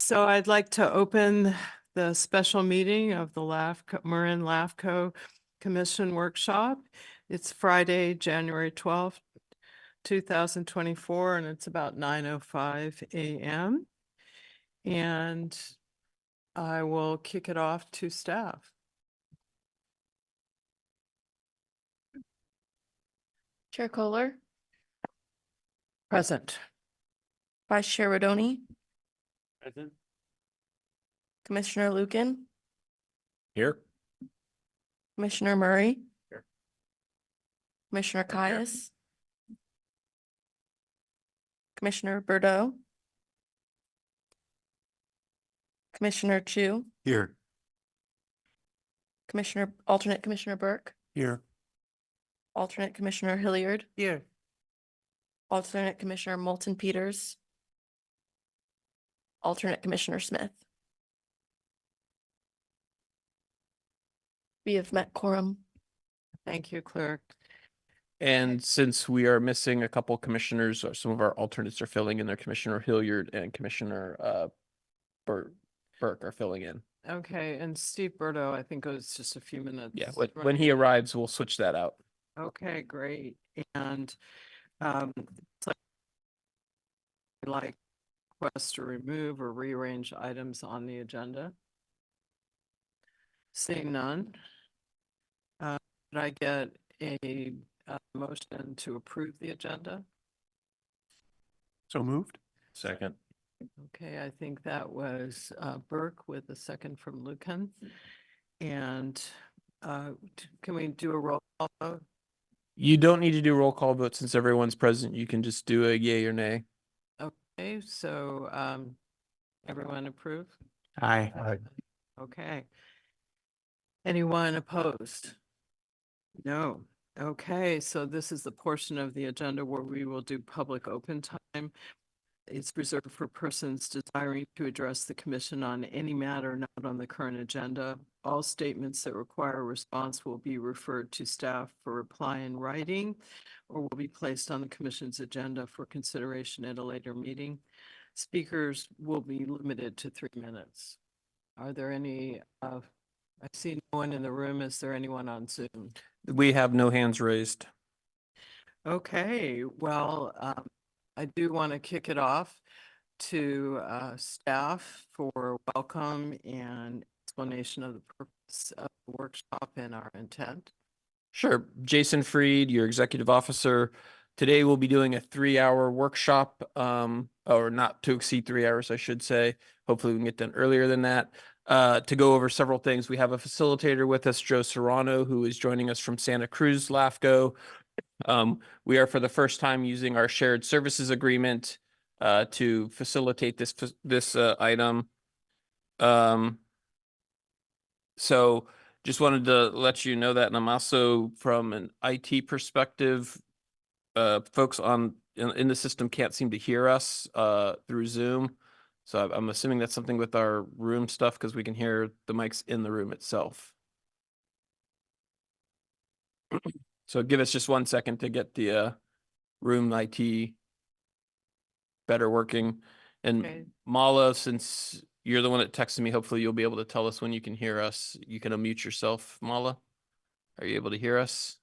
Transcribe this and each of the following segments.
So I'd like to open the special meeting of the Marin LAFCo Commission Workshop. It's Friday, January 12th, 2024, and it's about 9:05 a.m. And I will kick it off to staff. Chair Kohler, Present. Vice Chair Rodoni, Present. Commissioner Lucan, Here. Commissioner Murray. Here. Commissioner Caius. Commissioner Bordeaux. Commissioner Chu, Here. Alternate Commissioner Burke, Here. Alternate Commissioner Hilliard, Here. Alternate Commissioner Moulton Peters, Alternate Commissioner Smith. We have met quorum. Thank you, Clerk. And since we are missing a couple commissioners, or some of our alternates are filling in there, Commissioner Hilliard and Commissioner Burke are filling in. Okay, and Steve Bordeaux, I think it was just a few minutes. Yeah, when he arrives, we'll switch that out. Okay, great. And it's like request to remove or rearrange items on the agenda. Seeing none. Could I get a motion to approve the agenda? So moved. Second. Okay, I think that was Burke with a second from Lucan. And can we do a roll call vote? You don't need to do a roll call vote since everyone's present. You can just do a yay or nay. Okay, so everyone approve? Aye. Okay. Anyone opposed? No. Okay, so this is the portion of the agenda where we will do public open time. It's reserved for persons desiring to address the commission on any matter not on the current agenda. All statements that require a response will be referred to staff for reply in writing or will be placed on the commission's agenda for consideration at a later meeting. Speakers will be limited to 3 minutes. Are there any, I see no one in the room. Is there anyone on Zoom? We have no hands raised. Okay, well, I do want to kick it off to staff for welcome and explanation of the purpose of the workshop and our intent. Sure. Jason Freed, your executive officer. Today we'll be doing a 3-hour workshop, or not to exceed 3 hours, I should say. Hopefully we can get done earlier than that. To go over several things. We have a facilitator with us, Joe Serrano, who is joining us from Santa Cruz LAFCo. We are for the first time using our shared services agreement to facilitate this item. So just wanted to let you know that, and I'm also from an IT perspective, folks in the system can't seem to hear us through Zoom. So I'm assuming that's something with our room stuff because we can hear the mics in the room itself. So give us just 1 second to get the room IT better working. And Okay. Mala, since you're the one that texted me, hopefully you'll be able to tell us when you can hear us. You can unmute yourself, Mala. Are you able to hear us?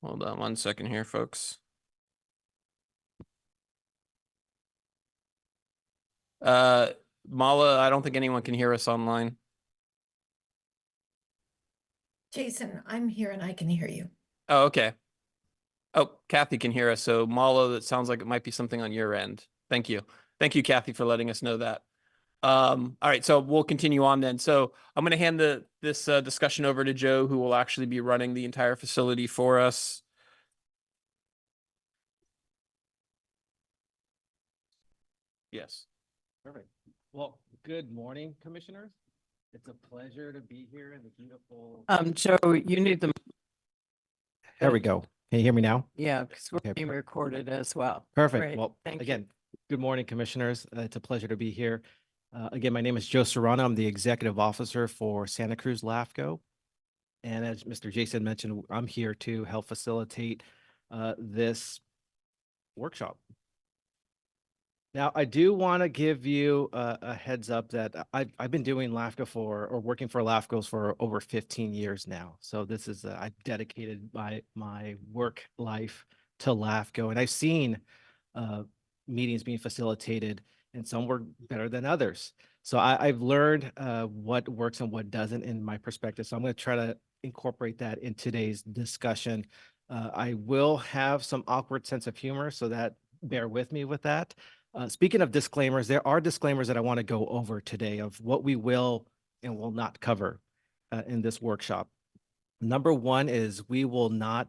Hold on 1 second here, folks. Mala, I don't think anyone can hear us online. Jason, I'm here and I can hear you. Oh, okay. Oh, Kathy can hear us. So Mala, that sounds like it might be something on your end. Thank you. Thank you, Kathy, for letting us know that. All right, so we'll continue on then. So I'm going to hand this discussion over to Joe, who will actually be running the entire facility for us. Yes. Perfect. Well, good morning, commissioners. It's a pleasure to be here in the beautiful. Joe, you need the, There we go. Can you hear me now? yeah, because we're Okay, being recorded as well. Perfect. Great. Well, Thank you. again, good morning, commissioners. It's a pleasure to be here. Again, my name is Joe Serrano. I'm the executive officer for Santa Cruz LAFCo. And as Mr. Jason mentioned, I'm here to help facilitate this workshop. Now, I do want to give you a heads up that I've been doing LAFCo or working for LAFCOs for over 15 years now. So this is, I've dedicated my work life to LAFCO, and I've seen meetings being facilitated, and some work better than others. So I've learned what works and what doesn't in my perspective. So I'm going to try to incorporate that in today's discussion. I will have some awkward sense of humor, so that bear with me with that. Speaking of disclaimers, there are disclaimers that I want to go over today of what we will and will not cover in this workshop. Number one is we will not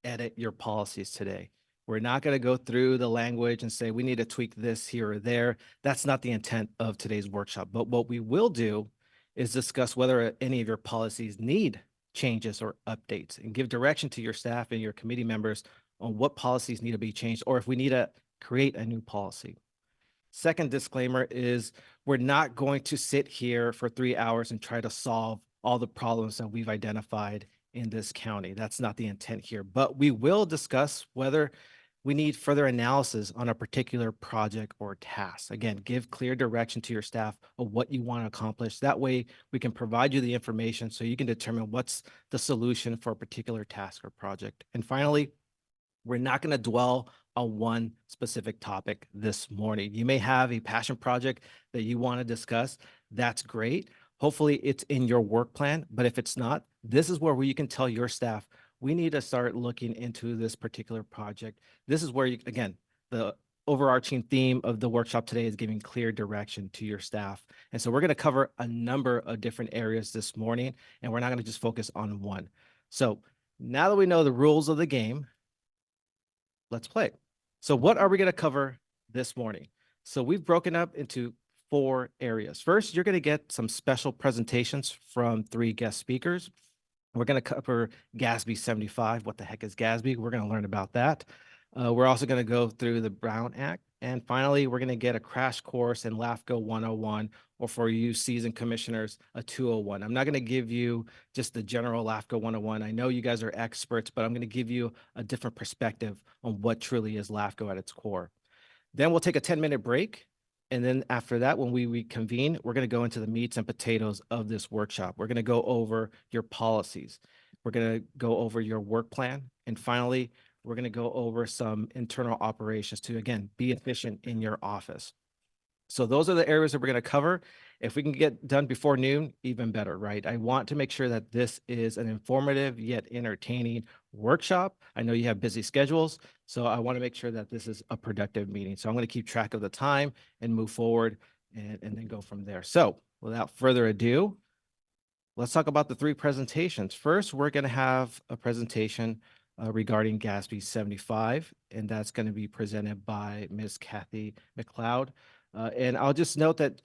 edit your policies today. We're not going to go through the language and say we need to tweak this here or there. That's not the intent of today's workshop. But what we will do is discuss whether any of your policies need changes or updates, and give direction to your staff and your committee members on what policies need to be changed, or if we need to create a new policy. Second disclaimer is we're not going to sit here for 3 hours and try to solve all the problems that we've identified in this county. That's not the intent here, but we will discuss whether we need further analysis on a particular project or task. Again, give clear direction to your staff of what you want to accomplish. That way we can provide you the information so you can determine what's the solution for a particular task or project. And finally, we're not going to dwell on one specific topic this morning. You may have a passion project that you want to discuss. That's great. Hopefully it's in your work plan, but if it's not, this is where you can tell your staff, we need to start looking into this particular project. This is where you, again, the overarching theme of the workshop today is giving clear direction to your staff. And so we're going to cover a number of different areas this morning, and we're not going to just focus on one. So now that we know the rules of the game, let's play. So what are we going to cover this morning? So we've broken up into 4 areas. First, you're going to get some special presentations from 3 guest speakers. We're going to cover GASB 75. What the heck is GASB? We're going to learn about that. We're also going to go through the Brown Act. And finally, we're going to get a crash course in LAFCO 101, or for you seasoned commissioners, a 201. I'm not going to give you just the general LAFCO 101. I know you guys are experts, but I'm going to give you a different perspective on what truly is LAFCO at its core. Then we'll take a 10-minute break. And then after that, when we reconvene, we're going to go into the meats and potatoes of this workshop. We're going to go over your policies. We're going to go over your work plan. And finally, we're going to go over some internal operations to, again, be efficient in your office. So those are the areas that we're going to cover. If we can get done before noon, even better, right? I want to make sure that this is an informative yet entertaining workshop. I know you have busy schedules, so I want to make sure that this is a productive meeting. So I'm going to keep track of the time and move forward and then go from there. So without further ado, let's talk about the 3 presentations. First, we're going to have a presentation regarding GASB 75, and that's going to be presented by Ms. Kathy McLeod. And I'll just note that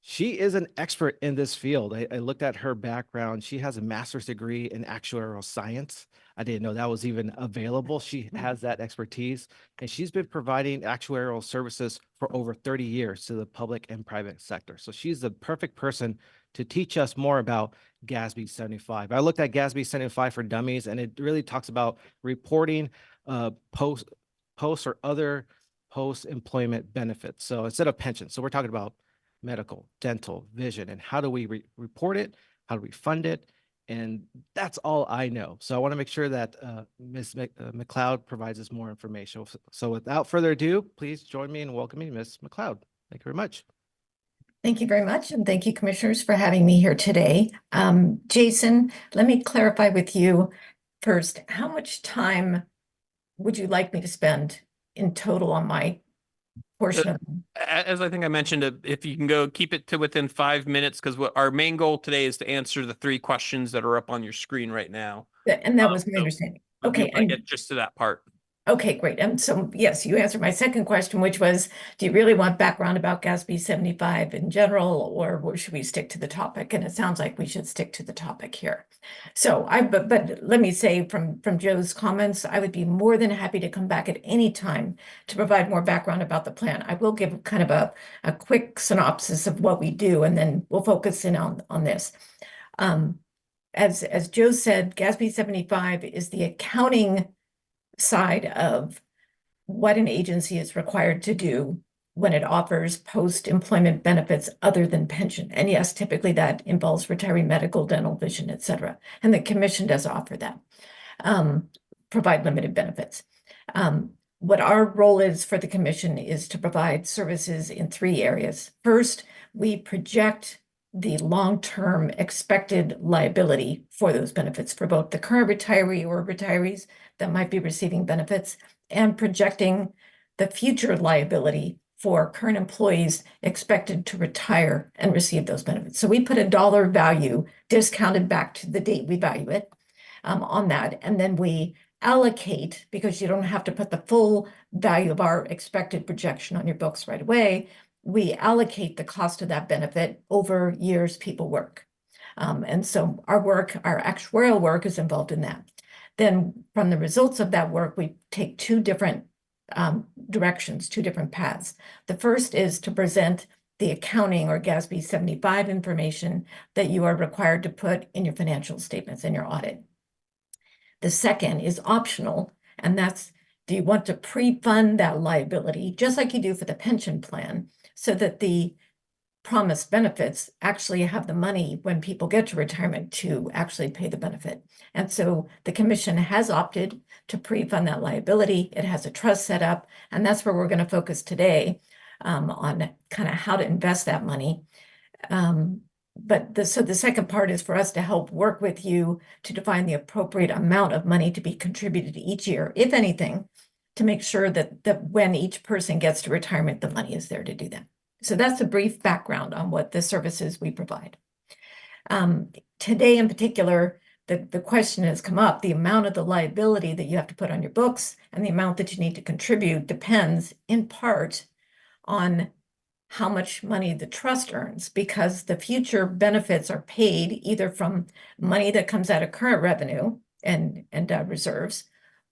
she is an expert in this field. I looked at her background. She has a master's degree in actuarial science. I didn't know that was even available. She has that expertise, and she's been providing actuarial services for over 30 years to the public and private sector. So she's the perfect person to teach us more about GASB 75. I looked at GASB 75 for Dummies, and it really talks about reporting post or other post-employment benefits. So instead of pensions, so we're talking about medical, dental, vision, and how do we report it? How do we fund it? And that's all I know. So I want to make sure that Ms. McLeod provides us more information. So without further ado, please join me in welcoming Ms. McLeod. Thank you very much. Thank you very much, and thank you, commissioners, for having me here today. Jason, let me clarify with you first, how much time would you like me to spend in total on my portion of? As I think I mentioned, if you can go keep it to within 5 minutes, because what our main goal today is to answer the 3 questions that are up on your screen right now. And that was my So understanding. We'll be Okay, able to get just to that part. okay, great. And so, yes, you answered my second question, which was, do you really want background about GASB 75 in general, or should we stick to the topic? And it sounds like we should stick to the topic here. So but let me say from Joe's comments, I would be more than happy to come back at any time to provide more background about the plan. I will give kind of a quick synopsis of what we do, and then we'll focus in on this. As Joe said, GASB 75 is the accounting side of what an agency is required to do when it offers post-employment benefits other than pension. And yes, typically that involves retiree medical, dental, vision, et cetera. And the commission does offer that, provide limited benefits. What our role is for the commission is to provide services in 3 areas. First, we project the long-term expected liability for those benefits for both the current retiree or retirees that might be receiving benefits, and projecting the future liability for current employees expected to retire and receive those benefits. So we put a dollar value discounted back to the date we value it on that, and then we allocate, because you don't have to put the full value of our expected projection on your books right away, we allocate the cost of that benefit over years people work. And so our work, our actuarial work, is involved in that. Then from the results of that work, we take 2 different directions, 2 different paths. The first is to present the accounting or GASB 75 information that you are required to put in your financial statements in your audit. The second is optional, and that's, do you want to pre-fund that liability, just like you do for the pension plan, so that the promised benefits actually have the money when people get to retirement to actually pay the benefit. And so the commission has opted to pre-fund that liability. It has a trust set up, and that's where we're going to focus today on kind of how to invest that money. So the second part is for us to help work with you to define the appropriate amount of money to be contributed each year, if anything, to make sure that when each person gets to retirement, the money is there to do that. So that's a brief background on what the services we provide. Today in particular, the question has come up, the amount of the liability that you have to put on your books and the amount that you need to contribute depends in part on how much money the trust earns, because the future benefits are paid either from money that comes out of current revenue and reserves,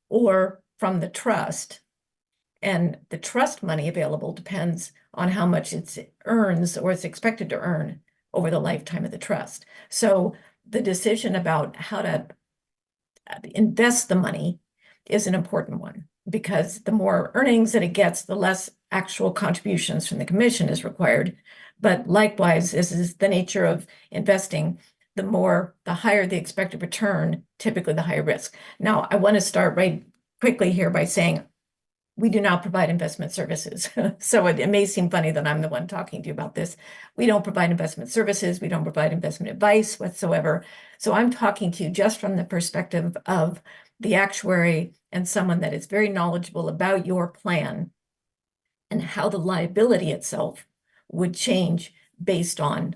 or from the trust. And the trust money available depends on how much it earns or it's expected to earn over the lifetime of the trust. So the decision about how to invest the money is an important one, because the more earnings that it gets, the less actual contributions from the commission is required. But likewise, this is the nature of investing. The higher the expected return, typically the higher risk. Now, I want to start right quickly here by saying we do not provide investment services. So it may seem funny that I'm the one talking to you about this. We don't provide investment services. We don't provide investment advice whatsoever. So I'm talking to you just from the perspective of the actuary and someone that is very knowledgeable about your plan and how the liability itself would change based on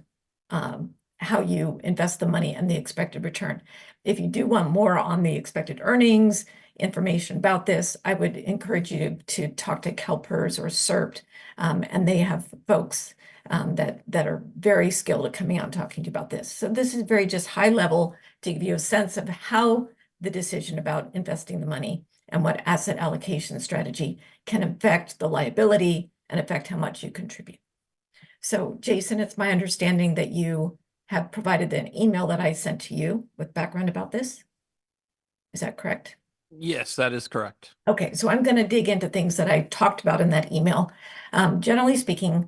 how you invest the money and the expected return. If you do want more on the expected earnings, information about this, I would encourage you to talk to CalPERS or CERT, and they have folks that are very skilled at coming out and talking to you about this. So this is very just high level to give you a sense of how the decision about investing the money and what asset allocation strategy can affect the liability and affect how much you contribute. So Jason, it's my understanding that you have provided an email that I sent to you with background about this. Is that correct? Yes, that is correct. Okay, so I'm going to dig into things that I talked about in that email. Generally speaking,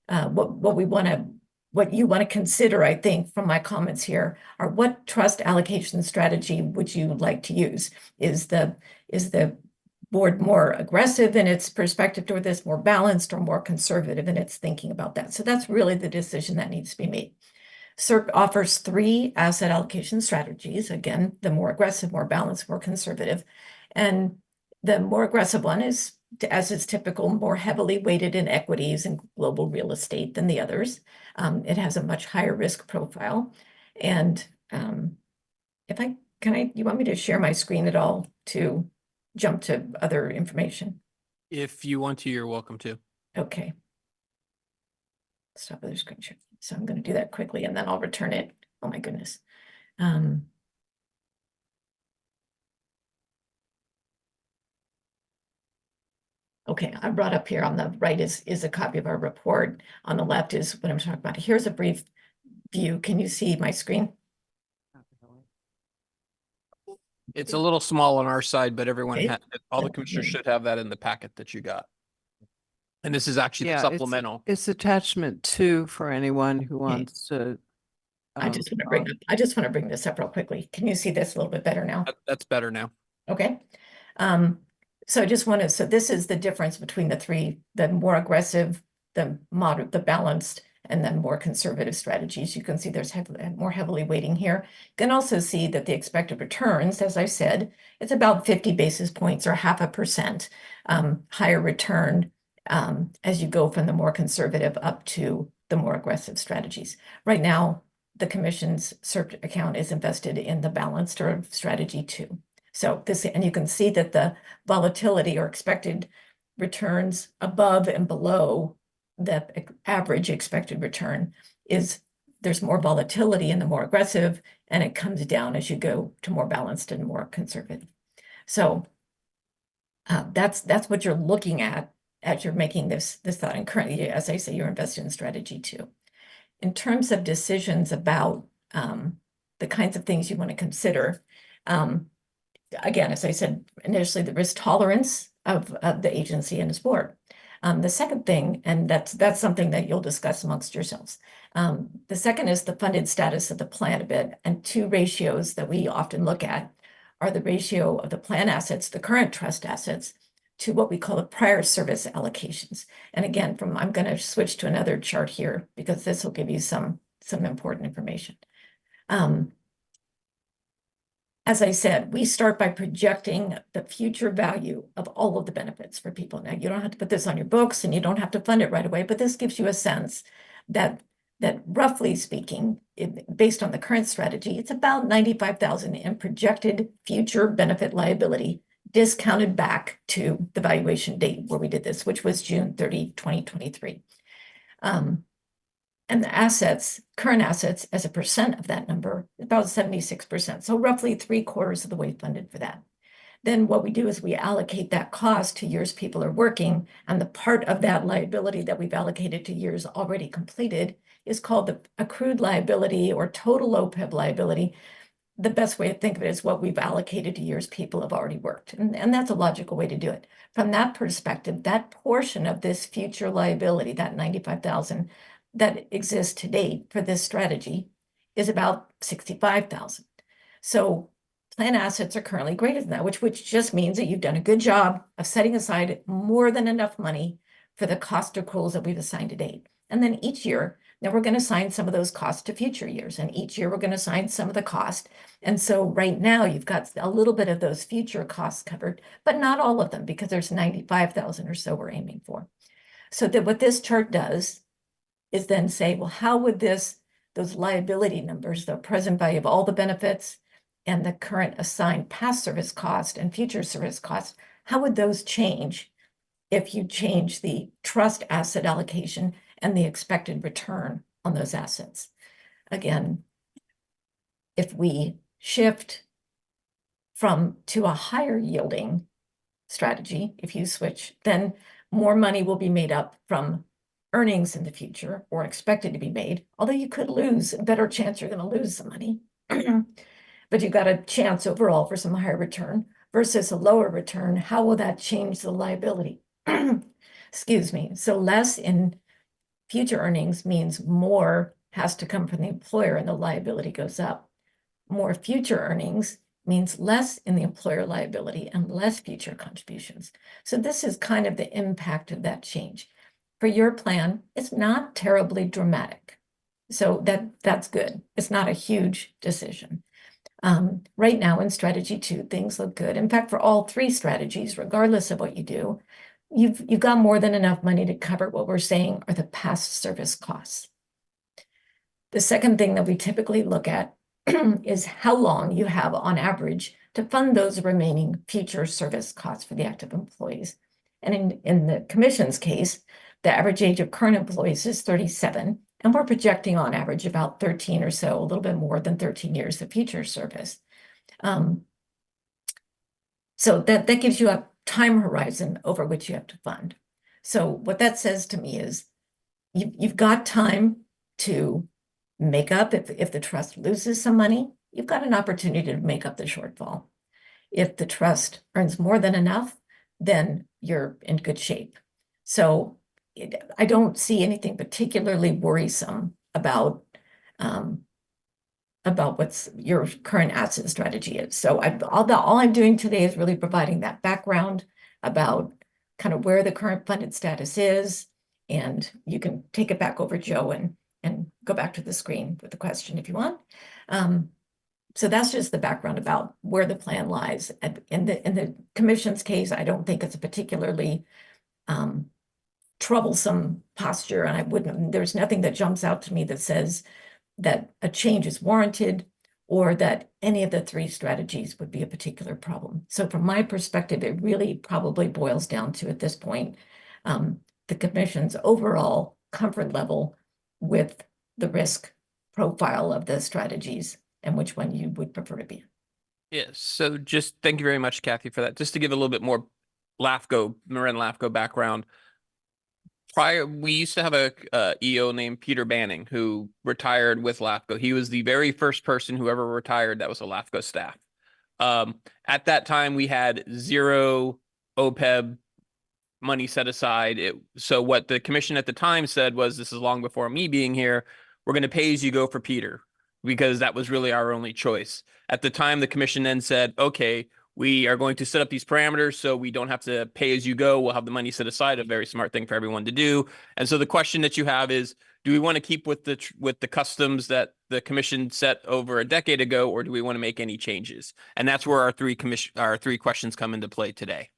what you want to consider, I think, from my comments here, are what trust allocation strategy would you like to use? Is the board more aggressive in its perspective toward this, more balanced, or more conservative in its thinking about that? So that's really the decision that needs to be made. CERC offers 3 asset allocation strategies. Again, the more aggressive, more balanced, more conservative. And the more aggressive one is, as is typical, more heavily weighted in equities and global real estate than the others. It has a much higher risk profile. And you want me to share my screen at all to jump to other information? If you want to, you're welcome to. Okay. Stop other screen share. So I'm going to do that quickly and then I'll return it. Oh my goodness. Okay, I brought up here on the right is a copy of our report. On the left is what I'm talking about. Here's a brief view. Can you see my screen? It's a little small on our side, but everyone Okay. had, all the Yeah, commissioners maybe. should have that in the packet that you got. And this is actually the Yeah, supplemental. it's attachment 2 for anyone who wants to. I just want to bring this up real quickly. Can you see this a little bit better now? That's better now. Okay. So I just want to, so this is the difference between the three, the more aggressive, the moderate, the balanced, and then more conservative strategies. You can see there's more heavily weighting here. You can also see that the expected returns, as I said, it's about 50 basis points or 0.5% higher return as you go from the more conservative up to the more aggressive strategies. Right now, the commission's CERP account is invested in the balanced or strategy 2. So this, and you can see that the volatility or expected returns above and below the average expected return is, there's more volatility in the more aggressive, and it comes down as you go to more balanced and more conservative. So that's what you're looking at as you're making this thought. And currently, as I say, you're invested in strategy 2. In terms of decisions about the kinds of things you want to consider, again, as I said initially, the risk tolerance of the agency and its board. The second thing, and that's something that you'll discuss amongst yourselves. The second is the funded status of the plan a bit, and 2 ratios that we often look at are the ratio of the plan assets, the current trust assets, to what we call the prior service allocations. And again, I'm going to switch to another chart here because this will give you some important information. As I said, we start by projecting the future value of all of the benefits for people. Now, you don't have to put this on your books and you don't have to fund it right away, but this gives you a sense that roughly speaking, based on the current strategy, it's about 95,000 in projected future benefit liability discounted back to the valuation date where we did this, which was June 30, 2023. And the assets, current assets as a percent of that number, about 76%. So roughly 3/4 of the way funded for that. Then what we do is we allocate that cost to years people are working, and the part of that liability that we've allocated to years already completed is called the accrued liability or total OPEB liability. The best way to think of it is what we've allocated to years people have already worked. And that's a logical way to do it. From that perspective, that portion of this future liability, that 95,000 that exists to date for this strategy, is about 65,000. So plan assets are currently greater than that, which just means that you've done a good job of setting aside more than enough money for the cost accruals that we've assigned to date. And then each year, now we're going to assign some of those costs to future years, and each year we're going to assign some of the cost. And so right now you've got a little bit of those future costs covered, but not all of them, because there's 95,000 or so we're aiming for. So that what this chart does is then say, well, how would those liability numbers, the present value of all the benefits and the current assigned past service cost and future service cost, how would those change if you change the trust asset allocation and the expected return on those assets? Again, if we shift to a higher yielding strategy, if you switch, then more money will be made up from earnings in the future, or expected to be made, although you could lose, a better chance you're going to lose some money. But you've got a chance overall for some higher return versus a lower return. How will that change the liability? Excuse me. So less in future earnings means more has to come from the employer and the liability goes up. More future earnings means less in the employer liability and less future contributions. So this is kind of the impact of that change. For your plan, it's not terribly dramatic. So that's good. It's not a huge decision. Right now in strategy 2, things look good. In fact, for all 3 strategies, regardless of what you do, you've got more than enough money to cover what we're saying are the past service costs. The second thing that we typically look at is how long you have on average to fund those remaining future service costs for the active employees. And in the commission's case, the average age of current employees is 37, and we're projecting on average about 13 or so, a little bit more than 13 years of future service. So that gives you a time horizon over which you have to fund. So what that says to me is you've got time to make up if the trust loses some money, you've got an opportunity to make up the shortfall. If the trust earns more than enough, then you're in good shape. So I don't see anything particularly worrisome about what's your current asset strategy is. So all I'm doing today is really providing that background about kind of where the current funded status is. And you can take it back over, Joe, and go back to the screen with the question if you want. So that's just the background about where the plan lies. In the commission's case, I don't think it's a particularly troublesome posture, and there's nothing that jumps out to me that says that a change is warranted or that any of the three strategies would be a particular problem. So from my perspective, it really probably boils down to, at this point, the commission's overall comfort level with the risk profile of the strategies and which one you would prefer to be in. Yes. So just thank you very much, Kathy, for that. Just to give a little bit more Marin LAFCo background. We used to have a EO named Peter Banning who retired with LAFCo. He was the very first person who ever retired that was a LAFCO staff. At that time, we had 0 OPEB money set aside. So what the commission at the time said was, this is long before me being here, we're going to pay as you go for Peter, because that was really our only choice. At the time, the commission then said, okay, we are going to set up these parameters so we don't have to pay as you go. We'll have the money set aside, a very smart thing for everyone to do. And so the question that you have is, do we want to keep with the customs that the commission set over a decade ago, or do we want to make any changes? And that's where our three questions come into play today.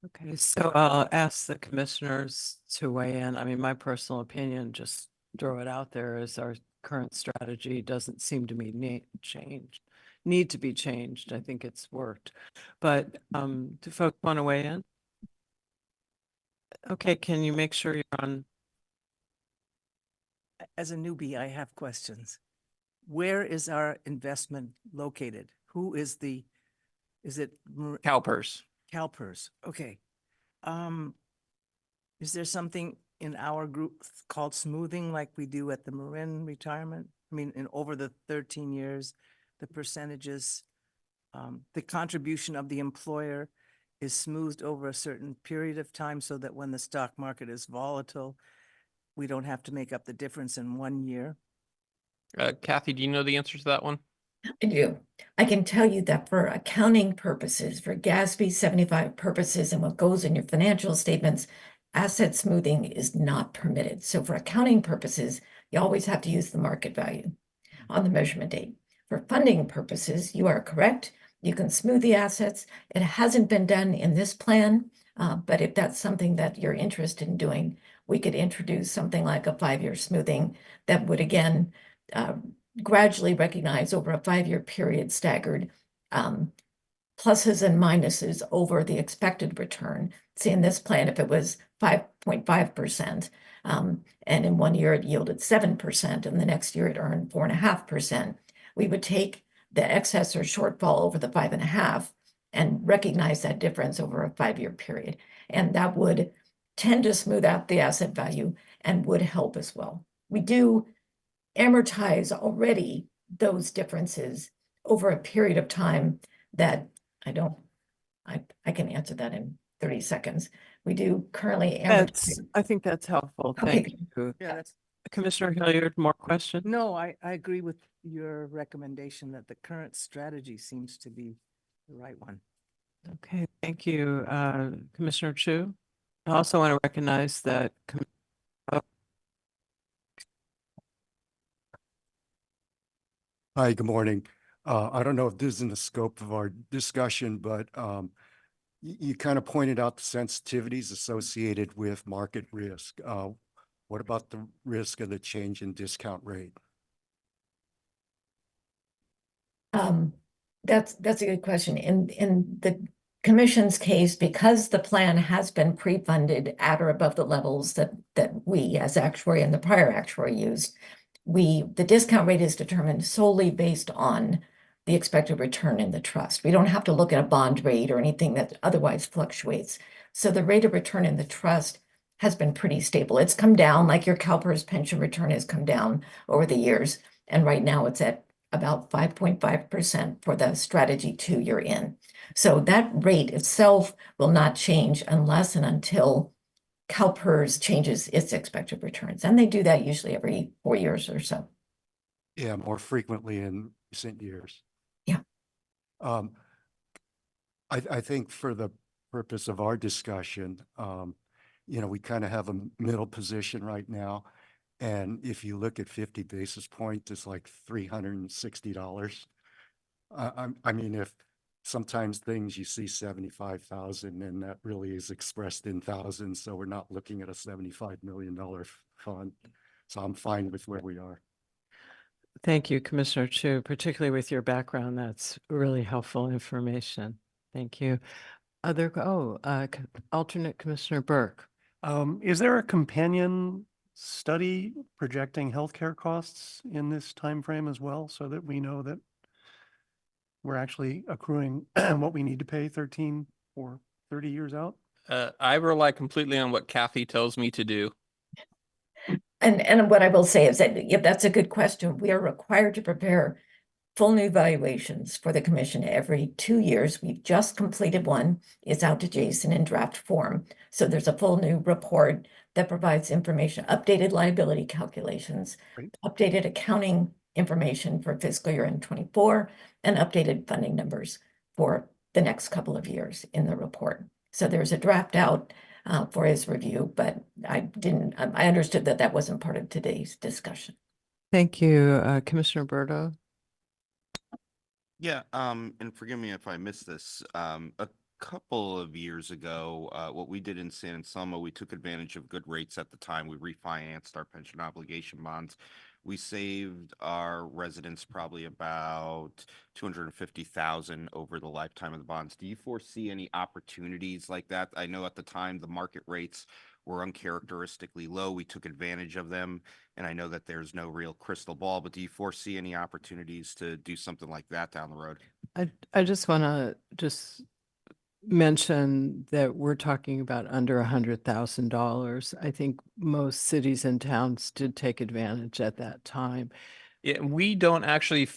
Okay, so I'll ask the commissioners to weigh in. I mean, my personal opinion, just throw it out there, is our current strategy doesn't seem to be need to be changed. I think it's worked. But do folks want to weigh in? Okay, can you make sure you're on? As a newbie, I have questions. Where is our investment located? Is it CalPERS. CalPERS? Okay. Is there something in our group called smoothing like we do at the Marin retirement? I mean, over the 13 years, the percentages, the contribution of the employer is smoothed over a certain period of time so that when the stock market is volatile, we don't have to make up the difference in 1 year. Kathy, do you know the answer to that one? I do. I can tell you that for accounting purposes, for GASB 75 purposes and what goes in your financial statements, asset smoothing is not permitted. So for accounting purposes, you always have to use the market value on the measurement date. For funding purposes, you are correct. You can smooth the assets. It hasn't been done in this plan, but if that's something that you're interested in doing, we could introduce something like a 5-year smoothing that would, again, gradually recognize over a 5-year period staggered pluses and minuses over the expected return. See, in this plan, if it was 5.5%, and in 1 year it yielded 7%, and the next year it earned 4.5%, we would take the excess or shortfall over the 5.5 and recognize that difference over a 5-year period. And that would tend to smooth out the asset value and would help as well. We do amortize already those differences over a period of time that I can answer that in 30 seconds. We do currently amortize. I think that's helpful. Okay. Thank you. Yeah, that's, Commissioner Hilliard, more questions? no, I agree with your recommendation that the current strategy seems to be the right one. Okay, thank you. Commissioner Chu? I also want to recognize that Hi, good morning. I don't know if this is in the scope of our discussion, but you kind of pointed out the sensitivities associated with market risk. What about the risk of the change in discount rate? That's a good question. In the commission's case, because the plan has been pre-funded at or above the levels that we as actuary and the prior actuary used, the discount rate is determined solely based on the expected return in the trust. We don't have to look at a bond rate or anything that otherwise fluctuates. So the rate of return in the trust has been pretty stable. It's come down, like your CalPERS pension return has come down over the years. And right now it's at about 5.5% for the strategy 2 you're in. So that rate itself will not change unless and until CalPERS changes its expected returns. And they do that usually every 4 years or so. Yeah, more frequently in recent years. Yeah. I think for the purpose of our discussion, we kind of have a middle position right now. And if you look at 50 basis points, it's like $360. I mean, if sometimes things you see 75,000 and that really is expressed in thousands. So we're not looking at a $75 million fund. So I'm fine with where we are. Thank you, Commissioner Chu, particularly with your background. That's really helpful information. Thank you. Alternate Commissioner Burke. Is there a companion study projecting healthcare costs in this time frame as well, so that we know that we're actually accruing what we need to pay 13 or 30 years out? I rely completely on what Kathy tells me to do. And what I will say is that, yeah, that's a good question. We are required to prepare full new valuations for the commission every 2 years. We've just completed one. It's out to Jason in draft form. So there's a full new report that provides information, updated liability calculations, Great. updated accounting information for fiscal year end 24, and updated funding numbers for the next couple of years in the report. So there's a draft out for his review, but I understood that that wasn't part of today's discussion. Thank you, Commissioner Berto. Yeah, and forgive me if I missed this. A couple of years ago, what we did in San Anselmo, we took advantage of good rates at the time. We refinanced our pension obligation bonds. We saved our residents probably about 250,000 over the lifetime of the bonds. Do you foresee any opportunities like that? I know at the time the market rates were uncharacteristically low. We took advantage of them. And I know that there's no real crystal ball, but do you foresee any opportunities to do something like that down the road? I just want to mention that we're talking about under $100,000. I think most cities and towns did take advantage at that time. Yeah, we don't actually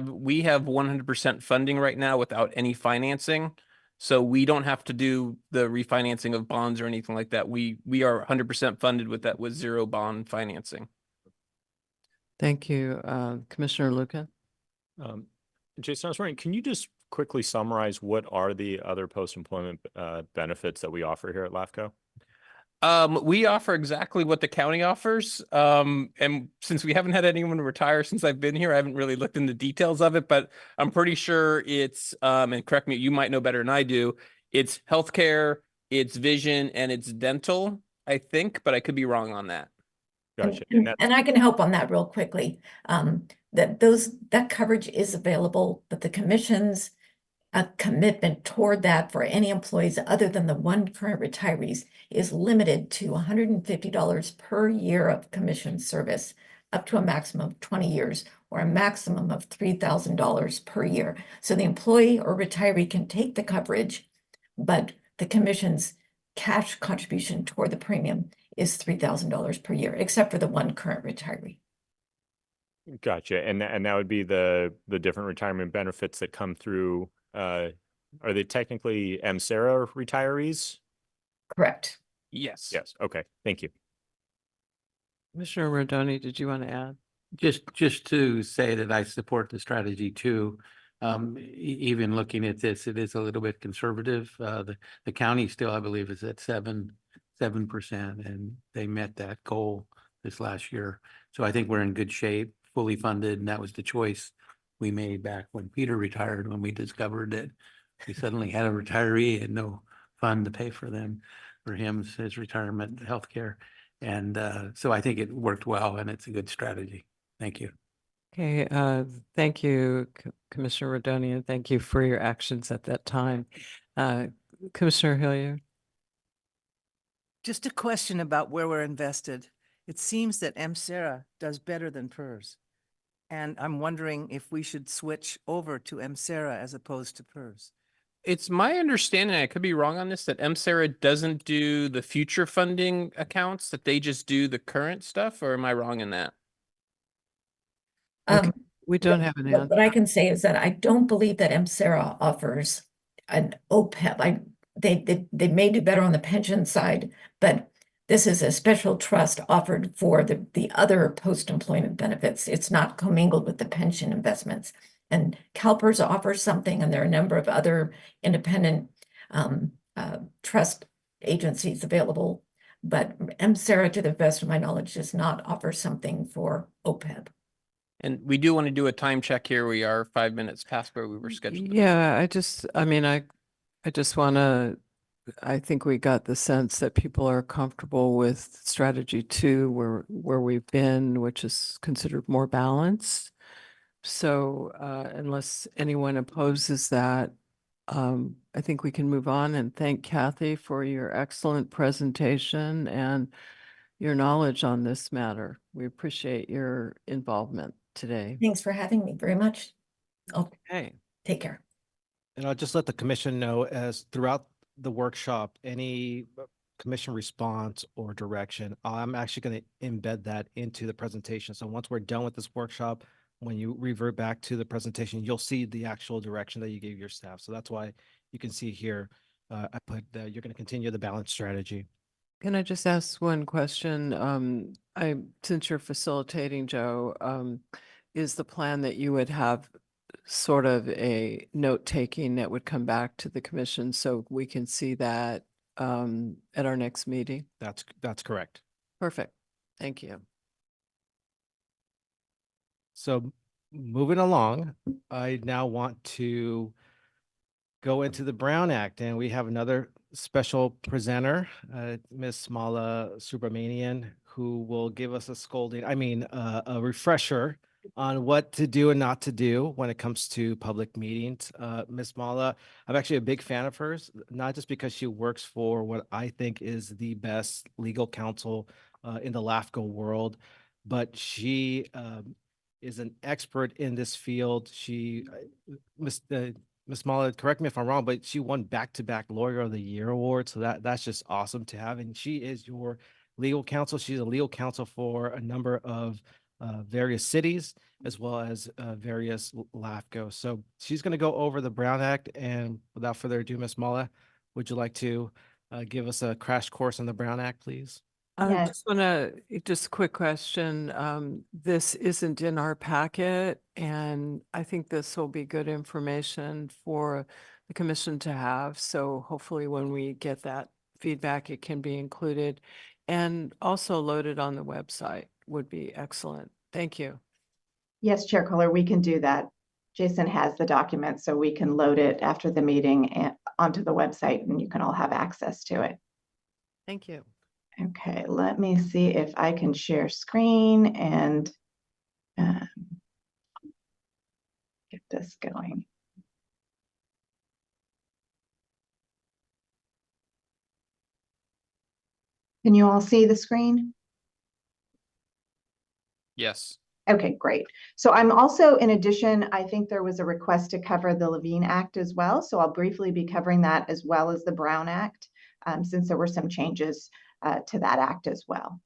we have 100% funding right now without any financing. So we don't have to do the refinancing of bonds or anything like that. We are 100% funded with zero bond financing. Thank you, Commissioner Lucan. Jason, I was wondering, can you just quickly summarize what are the other post-employment benefits that we offer here at LAFCo? We offer exactly what the county offers. And since we haven't had anyone retire since I've been here, I haven't really looked into details of it, but I'm pretty sure it's, and correct me, you might know better than I do. It's healthcare, it's vision, and it's dental, I think, but I could be wrong on that. Gotcha. And I can help on that real quickly. That coverage is available, but the commission's commitment toward that for any employees other than the one current retirees is limited to $150 per year of commission service, up to a maximum of 20 years or a maximum of $3,000 per year. So the employee or retiree can take the coverage, but the commission's cash contribution toward the premium is $3,000 per year, except for the one current retiree. Gotcha. And that would be the different retirement benefits that come through. Are they technically MSERA retirees? Correct. Yes. Yes. Okay. Thank you. Commissioner Rodoni, did you want to add? Just to say that I support the strategy too. Even looking at this, it is a little bit conservative. The county still, I believe, is at 7%, and they met that goal this last year. So I think we're in good shape, fully funded, and that was the choice we made back when Peter retired, when we discovered that we suddenly had a retiree and no fund to pay for his retirement healthcare. And so I think it worked well, and it's a good strategy. Thank you. Okay, thank you, Commissioner Rodoni, and thank you for your actions at that time. Commissioner Hilliard. Just a question about where we're invested. It seems that MSERA does better than PERS. And I'm wondering if we should switch over to MSERA as opposed to PERS. It's my understanding, I could be wrong on this, that MSERA doesn't do the future funding accounts, that they just do the current stuff, or am I wrong in that? We don't have an What answer. I can say is that I don't believe that MSERA offers an OPEB. They may do better on the pension side, but this is a special trust offered for the other post-employment benefits. It's not commingled with the pension investments. And CalPERS offers something, and there are a number of other independent trust agencies available. But MSERA, to the best of my knowledge, does not offer something for OPEB. And we do want to do a time check here. We are 5 minutes past where we were scheduled. to be. Yeah, I just want to, I think we got the sense that people are comfortable with strategy 2, where we've been, which is considered more balanced. So unless anyone opposes that, I think we can move on and thank Kathy for your excellent presentation and your knowledge on this matter. We appreciate your involvement today. Thanks for having me very much. Okay. Take care. And I'll just let the commission know, as throughout the workshop, any commission response or direction, I'm actually going to embed that into the presentation. So once we're done with this workshop, when you revert back to the presentation, you'll see the actual direction that you gave your staff. So that's why you can see here, I put that you're going to continue the balance strategy. Can I just ask one question? Since you're facilitating, Joe, is the plan that you would have sort of a note taking that would come back to the commission so we can see that at our next meeting? That's correct. Perfect. Thank you. So moving along, I now want to go into the Brown Act, and we have another special presenter, Ms. Mala Subramanian, who will give us a scolding, a refresher on what to do and not to do when it comes to public meetings. Ms. Mala, I'm actually a big fan of hers, not just because she works for what I think is the best legal counsel in the LAFCo world, but she is an expert in this field. She, Ms. Mala, correct me if I'm wrong, but she won back-to-back Lawyer of the Year award. So that's just awesome to have. And she is your legal counsel. She's a legal counsel for a number of various cities, as well as various LAFCO. So she's going to go over the Brown Act. And without further ado, Ms. Mala, would you like to give us a crash course on the Brown Act, please? I Yes. just want to, just a quick question. This isn't in our packet, and I think this will be good information for the commission to have. So hopefully when we get that feedback, it can be included and also loaded on the website would be excellent. Thank you. Yes, Chair Kohler, we can do that. Jason has the document, so we can load it after the meeting and onto the website, and you can all have access to it. Thank you. Okay, let me see if I can share screen and get this going. Can you all see the screen? Yes. Okay, great. So I'm also, in addition, I think there was a request to cover the Levine Act as well. So I'll briefly be covering that as well as the Brown Act, since there were some changes to that act as well.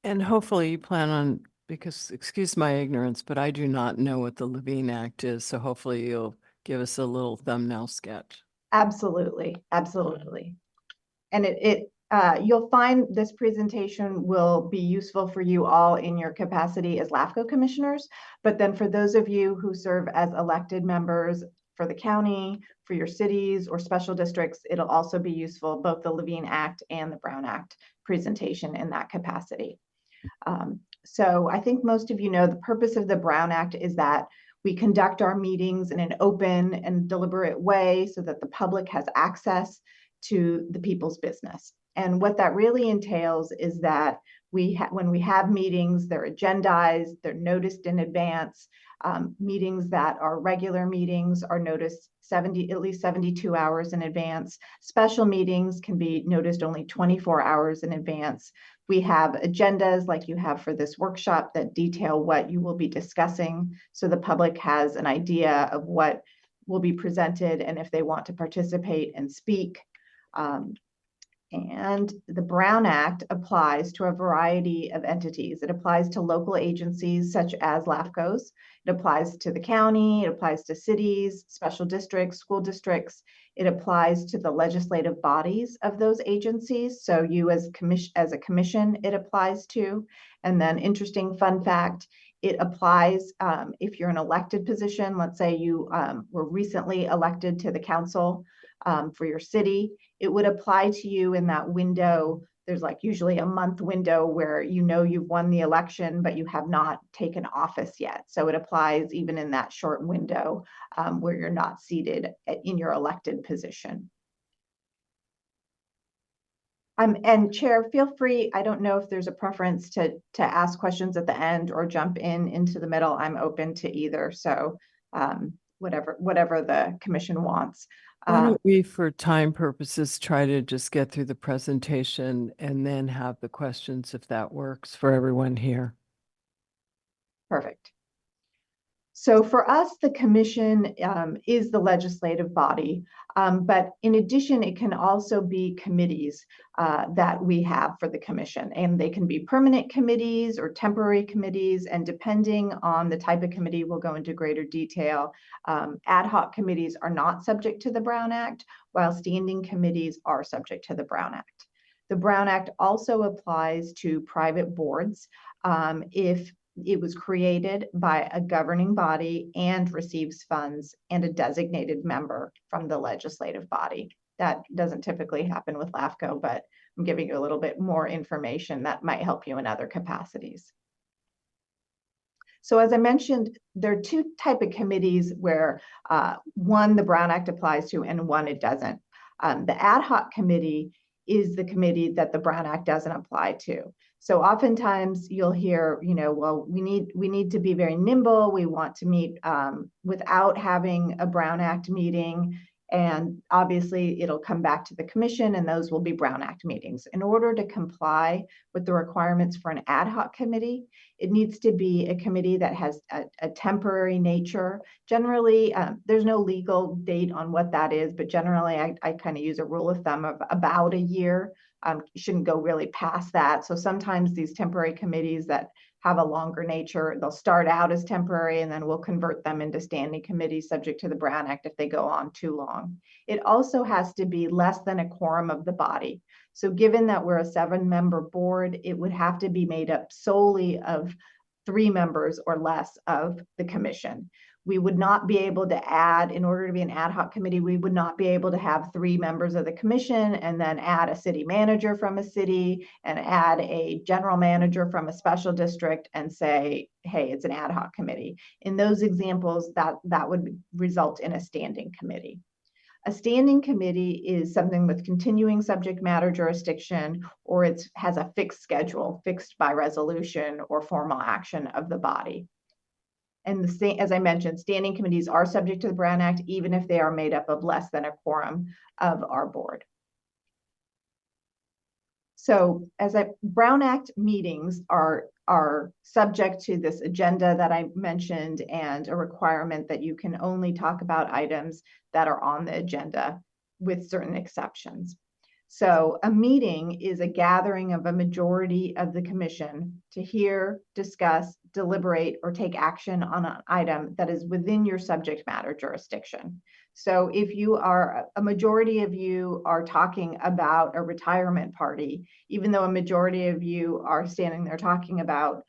And hopefully you plan on, because excuse my ignorance, but I do not know what the Levine Act is. So hopefully you'll give us a little thumbnail sketch. Absolutely, absolutely. And you'll find this presentation will be useful for you all in your capacity as LAFCO commissioners. But then for those of you who serve as elected members for the county, for your cities or special districts, it'll also be useful, both the Levine Act and the Brown Act presentation in that capacity. So I think most of you know the purpose of the Brown Act is that we conduct our meetings in an open and deliberate way so that the public has access to the people's business. And what that really entails is that when we have meetings, they're agendized, they're noticed in advance. Meetings that are regular meetings are noticed at least 72 hours in advance. Special meetings can be noticed only 24 hours in advance. We have agendas like you have for this workshop that detail what you will be discussing, so the public has an idea of what will be presented and if they want to participate and speak. And the Brown Act applies to a variety of entities. It applies to local agencies such as LAFCOs. It applies to the county, it applies to cities, special districts, school districts. It applies to the legislative bodies of those agencies. So you as a commission, it applies to. And then interesting fun fact, it applies if you're an elected position. Let's say you were recently elected to the council for your city. It would apply to you in that window. There's like usually a month window where you know you've won the election, but you have not taken office yet. So it applies even in that short window where you're not seated in your elected position. And Chair, feel free, I don't know if there's a preference to ask questions at the end or jump into the middle. I'm open to either. So whatever the commission wants. Why don't we, for time purposes, try to just get through the presentation and then have the questions if that works for everyone here. Perfect. So for us, the commission is the legislative body, but in addition, it can also be committees that we have for the commission, and they can be permanent committees or temporary committees, and depending on the type of committee, we'll go into greater detail. Ad hoc committees are not subject to the Brown Act, while standing committees are subject to the Brown Act. The Brown Act also applies to private boards if it was created by a governing body and receives funds and a designated member from the legislative body. That doesn't typically happen with LAFCo, but I'm giving you a little bit more information that might help you in other capacities. So as I mentioned, there are two types of committees where one the Brown Act applies to and one it doesn't. The ad hoc committee is the committee that the Brown Act doesn't apply to. So oftentimes you'll hear, well, we need to be very nimble. We want to meet without having a Brown Act meeting. And obviously it'll come back to the commission and those will be Brown Act meetings. In order to comply with the requirements for an ad hoc committee, it needs to be a committee that has a temporary nature. Generally, there's no legal date on what that is, but generally I kind of use a rule of thumb of about a year. You shouldn't go really past that. So sometimes these temporary committees that have a longer nature, they'll start out as temporary and then we'll convert them into standing committees subject to the Brown Act if they go on too long. It also has to be less than a quorum of the body. So given that we're a 7-member board, it would have to be made up solely of 3 members or less of the commission. We would not be able to add, in order to be an ad hoc committee, we would not be able to have 3 members of the commission and then add a city manager from a city and add a general manager from a special district and say, hey, it's an ad hoc committee. In those examples, that would result in a standing committee. A standing committee is something with continuing subject matter jurisdiction, or it has a fixed schedule, fixed by resolution or formal action of the body. And as I mentioned, standing committees are subject to the Brown Act, even if they are made up of less than a quorum of our board. So Brown Act meetings are subject to this agenda that I mentioned and a requirement that you can only talk about items that are on the agenda with certain exceptions. So a meeting is a gathering of a majority of the commission to hear, discuss, deliberate, or take action on an item that is within your subject matter jurisdiction. So if a majority of you are talking about a retirement party, even though a majority of you are standing there talking about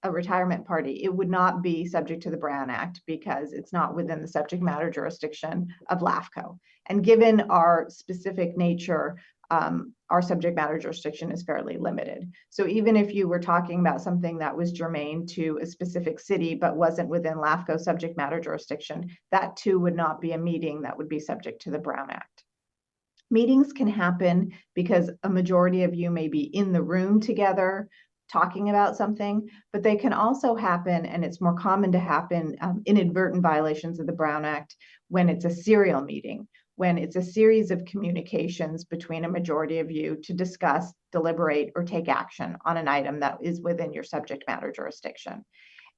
a retirement party, it would not be subject to the Brown Act because it's not within the subject matter jurisdiction of LAFCo. And given our specific nature, our subject matter jurisdiction is fairly limited. So even if you were talking about something that was germane to a specific city but wasn't within LAFCO subject matter jurisdiction, that too would not be a meeting that would be subject to the Brown Act. Meetings can happen because a majority of you may be in the room together talking about something, but they can also happen, and it's more common to happen, inadvertent violations of the Brown Act when it's a serial meeting, when it's a series of communications between a majority of you to discuss, deliberate, or take action on an item that is within your subject matter jurisdiction.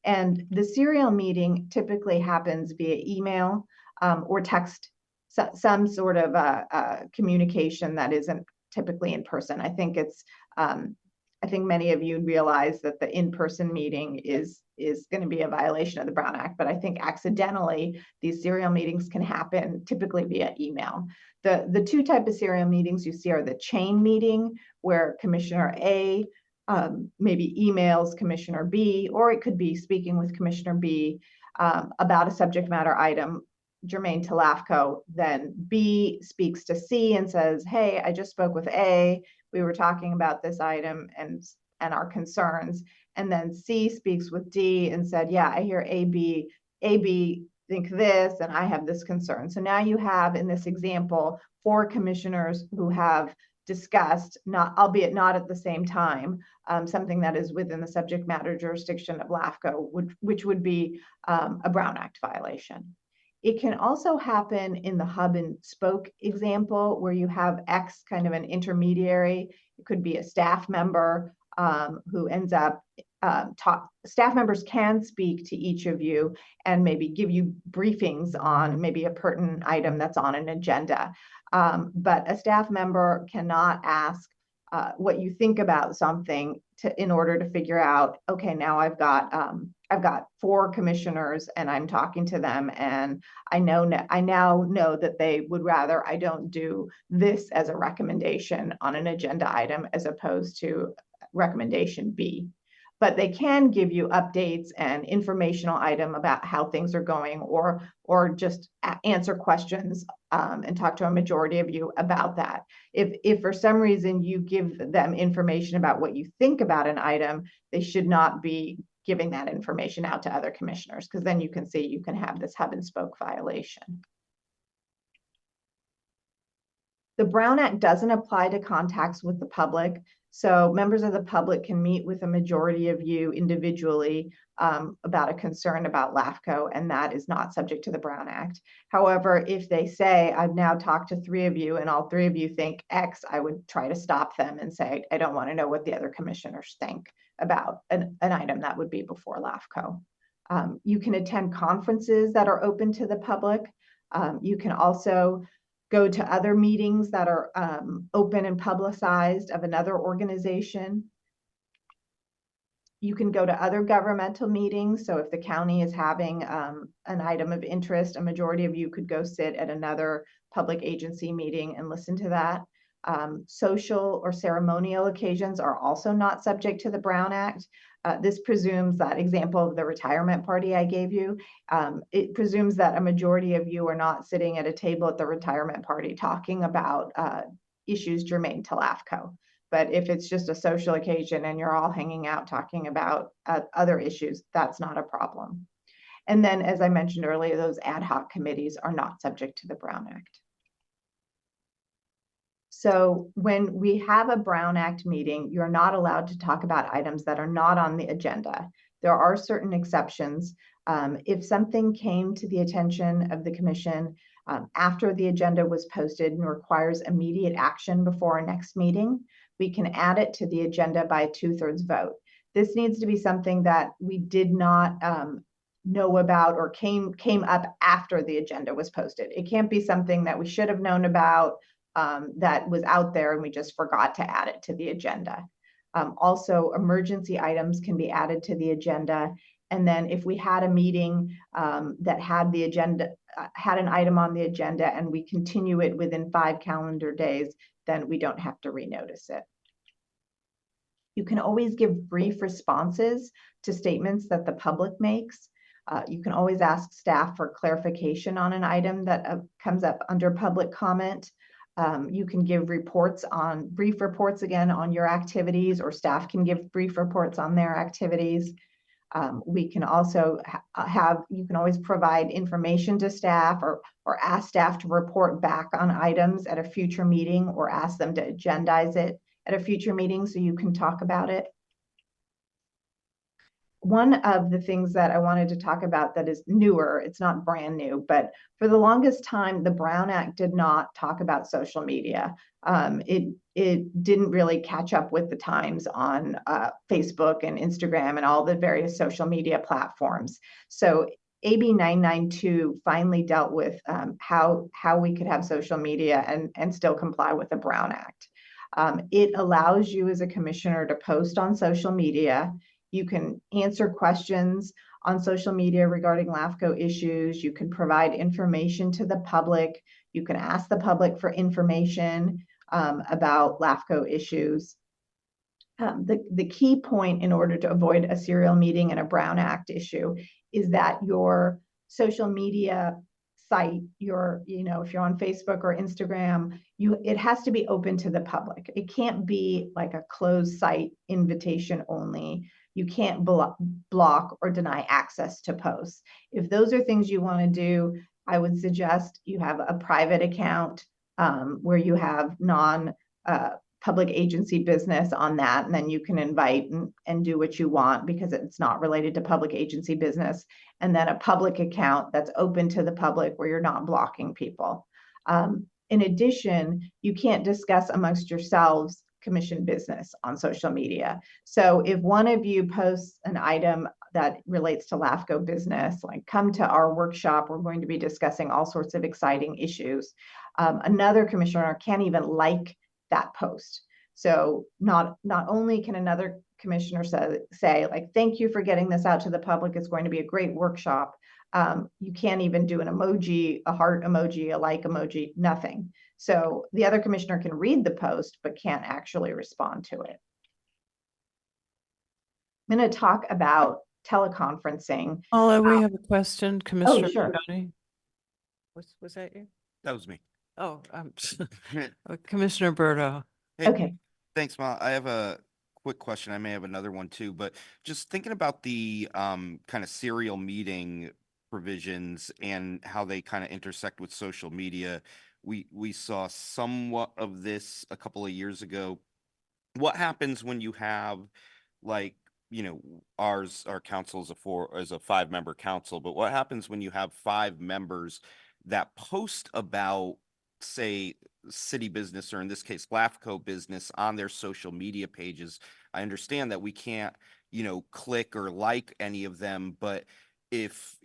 And the serial meeting typically happens via email or text, some sort of communication that isn't typically in person. I think many of you realize that the in-person meeting is going to be a violation of the Brown Act, but I think accidentally these serial meetings can happen typically via email. The two types of serial meetings you see are the chain meeting, where Commissioner A maybe emails Commissioner B, or it could be speaking with Commissioner B about a subject matter item germane to LAFCo. Then B speaks to C and says, hey, I just spoke with A. We were talking about this item and our concerns. And then C speaks with D and said, yeah, I hear AB think this, and I have this concern. So now you have, in this example, 4 commissioners who have discussed, albeit not at the same time, something that is within the subject matter jurisdiction of LAFCo, which would be a Brown Act violation. It can also happen in the hub and spoke example, where you have X kind of an intermediary. It could be a staff member who ends up staff members can speak to each of you and maybe give you briefings on maybe a pertinent item that's on an agenda. But a staff member cannot ask what you think about something in order to figure out, okay, now I've got 4 commissioners and I'm talking to them, and I now know that they would rather I don't do this as a recommendation on an agenda item as opposed to recommendation B. But they can give you updates and informational item about how things are going, or just answer questions and talk to a majority of you about that. If for some reason you give them information about what you think about an item, they should not be giving that information out to other commissioners, because then you can have this hub and spoke violation. The Brown Act doesn't apply to contacts with the public. So members of the public can meet with a majority of you individually about a concern about LAFCo, and that is not subject to the Brown Act. However, if they say, I've now talked to 3 of you and all 3 of you think X, I would try to stop them and say, I don't want to know what the other commissioners think about an item that would be before LAFCo. You can attend conferences that are open to the public. You can also go to other meetings that are open and publicized of another organization. You can go to other governmental meetings. So if the county is having an item of interest, a majority of you could go sit at another public agency meeting and listen to that. Social or ceremonial occasions are also not subject to the Brown Act. This presumes that example of the retirement party I gave you. It presumes that a majority of you are not sitting at a table at the retirement party talking about issues germane to LAFCo. But if it's just a social occasion and you're all hanging out talking about other issues, that's not a problem. And then, as I mentioned earlier, those ad hoc committees are not subject to the Brown Act. So when we have a Brown Act meeting, you're not allowed to talk about items that are not on the agenda. There are certain exceptions. If something came to the attention of the commission after the agenda was posted and requires immediate action before our next meeting, we can add it to the agenda by a 2/3 vote. This needs to be something that we did not know about or came up after the agenda was posted. It can't be something that we should have known about, that was out there and we just forgot to add it to the agenda. Also, emergency items can be added to the agenda. And then if we had a meeting that had the agenda, had an item on the agenda, and we continue it within 5 calendar days, then we don't have to renotice it. You can always give brief responses to statements that the public makes. You can always ask staff for clarification on an item that comes up under public comment. You can give brief reports again on your activities, or staff can give brief reports on their activities. We can also you can always provide information to staff, or ask staff to report back on items at a future meeting, or ask them to agendize it at a future meeting so you can talk about it. One of the things that I wanted to talk about that is newer, it's not brand new, but for the longest time, the Brown Act did not talk about social media. It didn't really catch up with the times on Facebook and Instagram and all the various social media platforms. So AB 992 finally dealt with how we could have social media and still comply with the Brown Act. It allows you as a commissioner to post on social media. You can answer questions on social media regarding LAFCO issues. You can provide information to the public. You can ask the public for information about LAFCO issues. The key point in order to avoid a serial meeting and a Brown Act issue is that your social media site, if you're on Facebook or Instagram, it has to be open to the public. It can't be like a closed site, invitation only. You can't block or deny access to posts. If those are things you want to do, I would suggest you have a private account where you have public agency business on that, and then you can invite and do what you want because it's not related to public agency business. And then a public account that's open to the public where you're not blocking people. In addition, you can't discuss amongst yourselves commission business on social media. So if one of you posts an item that relates to LAFCO business, like come to our workshop, we're going to be discussing all sorts of exciting issues. Another commissioner can't even like that post. So not only can another commissioner say like, thank you for getting this out to the public, it's going to be a great workshop. You can't even do an emoji, a heart emoji, a like emoji, nothing. So the other commissioner can read the post, but can't actually respond to it. I'm going to talk about teleconferencing. Paula, we have a question, Commissioner sure. County. Was that you? That was me. Oh, Commissioner Berto. Hey, Okay. thanks, Ma. I have a quick question. I may have another one too, but just thinking about the kind of serial meeting provisions and how they kind of intersect with social media. We saw somewhat of this a couple of years ago. What happens when you have like, our council is a 5-member council, but what happens when you have 5 members that post about, say, city business, or in this case, LAFCO business, on their social media pages? I understand that we can't, click or like any of them, but if,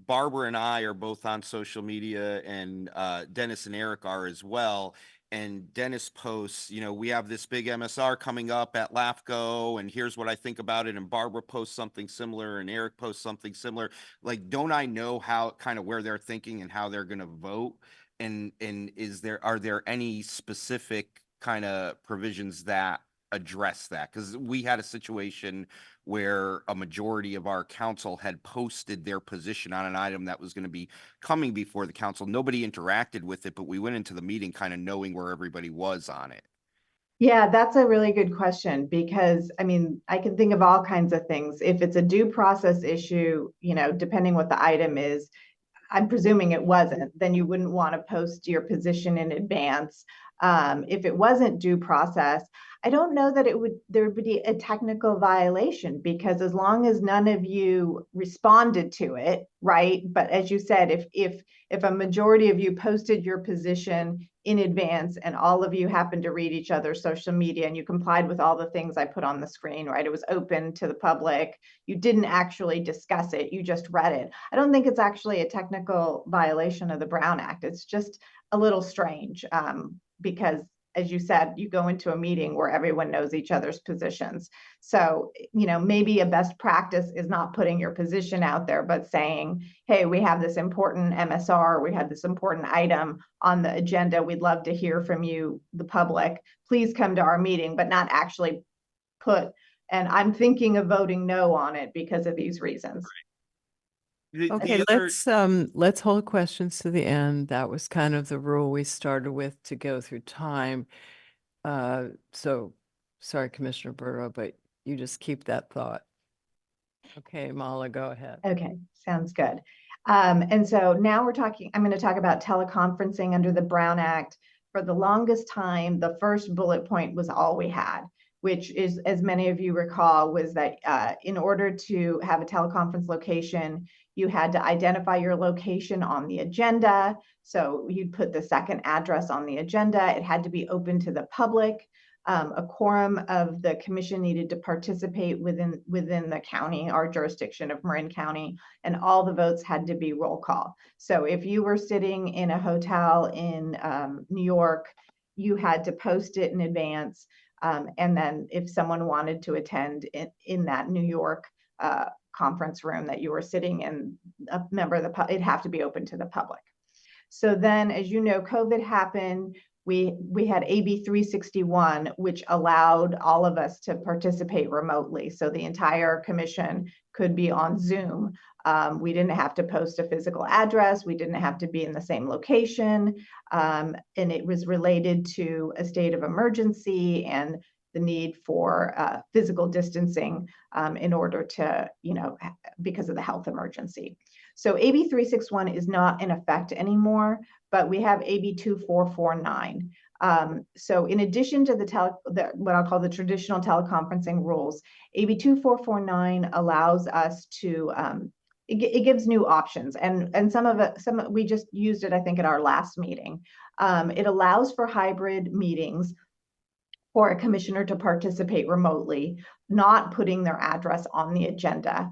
Barbara and I are both on social media, and Dennis and Eric are as well, and Dennis posts, we have this big MSR coming up at LAFCO, and here's what I think about it, and Barbara posts something similar, and Eric posts something similar, like, don't I know how kind of where they're thinking and how they're going to vote? And are there any specific kind of provisions that address that? Because we had a situation where a majority of our council had posted their position on an item that was going to be coming before the council. Nobody interacted with it, but we went into the meeting kind of knowing where everybody was on it. Yeah, that's a really good question, because I mean, I can think of all kinds of things. If it's a due process issue, depending what the item is, I'm presuming it wasn't, then you wouldn't want to post your position in advance. If it wasn't due process, I don't know that there would be a technical violation, because as long as none of you responded to it, right? But as you said, if a majority of you posted your position in advance and all of you happened to read each other's social media and you complied with all the things I put on the screen, right? It was open to the public. You didn't actually discuss it. You just read it. I don't think it's actually a technical violation of the Brown Act. It's just a little strange because, as you said, you go into a meeting where everyone knows each other's positions. So, maybe a best practice is not putting your position out there, but saying, hey, we have this important MSR, we have this important item on the agenda. We'd love to hear from you, the public. Please come to our meeting, but not actually put, and I'm thinking of voting no on it because of these reasons. Okay, let's hold questions to the end. That was kind of the rule we started with to go through time. So sorry, Commissioner Berto, but you just keep that thought. Okay, Mala, go ahead. Okay, sounds good. And so now I'm going to talk about teleconferencing under the Brown Act. For the longest time, the first bullet point was all we had, which is, as many of you recall, was that in order to have a teleconference location, you had to identify your location on the agenda. So you'd put the second address on the agenda. It had to be open to the public. A quorum of the commission needed to participate within the county, our jurisdiction of Marin County, and all the votes had to be roll call. So if you were sitting in a hotel in New York you had to post it in advance. And then if someone wanted to attend in that New York conference room that you were sitting in, a member of the public, it'd have to be open to the public. So then, as you know, COVID happened. We had AB 361, which allowed all of us to participate remotely. So the entire commission could be on Zoom. We didn't have to post a physical address. We didn't have to be in the same location. And it was related to a state of emergency and the need for physical distancing in order to, because of the health emergency. So AB 361 is not in effect anymore, but we have AB 2449. So in addition to what I'll call the traditional teleconferencing rules, AB 2449 allows us to, it gives new options, and some we just used it, I think, at our last meeting. It allows for hybrid meetings for a commissioner to participate remotely, not putting their address on the agenda.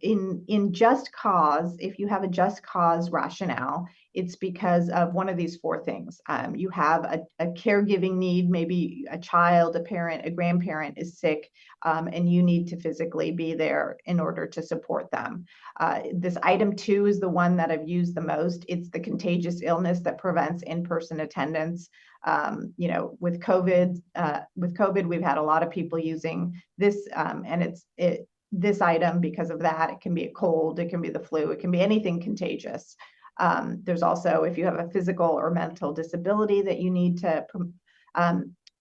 In just cause, if you have a just cause rationale, it's because of one of these four things. You have a caregiving need, maybe a child, a parent, a grandparent is sick, and you need to physically be there in order to support them. This item 2 is the one that I've used the most. It's the contagious illness that prevents in-person attendance. With COVID, we've had a lot of people using this, and this item, because of that, it can be a cold, it can be the flu, it can be anything contagious. There's also, if you have a physical or mental disability that you need to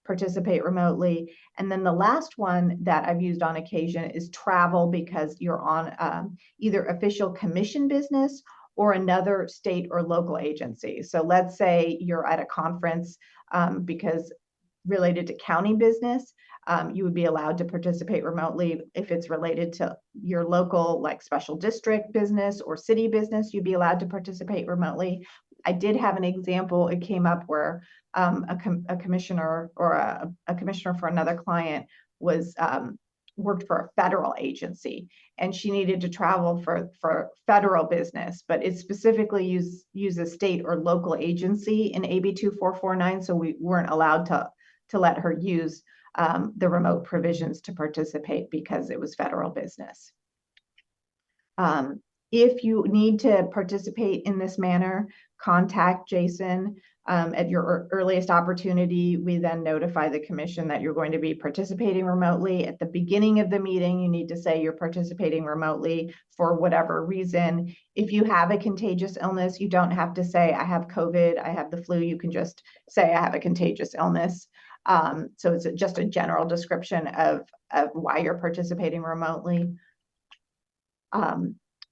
participate remotely. And then the last one that I've used on occasion is travel, because you're on either official commission business or another state or local agency. So let's say you're at a conference because related to county business, you would be allowed to participate remotely. If it's related to your local, like special district business or city business, you'd be allowed to participate remotely. I did have an example. It came up where a commissioner or a commissioner for another client was worked for a federal agency, and she needed to travel for federal business, but it specifically uses state or local agency in AB 2449, so we weren't allowed to let her use the remote provisions to participate because it was federal business. If you need to participate in this manner, contact Jason at your earliest opportunity. We then notify the commission that you're going to be participating remotely. At the beginning of the meeting, you need to say you're participating remotely for whatever reason. If you have a contagious illness, you don't have to say, I have COVID, I have the flu. You can just say, I have a contagious illness. So it's just a general description of why you're participating remotely.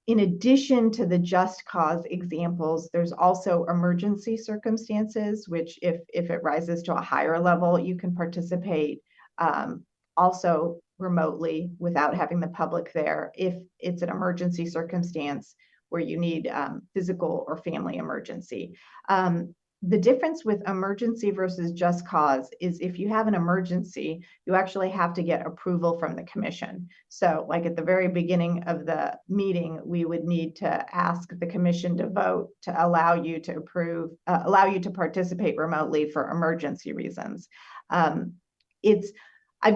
In addition to the just cause examples, there's also emergency circumstances, which if it rises to a higher level, you can participate also remotely without having the public there if it's an emergency circumstance where you need physical or family emergency. The difference with emergency versus just cause is if you have an emergency, you actually have to get approval from the commission. So like at the very beginning of the meeting, we would need to ask the commission to vote to allow you to allow you to participate remotely for emergency reasons. I've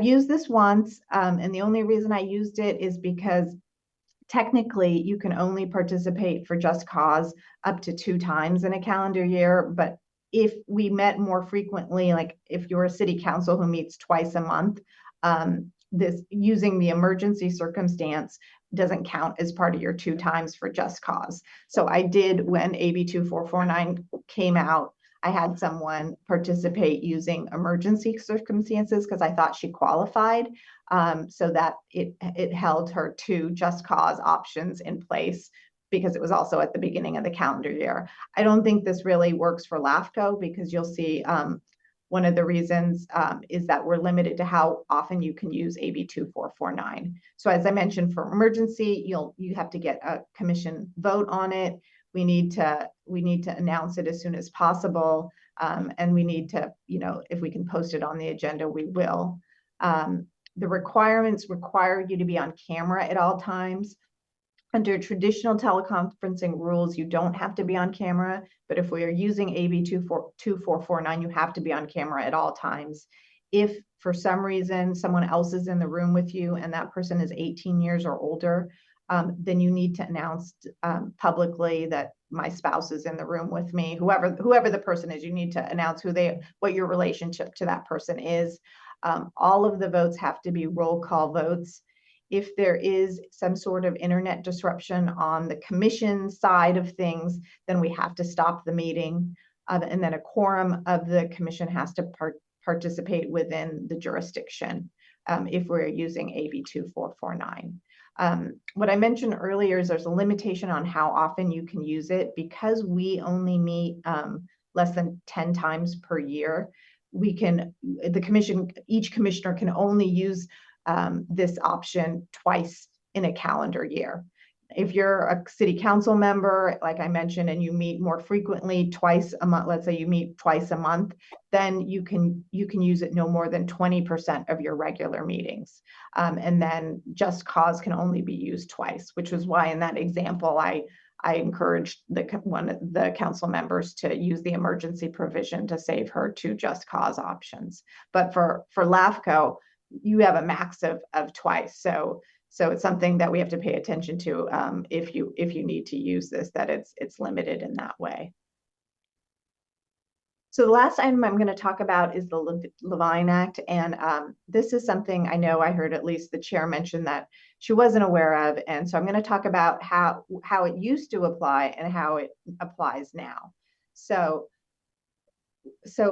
used this once, and the only reason I used it is because technically, you can only participate for just cause up to 2 times in a calendar year. But if we met more frequently, like if you're a city council who meets twice a month, this using the emergency circumstance doesn't count as part of your 2 times for just cause. So I did, when AB 2449 came out, I had someone participate using emergency circumstances because I thought she qualified, so that it held her 2 just cause options in place because it was also at the beginning of the calendar year. I don't think this really works for LAFCo because you'll see one of the reasons is that we're limited to how often you can use AB 2449. So as I mentioned, for emergency, you have to get a commission vote on it. We need to announce it as soon as possible, and we need to, if we can post it on the agenda, we will. The requirements require you to be on camera at all times. Under traditional teleconferencing rules, you don't have to be on camera, but if we are using AB 2449, you have to be on camera at all times. If for some reason someone else is in the room with you and that person is 18 years or older, then you need to announce publicly that my spouse is in the room with me. Whoever the person is, you need to announce what your relationship to that person is. All of the votes have to be roll call votes. If there is some sort of internet disruption on the commission side of things, then we have to stop the meeting. And then a quorum of the commission has to participate within the jurisdiction if we're using AB 2449. What I mentioned earlier is there's a limitation on how often you can use it. Because we only meet less than 10 times per year, each commissioner can only use this option twice in a calendar year. If you're a city council member, like I mentioned, and you meet more frequently, twice a month, let's say you meet twice a month, then you can use it no more than 20% of your regular meetings. And then just cause can only be used twice, which was why in that example, I encouraged one of the council members to use the emergency provision to save her two just cause options. But for LAFCo, you have a max of twice. So it's something that we have to pay attention to if you need to use this, that it's limited in that way. So the last item I'm going to talk about is the Levine Act. And this is something I know I heard at least the chair mention that she wasn't aware of. And so I'm going to talk about how it used to apply and how it applies now. So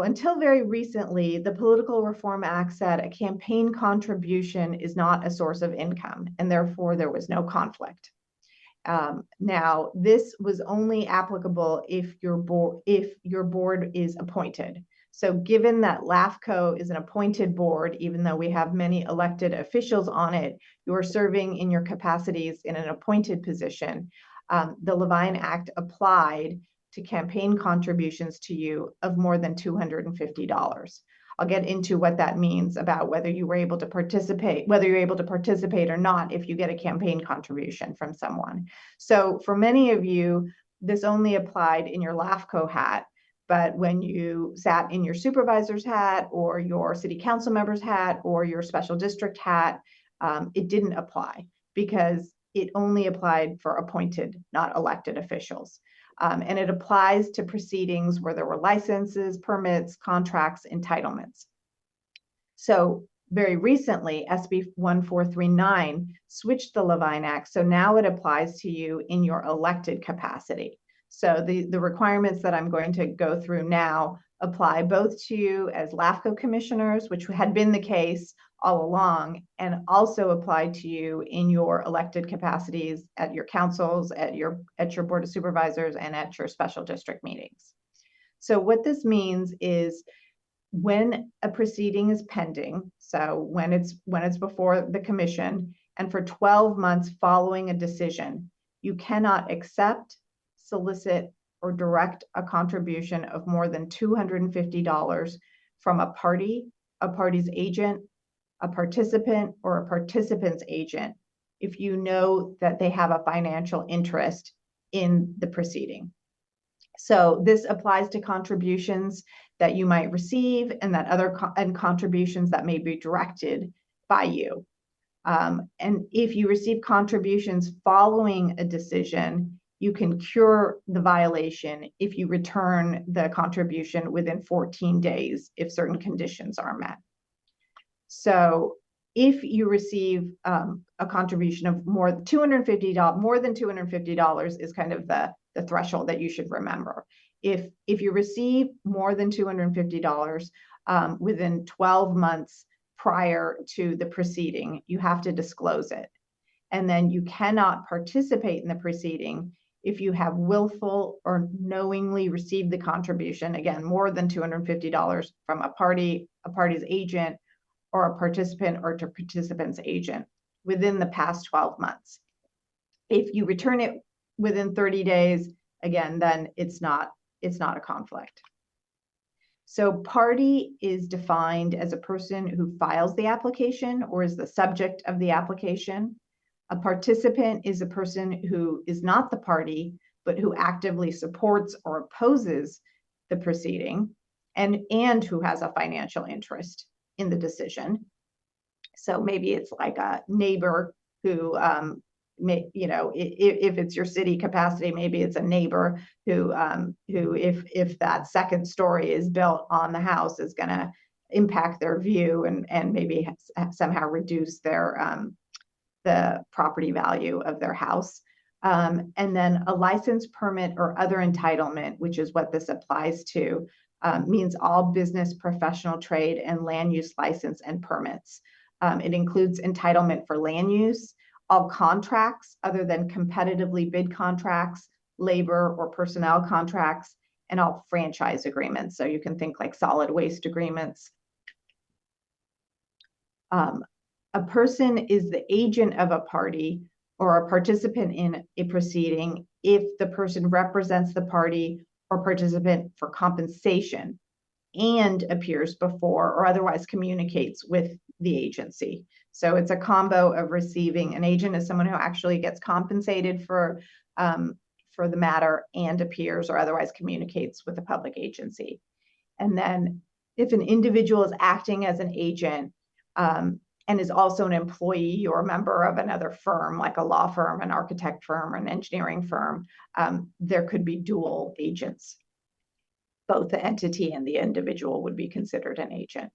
until very recently, the Political Reform Act said a campaign contribution is not a source of income, and therefore there was no conflict. Now, this was only applicable if your board is appointed. So given that LAFCo is an appointed board, even though we have many elected officials on it, you are serving in your capacities in an appointed position. The Levine Act applied to campaign contributions to you of more than $250. I'll get into what that means about whether you're able to participate or not if you get a campaign contribution from someone. So for many of you, this only applied in your LAFCo hat, but when you sat in your supervisor's hat or your city council member's hat or your special district hat, it didn't apply because it only applied for appointed, not elected officials. And it applies to proceedings where there were licenses, permits, contracts, entitlements. So very recently, SB 1439 switched the Levine Act. So now it applies to you in your elected capacity. So the requirements that I'm going to go through now apply both to you as LAFCo commissioners, which had been the case all along, and also apply to you in your elected capacities at your councils, at your board of supervisors, and at your special district meetings. So what this means is when a proceeding is pending, so when it's before the commission, and for 12 months following a decision, you cannot accept, solicit, or direct a contribution of more than $250 from a party, a party's agent, a participant, or a participant's agent if you know that they have a financial interest in the proceeding. So this applies to contributions that you might receive and that and contributions that may be directed by you. And if you receive contributions following a decision, you can cure the violation if you return the contribution within 14 days if certain conditions are met. So if you receive a contribution of more than $250 is kind of the threshold that you should remember. If you receive more than $250 within 12 months prior to the proceeding, you have to disclose it. And then you cannot participate in the proceeding if you have willful or knowingly received the contribution, again, more than $250 from a party's agent, or a participant or to participant's agent within the past 12 months. If you return it within 30 days, again, then it's not a conflict. So party is defined as a person who files the application or is the subject of the application. A participant is a person who is not the party, but who actively supports or opposes the proceeding and who has a financial interest in the decision. So maybe it's like a neighbor who, if it's your city capacity, maybe it's a neighbor who if that second story is built on the house is going to impact their view and maybe somehow reduce their the property value of their house. And then a license, permit, or other entitlement, which is what this applies to, means all business, professional, trade, and land use license and permits. It includes entitlement for land use, all contracts other than competitively bid contracts, labor or personnel contracts, and all franchise agreements. So you can think like solid waste agreements. A person is the agent of a party or a participant in a proceeding if the person represents the party or participant for compensation and appears before or otherwise communicates with the agency. So it's a combo of receiving. An agent is someone who actually gets compensated for the matter and appears or otherwise communicates with the public agency. And then if an individual is acting as an agent and is also an employee or a member of another firm, like a law firm, an architect firm, or an engineering firm, there could be dual agents. Both the entity and the individual would be considered an agent.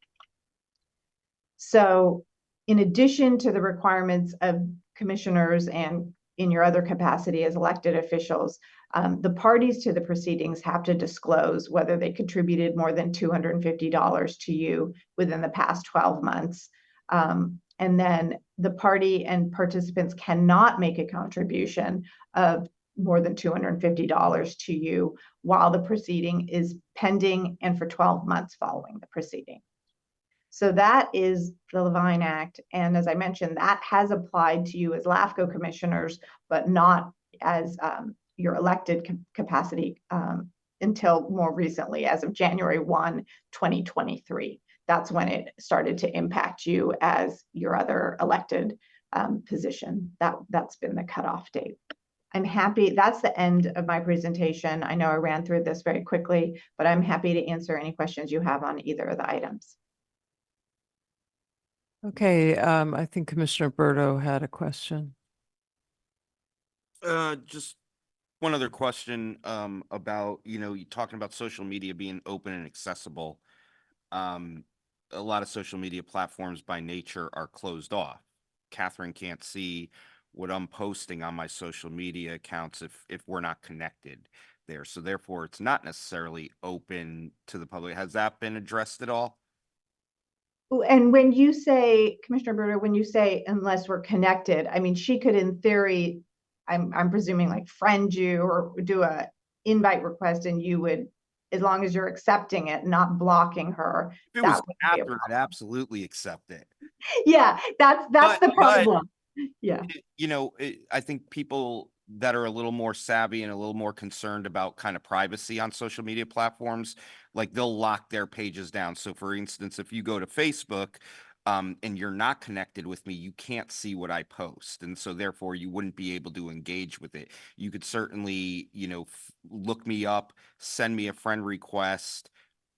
So in addition to the requirements of commissioners and in your other capacity as elected officials, the parties to the proceedings have to disclose whether they contributed more than $250 to you within the past 12 months. And then the party and participants cannot make a contribution of more than $250 to you while the proceeding is pending and for 12 months following the proceeding. So that is the Levine Act. And as I mentioned, that has applied to you as LAFCo commissioners, but not as your elected capacity until more recently, as of January 1, 2023. That's when it started to impact you as your other elected position. That's been the cutoff date. I'm happy. That's the end of my presentation. I know I ran through this very quickly, but I'm happy to answer any questions you have on either of the items. Okay, I think Commissioner Berto had a question. Just one other question, about, you talking about social media being open and accessible. A lot of social media platforms by nature are closed off. Catherine can't see what I'm posting on my social media accounts if we're not connected there. So therefore, it's not necessarily open to the public. Has that been addressed at all? And when you say, Commissioner Berto, when you say unless we're connected, I mean, she could in theory, I'm presuming like friend you or do a invite request and you would, as long as you're accepting it, not blocking her. If it was wouldn't be a Catherine, I'd absolutely accept it. Yeah, that's the But- problem. Yeah. I think people that are a little more savvy and a little more concerned about kind of privacy on social media platforms, like they'll lock their pages down. So for instance, if you go to Facebook, and you're not connected with me, you can't see what I post. And so therefore you wouldn't be able to engage with it. You could certainly, look me up, send me a friend request.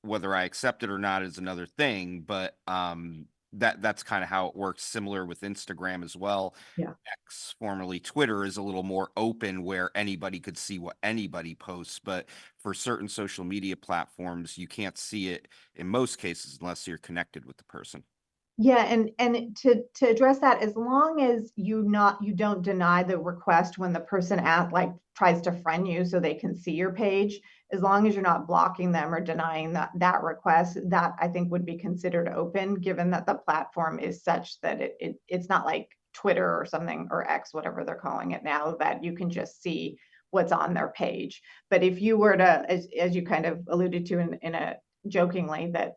Whether I accept it or not is another thing, but that's kind of how it works. Similar with Instagram as well. Yeah. X, formerly Twitter, is a little more open where anybody could see what anybody posts, but for certain social media platforms, you can't see it in most cases unless you're connected with the person. Yeah, and to address that, as long as you don't deny the request when the person tries to friend you so they can see your page, as long as you're not blocking them or denying that request, that I think would be considered open, given that the platform is such that it's not like Twitter or something, or X, whatever they're calling it now, that you can just see what's on their page. But if you were to, as you kind of alluded to in a jokingly, that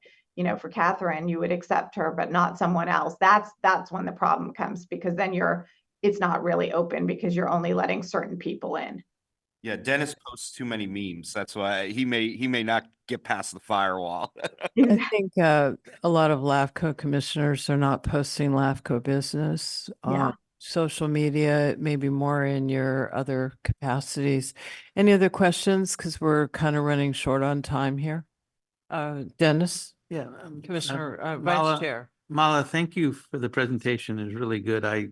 for Catherine, you would accept her, but not someone else. That's when the problem comes, because then it's not really open because you're only letting certain people in. Yeah, Dennis posts too many memes. That's why he may not get past the firewall. I think a lot of LAFCO commissioners are not posting LAFCO business. Yeah. social media, maybe more in your other capacities. Any other questions? Because we're kind of running short on time here. Dennis, Yeah. Commissioner, Vice Mala- Chair. Mala, thank you for the presentation. It was really good. I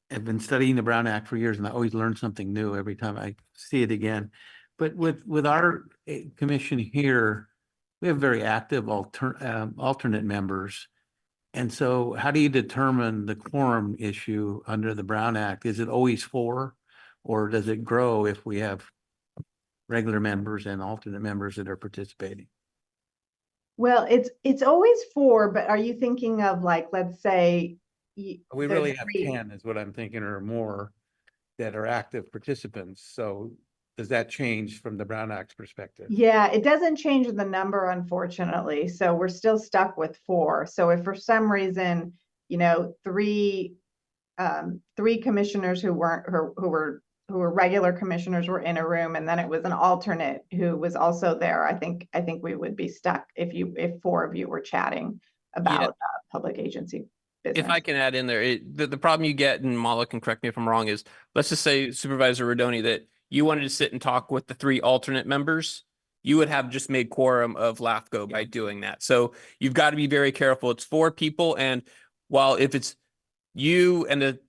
have been studying the Brown Act for years and I always learn something new every time I see it again. But with our commission here, we have very active alternate members. And so how do you determine the quorum issue under the Brown Act? Is it always 4? Or does it grow if we have regular members and alternate members that are participating? Well, it's always 4, but are you thinking of like, let's say We there's really have 3. 10 is what I'm thinking, or more, that are active participants. So does that change from the Brown Act's perspective? Yeah, it doesn't change the number, unfortunately. So we're still stuck with 4. So if for some reason, 3 commissioners who were regular commissioners were in a room, and then it was an alternate who was also there, I think we would be stuck if 4 of you were chatting about public agency business. If I can add in there, the problem you get, and Mala can correct me if I'm wrong, is let's just say Supervisor Rodoni that you wanted to sit and talk with the 3 alternate members. You would have just made quorum of LAFCO by doing that. So you've got to be very careful. It's 4 people. And while if it's you and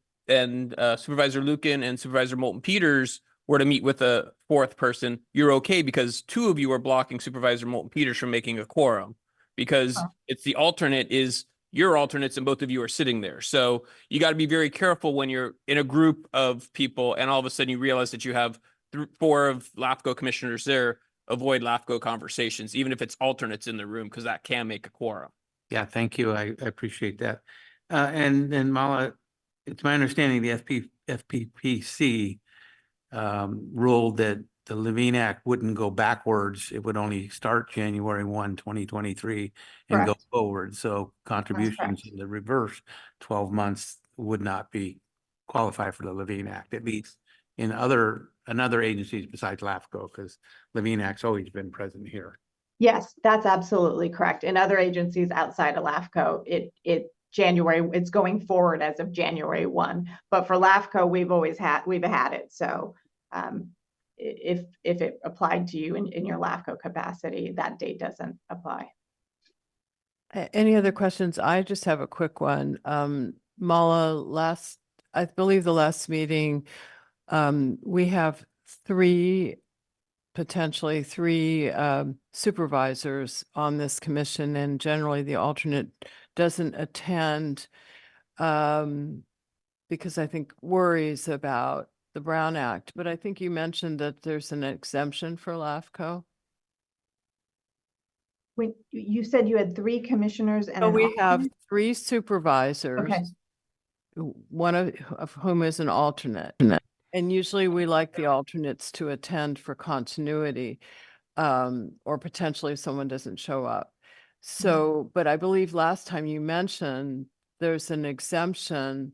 Supervisor Lucan and Supervisor Moulton Peters were to meet with a 4th person, you're okay because 2 of you are blocking Supervisor Moulton Peters from making a quorum because it's the alternate is your alternates and both of you are sitting there. So you got to be very careful when you're in a group of people and all of a sudden you realize that you have 4 of LAFCO commissioners there. Avoid LAFCO conversations, even if it's alternates in the room, because that can make a quorum. Yeah, thank you. I appreciate that. And then Mala, it's my understanding the FPPC ruled that the Levine Act wouldn't go backwards. It would only start January 1, 2023 and go Correct. forward. So contributions correct. in the reverse 12 months would not be qualify for the Levine Act, at least in other agencies besides LAFCO, because Levine Act's always been present here. Yes, that's absolutely correct. In other agencies outside of LAFCO, it's going forward as of January 1. But for LAFCO, we've had it. So if it applied to you in your LAFCO capacity, that date doesn't apply. Any other questions? I just have a quick one. Mala, I believe the last meeting, we have potentially three supervisors on this commission, and generally the alternate doesn't attend because I think worries about the Brown Act. But I think you mentioned that there's an exemption for LAFCO. When you said you had 3 commissioners and So an we have alternate? 3 supervisors, Okay. one of whom is an alternate. And usually we like the alternates to attend for continuity, or potentially if someone doesn't show up. So, but I believe last time you mentioned there's an exemption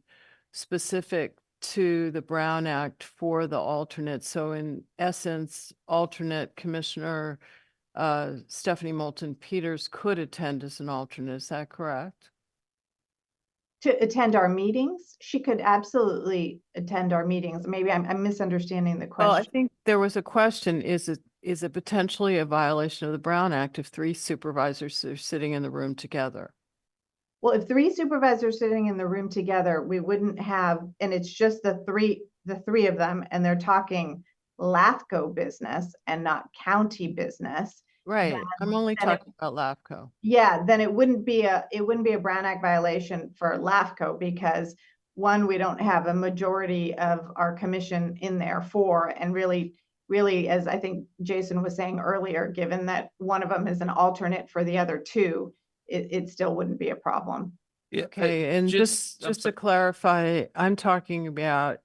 specific to the Brown Act for the alternate. So in essence, alternate Commissioner Stephanie Moulton Peters could attend as an alternate. Is that correct? To attend our meetings? She could absolutely attend our meetings. Maybe I'm misunderstanding the Well, I question. think there was a question, is it potentially a violation of the Brown Act if 3 supervisors are sitting in the room together? Well, if 3 supervisors sitting in the room together, we wouldn't have, and it's just the three of them, and they're talking LAFCO business and not county business. Right. I'm only then it- talking about LAFCO. Yeah, then it wouldn't be a Brown Act violation for LAFCO because 1, we don't have a majority of our commission in there, 4, and really, as I think Jason was saying earlier, given that one of them is an alternate for the other 2, it still wouldn't be a problem. Yeah, Okay, and just to clarify, I'm talking about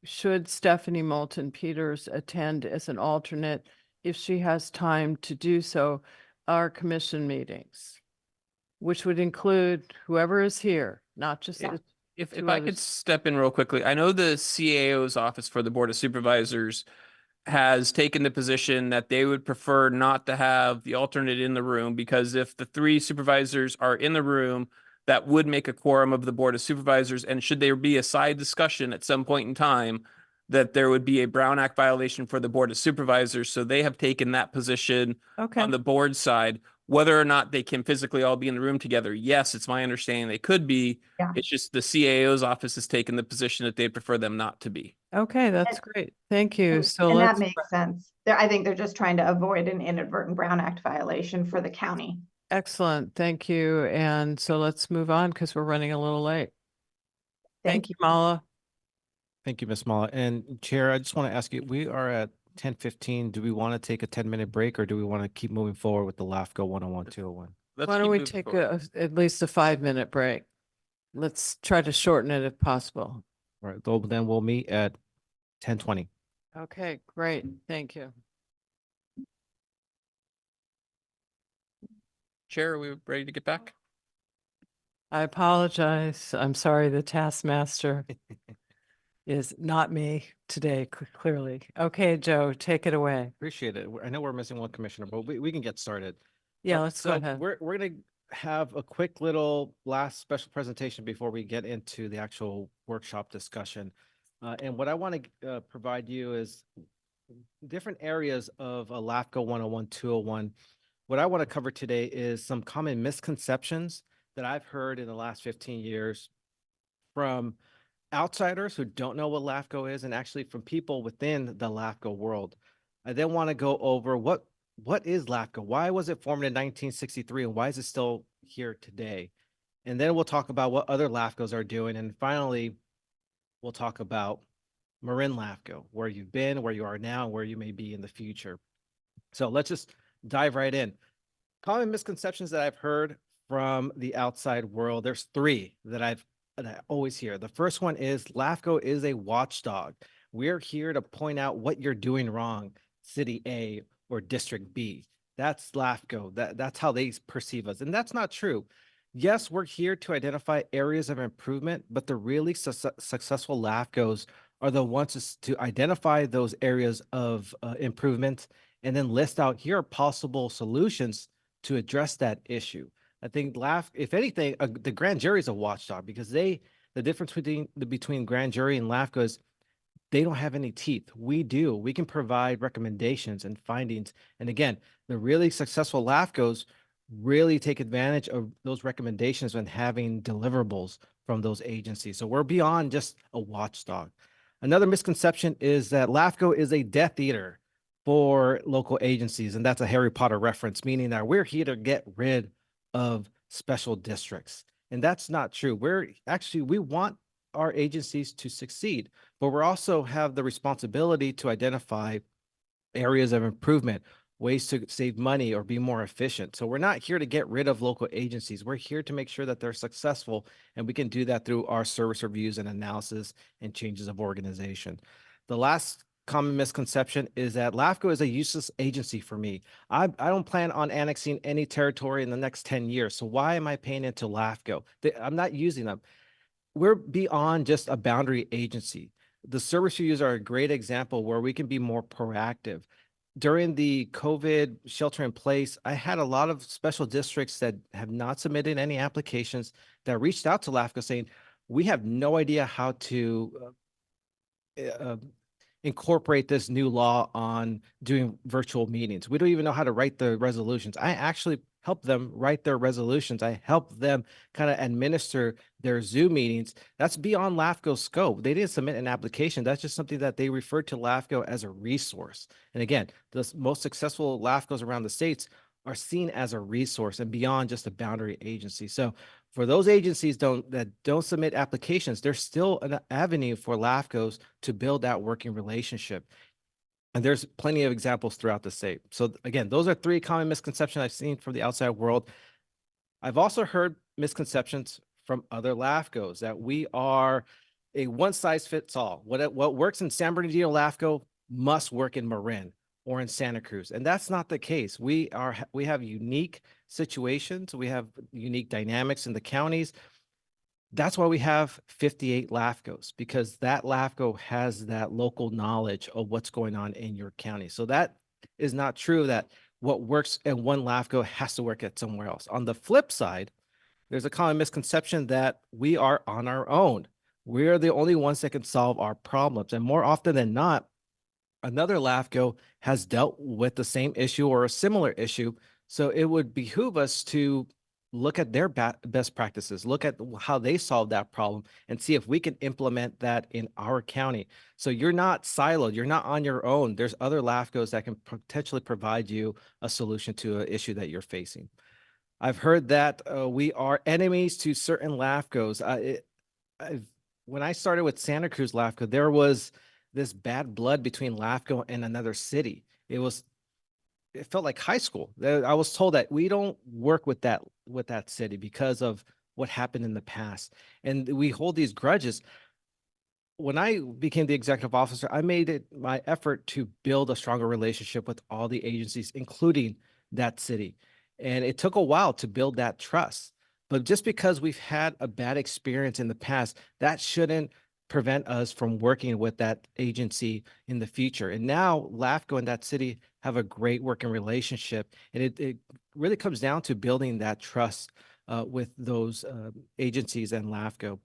should Stephanie Moulton Peters attend as an alternate if she has time to do so, our commission meetings, which would include whoever is here, not just Yeah. the If 2 I could others. step in real quickly, I know the CAO's office for the Board of Supervisors has taken the position that they would prefer not to have the alternate in the room because if the 3 supervisors are in the room, that would make a quorum of the Board of Supervisors. And should there be a side discussion at some point in time, that there would be a Brown Act violation for the Board of Supervisors. So they have taken that position Okay, on the board side. Whether or not they can physically all be in the room together, yes, it's my understanding they could be. Yeah. It's just the CAO's office has taken the position that they prefer them not to be. okay, that's great. Thank you. So And that let's, makes sense. I think they're just trying to avoid an inadvertent Brown Act violation for the county. excellent. Thank you. And so let's move on because we're running a little late. Thank you, Mala. Thank you, Ms. Mala. And Chair, I just want to ask you, we are at 10:15. Do we want to take a 10-minute break or do we want to keep moving forward with the LAFCO 101, 201? Let's Why don't keep we moving take forward. at least a 5-minute break? Let's try to shorten it if possible. All right, then we'll meet at 10:20. Okay, great. Thank you. Chair, are we ready to get back? I apologize. I'm sorry, the taskmaster is not me today, clearly. Okay, Joe, take it away. Appreciate it. I know we're missing one commissioner, but we can get started. Yeah, let's go So ahead. we're gonna have a quick little last special presentation before we get into the actual workshop discussion. And what I want to provide you is different areas of a LAFCO 101, 201. What I want to cover today is some common misconceptions that I've heard in the last 15 years from outsiders who don't know what LAFCO is, and actually from people within the LAFCO world. I then want to go over what is LAFCO? Why was it formed in 1963 and why is it still here today? And then we'll talk about what other LAFCOs are doing. And finally, we'll talk about Marin LAFCO, where you've been, where you are now, and where you may be in the future. So let's just dive right in. Common misconceptions that I've heard from the outside world. There's three that I always hear. The first one is LAFCO is a watchdog. We're here to point out what you're doing wrong, City A or District B. That's LAFCO. That's how they perceive us. And that's not true. Yes, we're here to identify areas of improvement, but the really successful LAFCOs are the ones to identify those areas of improvement and then list out here are possible solutions to address that issue. I think if anything, the grand jury is a watchdog because the difference between grand jury and LAFCO is they don't have any teeth. We do. We can provide recommendations and findings. And again, the really successful LAFCOs really take advantage of those recommendations when having deliverables from those agencies. So we're beyond just a watchdog. Another misconception is that LAFCO is a Death Eater for local agencies. And that's a Harry Potter reference, meaning that we're here to get rid of special districts. And that's not true. We want our agencies to succeed, but we also have the responsibility to identify areas of improvement, ways to save money or be more efficient. So we're not here to get rid of local agencies. We're here to make sure that they're successful, and we can do that through our service reviews and analysis and changes of organization. The last common misconception is that LAFCO is a useless agency for me. I don't plan on annexing any territory in the next 10 years. So why am I paying into LAFCO? I'm not using them. We're beyond just a boundary agency. The service reviews are a great example where we can be more proactive. During the COVID shelter in place, I had a lot of special districts that have not submitted any applications that reached out to LAFCO saying, we have no idea how to incorporate this new law on doing virtual meetings. We don't even know how to write the resolutions. I actually help them write their resolutions. I help them kind of administer their Zoom meetings. That's beyond LAFCO's scope. They didn't submit an application. That's just something that they referred to LAFCO as a resource. And again, the most successful LAFCOs around the states are seen as a resource and beyond just a boundary agency. So for those agencies that don't submit applications, there's still an avenue for LAFCOs to build that working relationship. And there's plenty of examples throughout the state. So again, those are three common misconceptions I've seen from the outside world. I've also heard misconceptions from other LAFCOs that we are a one-size-fits-all. What works in San Bernardino LAFCO must work in Marin or in Santa Cruz. And that's not the case. We have unique situations. We have unique dynamics in the counties. That's why we have 58 LAFCOs, because that LAFCO has that local knowledge of what's going on in your county. So that is not true that what works in one LAFCO has to work at somewhere else. On the flip side, there's a common misconception that we are on our own. We're the only ones that can solve our problems. And more often than not, another LAFCo has dealt with the same issue or a similar issue. So it would behoove us to look at their best practices, look at how they solve that problem, and see if we can implement that in our county. So you're not siloed, you're not on your own. There's other LAFCos that can potentially provide you a solution to an issue that you're facing. I've heard that we are enemies to certain LAFCos. When I started with Santa Cruz LAFCO, there was this bad blood between LAFCO and another city. It felt like high school. I was told that we don't work with that city because of what happened in the past, and we hold these grudges. When I became the executive officer, I made it my effort to build a stronger relationship with all the agencies, including that city. And it took a while to build that trust. But just because we've had a bad experience in the past, that shouldn't prevent us from working with that agency in the future. And now LAFCO and that city have a great working relationship. And it really comes down to building that trust with those agencies and LAFCO.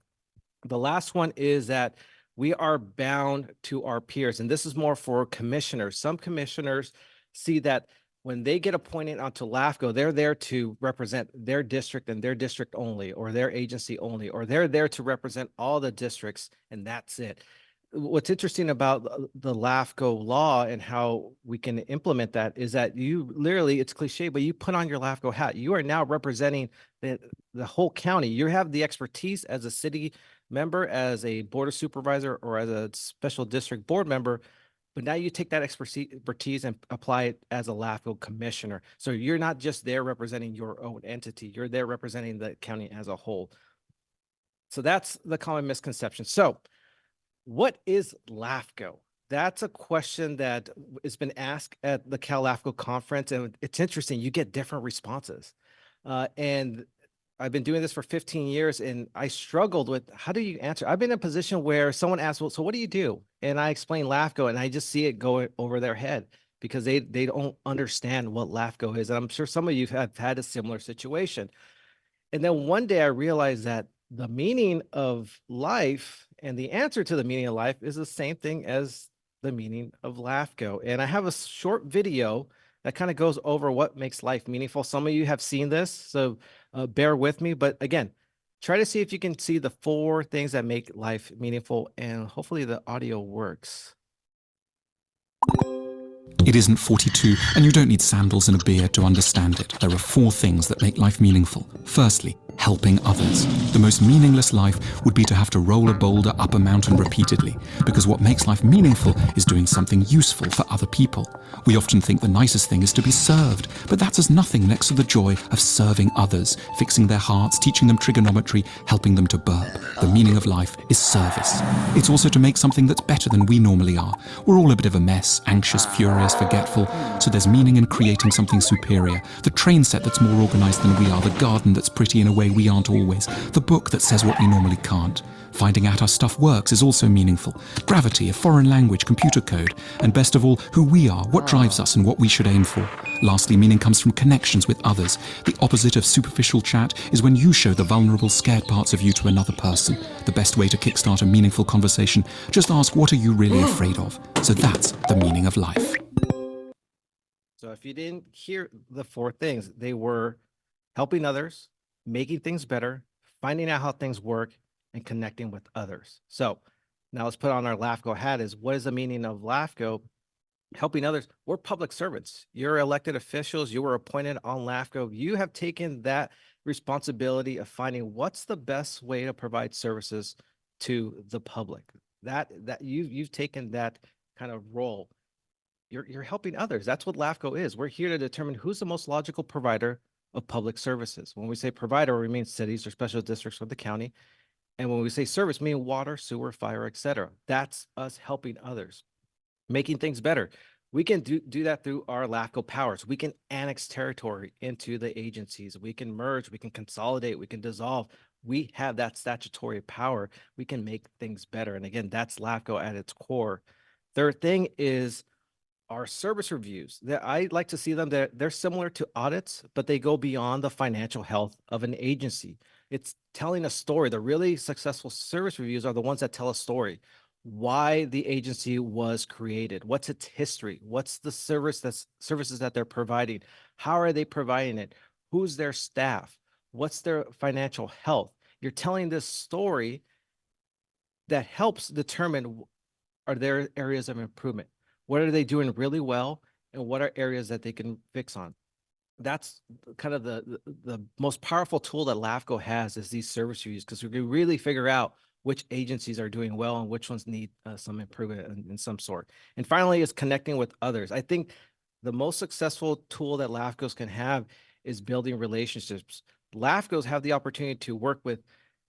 The last one is that we are bound to our peers. And this is more for commissioners. Some commissioners see that when they get appointed onto LAFCO, they're there to represent their district and their district only, or their agency only, or they're there to represent all the districts, and that's it. What's interesting about the LAFCO law and how we can implement that is that you literally, it's cliche, but you put on your LAFCO hat. You are now representing the whole county. You have the expertise as a city member, as a board of supervisor, or as a special district board member, but now you take that expertise and apply it as a LAFCO commissioner. So you're not just there representing your own entity, you're there representing the county as a whole. So that's the common misconception. So what is LAFCO? That's a question that has been asked at the Cal LAFCO conference, and it's interesting, you get different responses. And I've been doing this for 15 years, and I struggled with, how do you answer? I've been in a position where someone asks, well, so what do you do? And I explain LAFCO, and I just see it go over their head because they don't understand what LAFCO is. And I'm sure some of you have had a similar situation. And then one day I realized that the meaning of life and the answer to the meaning of life is the same thing as the meaning of LAFCO. And I have a short video that kind of goes over what makes life meaningful. Some of you have seen this, so bear with me. But again, try to see if you can see the 4 things that make life meaningful, and hopefully the audio works. It isn't 42, and you don't need sandals and a beard to understand it. There are 4 things that make life meaningful. Firstly, helping others. The most meaningless life would be to have to roll a boulder up a mountain repeatedly, because what makes life meaningful is doing something useful for other people. We often think the nicest thing is to be served, but that's as nothing next to the joy of serving others, fixing their hearts, teaching them trigonometry, helping them to burp. The meaning of life is service. It's also to make something that's better than we normally are. We're all a bit of a mess, anxious, furious, forgetful, so there's meaning in creating something superior. The train set that's more organized than we are, the garden that's pretty in a way we aren't always, the book that says what we normally can't. Finding out how stuff works is also meaningful. Gravity, a foreign language, computer code, and best of all, who we are, what drives us and what we should aim for. Lastly, meaning comes from connections with others. The opposite of superficial chat is when you show the vulnerable, scared parts of you to another person. The best way to kickstart a meaningful conversation, just ask, what are you really afraid of? So that's the meaning of life. So if you didn't hear the 4 things, they were helping others, making things better, finding out how things work, and connecting with others. So now let's put on our LAFCO hat. Is what is the meaning of LAFCO? Helping others. We're public servants. You're elected officials. You were appointed on LAFCO. You have taken that responsibility of finding what's the best way to provide services to the public. That you've taken that kind of role. You're helping others. That's what LAFCO is. We're here to determine who's the most logical provider of public services. When we say provider, we mean cities or special districts of the county. And when we say service, we mean water, sewer, fire, etc. That's us helping others, making things better. We can do that through our LAFCO powers. We can annex territory into the agencies. We can merge, we can consolidate, we can dissolve. We have that statutory power. We can make things better. And again, that's LAFCO at its core. Third thing is our service reviews. I like to see them, they're similar to audits, but they go beyond the financial health of an agency. It's telling a story. The really successful service reviews are the ones that tell a story. Why the agency was created, what's its history, what's the services that they're providing, how are they providing it, who's their staff, what's their financial health. You're telling this story that helps determine are there areas of improvement, what are they doing really well, and what are areas that they can fix on. That's kind of the most powerful tool that LAFCO has, is these service reviews, because we can really figure out which agencies are doing well and which ones need some improvement in some sort. And finally, is connecting with others. I think the most successful tool that LAFCOs can have is building relationships. LAFCOs have the opportunity to work with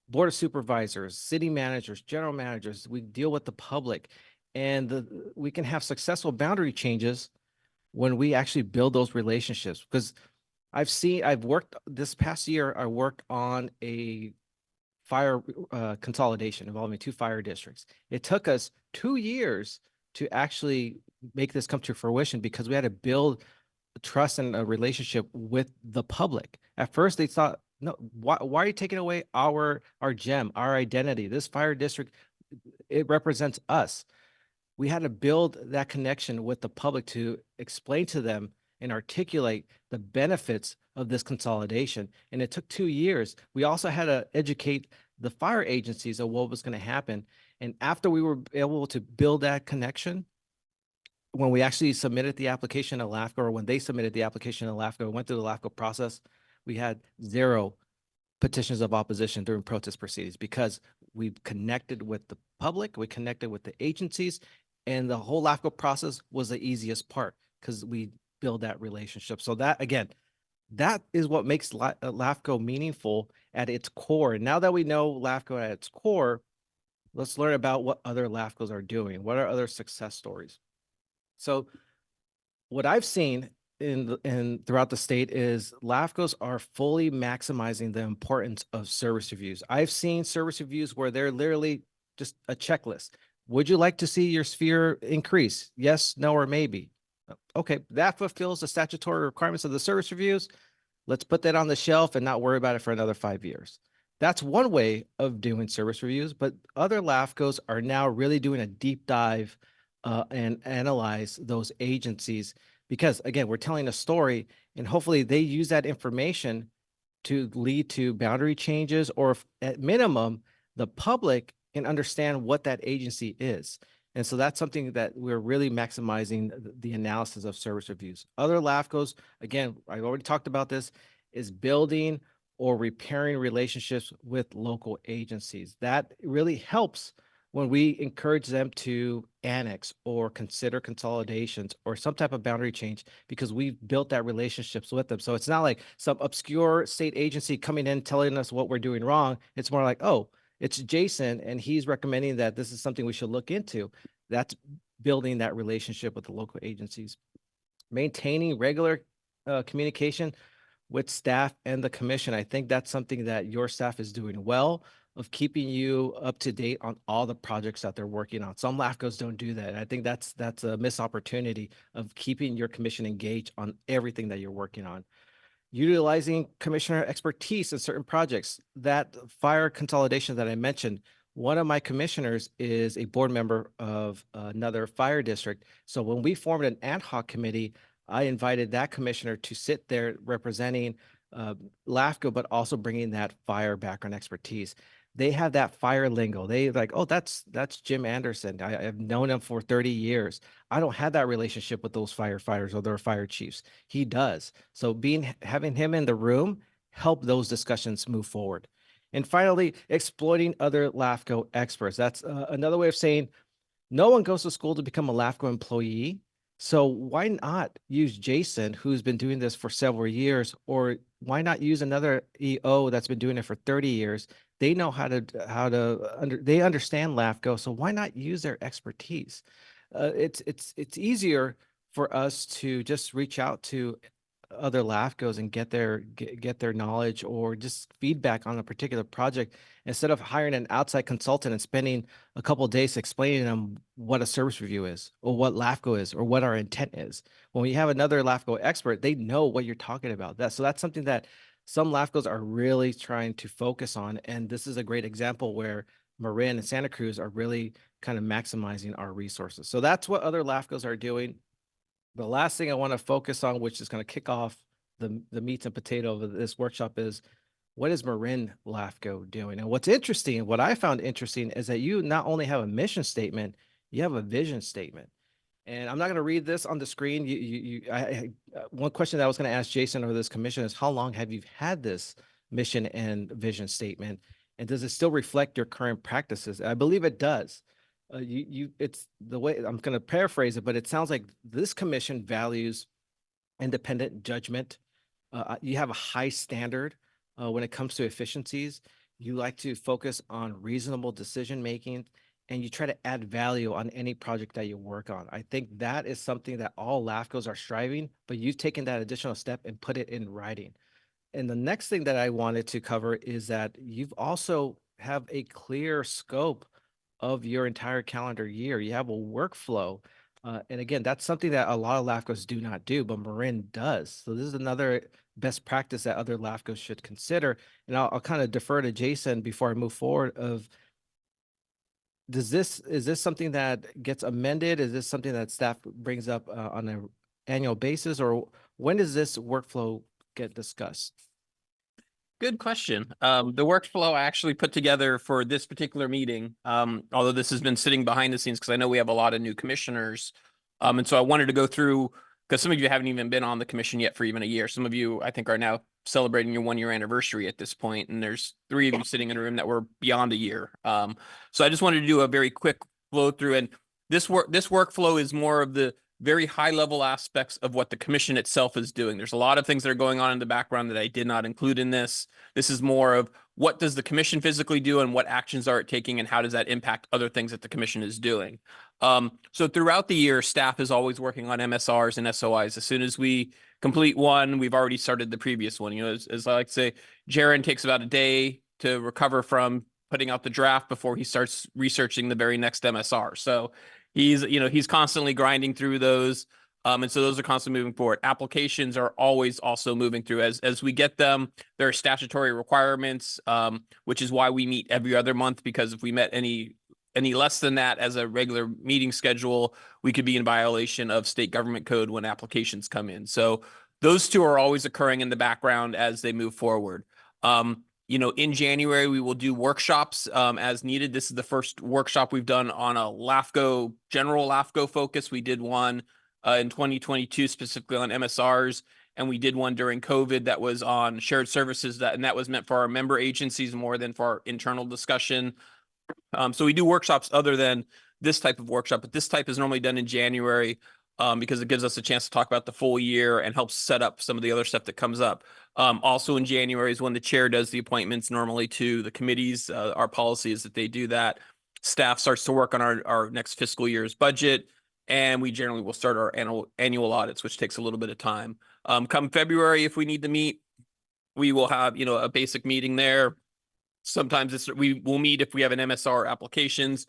board of supervisors, city managers, general managers. We deal with the public, and we can have successful boundary changes when we actually build those relationships. Because I've worked this past year, I worked on a fire consolidation involving 2 fire districts. It took us 2 years to actually make this come to fruition, because we had to build trust and a relationship with the public. At first they thought, no, why are you taking away our gem, our identity? This fire district, it represents us. We had to build that connection with the public to explain to them and articulate the benefits of this consolidation. And it took 2 years. We also had to educate the fire agencies of what was going to happen. And after we were able to build that connection, when we actually submitted the application to LAFCO, or when they submitted the application to LAFCO, went through the LAFCO process, we had 0 petitions of opposition during protest proceedings, because we connected with the public, we connected with the agencies, and the whole LAFCO process was the easiest part, because we build that relationship. So that, again, that is what makes LAFCO meaningful at its core. And now that we know LAFCO at its core, let's learn about what other LAFCOs are doing. What are other success stories? So what I've seen throughout the state is LAFCOs are fully maximizing the importance of service reviews. I've seen service reviews where they're literally just a checklist. Would you like to see your sphere increase? Yes, no, or maybe. Okay, that fulfills the statutory requirements of the service reviews. Let's put that on the shelf and not worry about it for another 5 years. That's one way of doing service reviews, but other LAFCOs are now really doing a deep dive and analyze those agencies, because again, we're telling a story, and hopefully they use that information to lead to boundary changes, or if, at minimum, the public can understand what that agency is. And so that's something that we're really maximizing the analysis of service reviews. Other LAFCOs, again, I already talked about this, is building or repairing relationships with local agencies. That really helps when we encourage them to annex or consider consolidations or some type of boundary change, because we've built that relationships with them. So it's not like some obscure state agency coming in telling us what we're doing wrong. It's more like, oh, it's Jason, and he's recommending that this is something we should look into. That's building that relationship with the local agencies. Maintaining regular communication with staff and the commission. I think that's something that your staff is doing well, of keeping you up to date on all the projects that they're working on. Some LAFCOs don't do that. And I think that's a missed opportunity of keeping your commission engaged on everything that you're working on. Utilizing commissioner expertise in certain projects. That fire consolidation that I mentioned, one of my commissioners is a board member of another fire district. So when we formed an ad hoc committee, I invited that commissioner to sit there representing LAFCO, but also bringing that fire background expertise. They have that fire lingo. They like, oh, that's Jim Anderson. I've known him for 30 years. I don't have that relationship with those firefighters or their fire chiefs. He does. So having him in the room help those discussions move forward. And finally, exploiting other LAFCO experts. That's another way of saying no one goes to school to become a LAFCO employee. So why not use Jason, who's been doing this for several years, or why not use another EO that's been doing it for 30 years? They know they understand LAFCO. So why not use their expertise? It's easier for us to just reach out to other LAFCOs and get their knowledge or just feedback on a particular project, instead of hiring an outside consultant and spending a couple of days explaining to them what a service review is, or what LAFCO is, or what our intent is. When we have another LAFCO expert, they know what you're talking about. So that's something that some LAFCOs are really trying to focus on, and this is a great example where Marin and Santa Cruz are really kind of maximizing our resources. So that's what other LAFCOs are doing. The last thing I want to focus on, which is going to kick off the meat and potato of this workshop, is what is Marin LAFCo doing? And what's interesting, what I found interesting, is that you not only have a mission statement, you have a vision statement. And I'm not going to read this on the screen. One question that I was going to ask Jason or this commission is, how long have you had this mission and vision statement? And does it still reflect your current practices? I believe it does. It's the way, I'm going to paraphrase it, but it sounds like this commission values independent judgment. You have a high standard when it comes to efficiencies. You like to focus on reasonable decision making, and you try to add value on any project that you work on. I think that is something that all LAFCOs are striving, but you've taken that additional step and put it in writing. And the next thing that I wanted to cover is that you've also have a clear scope of your entire calendar year. You have a workflow. And again, that's something that a lot of LAFCOs do not do, but Marin does. So this is another best practice that other LAFCOs should consider. And I'll kind of defer to Jason before I move forward of, is this something that gets amended? Is this something that staff brings up on an annual basis, or when does this workflow get discussed? Good question. The workflow I actually put together for this particular meeting, although this has been sitting behind the scenes because I know we have a lot of new commissioners. And so I wanted to go through, because some of you haven't even been on the commission yet for even a year. Some of you, I think, are now celebrating your 1-year anniversary at this point, and there's 3 of you sitting in a room that were beyond a year. So I just wanted to do a very quick flow through, and this workflow is more of the very high level aspects of what the commission itself is doing. There's a lot of things that are going on in the background that I did not include in this. This is more of what does the commission physically do and what actions are it taking and how does that impact other things that the commission is doing. So throughout the year, staff is always working on MSRs and SOIs. As soon as we complete one, we've already started the previous one. You know, as I like to say, Jaron takes about a day to recover from putting out the draft before he starts researching the very next MSR. So he's constantly grinding through those. And so those are constantly moving forward. Applications are always also moving through as we get them. There are statutory requirements, which is why we meet every other month, because if we met any less than that as a regular meeting schedule, we could be in violation of state government code when applications come in. So those two are always occurring in the background as they move forward. In January, we will do workshops as needed. This is the first workshop we've done on a LAFCo, general LAFCo focus. We did one in 2022, specifically on MSRs, and we did one during COVID that was on shared services, and that was meant for our member agencies more than for our internal discussion. So we do workshops other than this type of workshop, but this type is normally done in January because it gives us a chance to talk about the full year and helps set up some of the other stuff that comes up. Also in January is when the chair does the appointments normally to the committees. Our policy is that they do that. Staff starts to work on our next fiscal year's budget, and we generally will start our annual audits, which takes a little bit of time. Come February, if we need to meet, we will have, a basic meeting there. Sometimes we will meet if we have an MSR applications.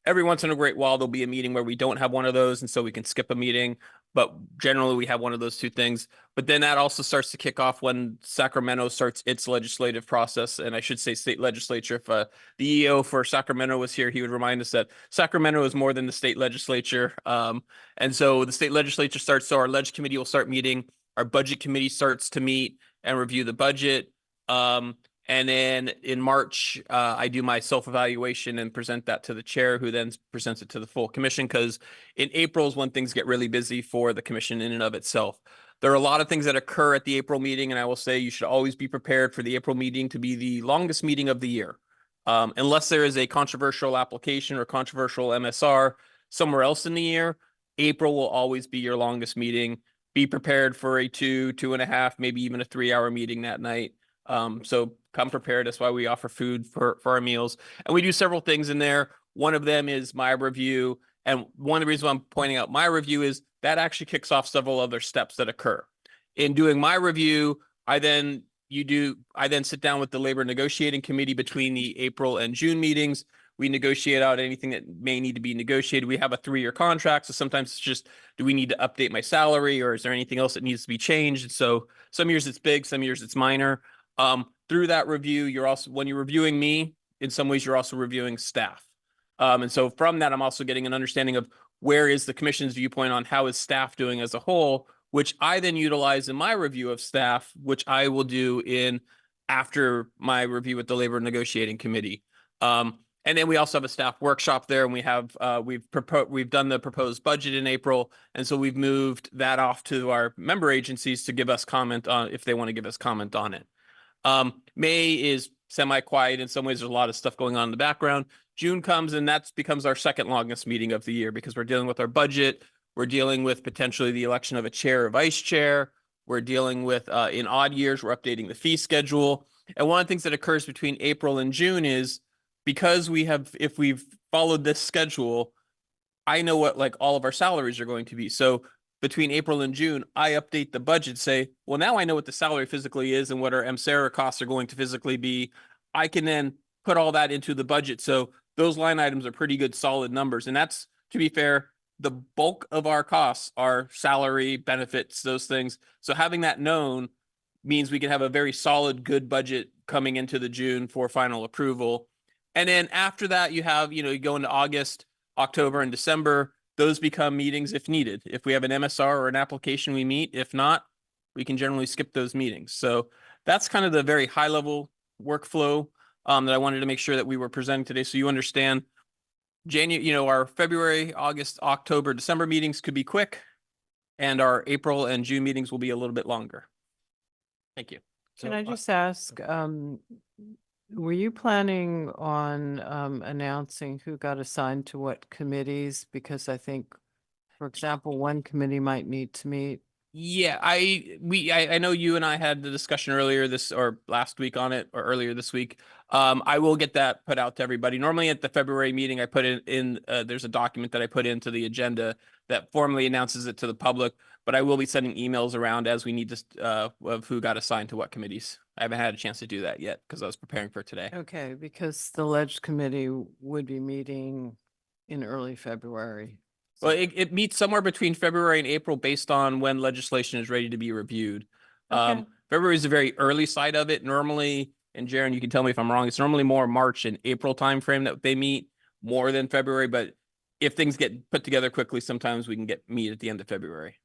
Every once in a great while, there'll be a meeting where we don't have one of those, and so we can skip a meeting. But generally, we have one of those two things. But then that also starts to kick off when Sacramento starts its legislative process. And I should say state legislature. If the EO for Sacramento was here, he would remind us that Sacramento is more than the state legislature. And so the state legislature starts, so our ledge committee will start meeting. Our budget committee starts to meet and review the budget. And then in March, I do my self-evaluation and present that to the chair, who then presents it to the full commission, because in April is when things get really busy for the commission in and of itself. There are a lot of things that occur at the April meeting, and I will say you should always be prepared for the April meeting to be the longest meeting of the year. Unless there is a controversial application or controversial MSR somewhere else in the year, April will always be your longest meeting. Be prepared for a 2.5, maybe even a 3-hour meeting that night. So come prepared. That's why we offer food for our meals. And we do several things in there. One of them is my review. And one of the reasons why I'm pointing out my review is that actually kicks off several other steps that occur. In doing my review, I then sit down with the labor negotiating committee between the April and June meetings. We negotiate out anything that may need to be negotiated. We have a 3-year contract. So sometimes it's just, do we need to update my salary, or is there anything else that needs to be changed? And so some years it's big, some years it's minor. Through that review, you're also, when you're reviewing me, in some ways, you're also reviewing staff. And so from that, I'm also getting an understanding of where is the commission's viewpoint on how is staff doing as a whole, which I then utilize in my review of staff, which I will do in after my review with the Labor Negotiating Committee. And then we also have a staff workshop there, and we have we've done the proposed budget in April, and so we've moved that off to our member agencies to give us comment on if they want to give us comment on it. May is semi-quiet in some ways. There's a lot of stuff going on in the background. June comes, and that becomes our second longest meeting of the year because we're dealing with our budget. We're dealing with potentially the election of a chair or vice chair. We're dealing with in odd years, we're updating the fee schedule. And one of the things that occurs between April and June is because if we've followed this schedule, I know what like all of our salaries are going to be. So between April and June, I update the budget, say, well, now I know what the salary physically is and what our MSERA costs are going to physically be. I can then put all that into the budget. So those line items are pretty good, solid numbers. And that's, to be fair, the bulk of our costs are salary, benefits, those things. So having that known means we can have a very solid, good budget coming into the June for final approval. And then after that, you have, you go into August, October, and December. Those become meetings if needed. If we have an MSR or an application, we meet. If not, we can generally skip those meetings. So that's kind of the very high level workflow that I wanted to make sure that we were presenting today. So you understand January, our February, August, October, December meetings could be quick, and our April and June meetings will be a little bit longer. Thank you. Can So, I just ask, were you planning on announcing who got assigned to what committees? Because I think, for example, one committee might need to meet. Yeah, I know you and I had the discussion earlier last week on it, or earlier this week. I will get that put out to everybody. Normally at the February meeting, I put it in, there's a document that I put into the agenda that formally announces it to the public, but I will be sending emails around as we need to, of who got assigned to what committees. I haven't had a chance to do that yet because I was preparing for today. Okay, because the Ledge Committee would be meeting in early February. Well, it meets somewhere between February and April based on when legislation is ready to be reviewed. Okay. February is the very early side of it. Normally, and Jaron, you can tell me if I'm wrong, it's normally more March and April timeframe that they meet more than February. But if things get put together quickly, sometimes we can meet at the end of February.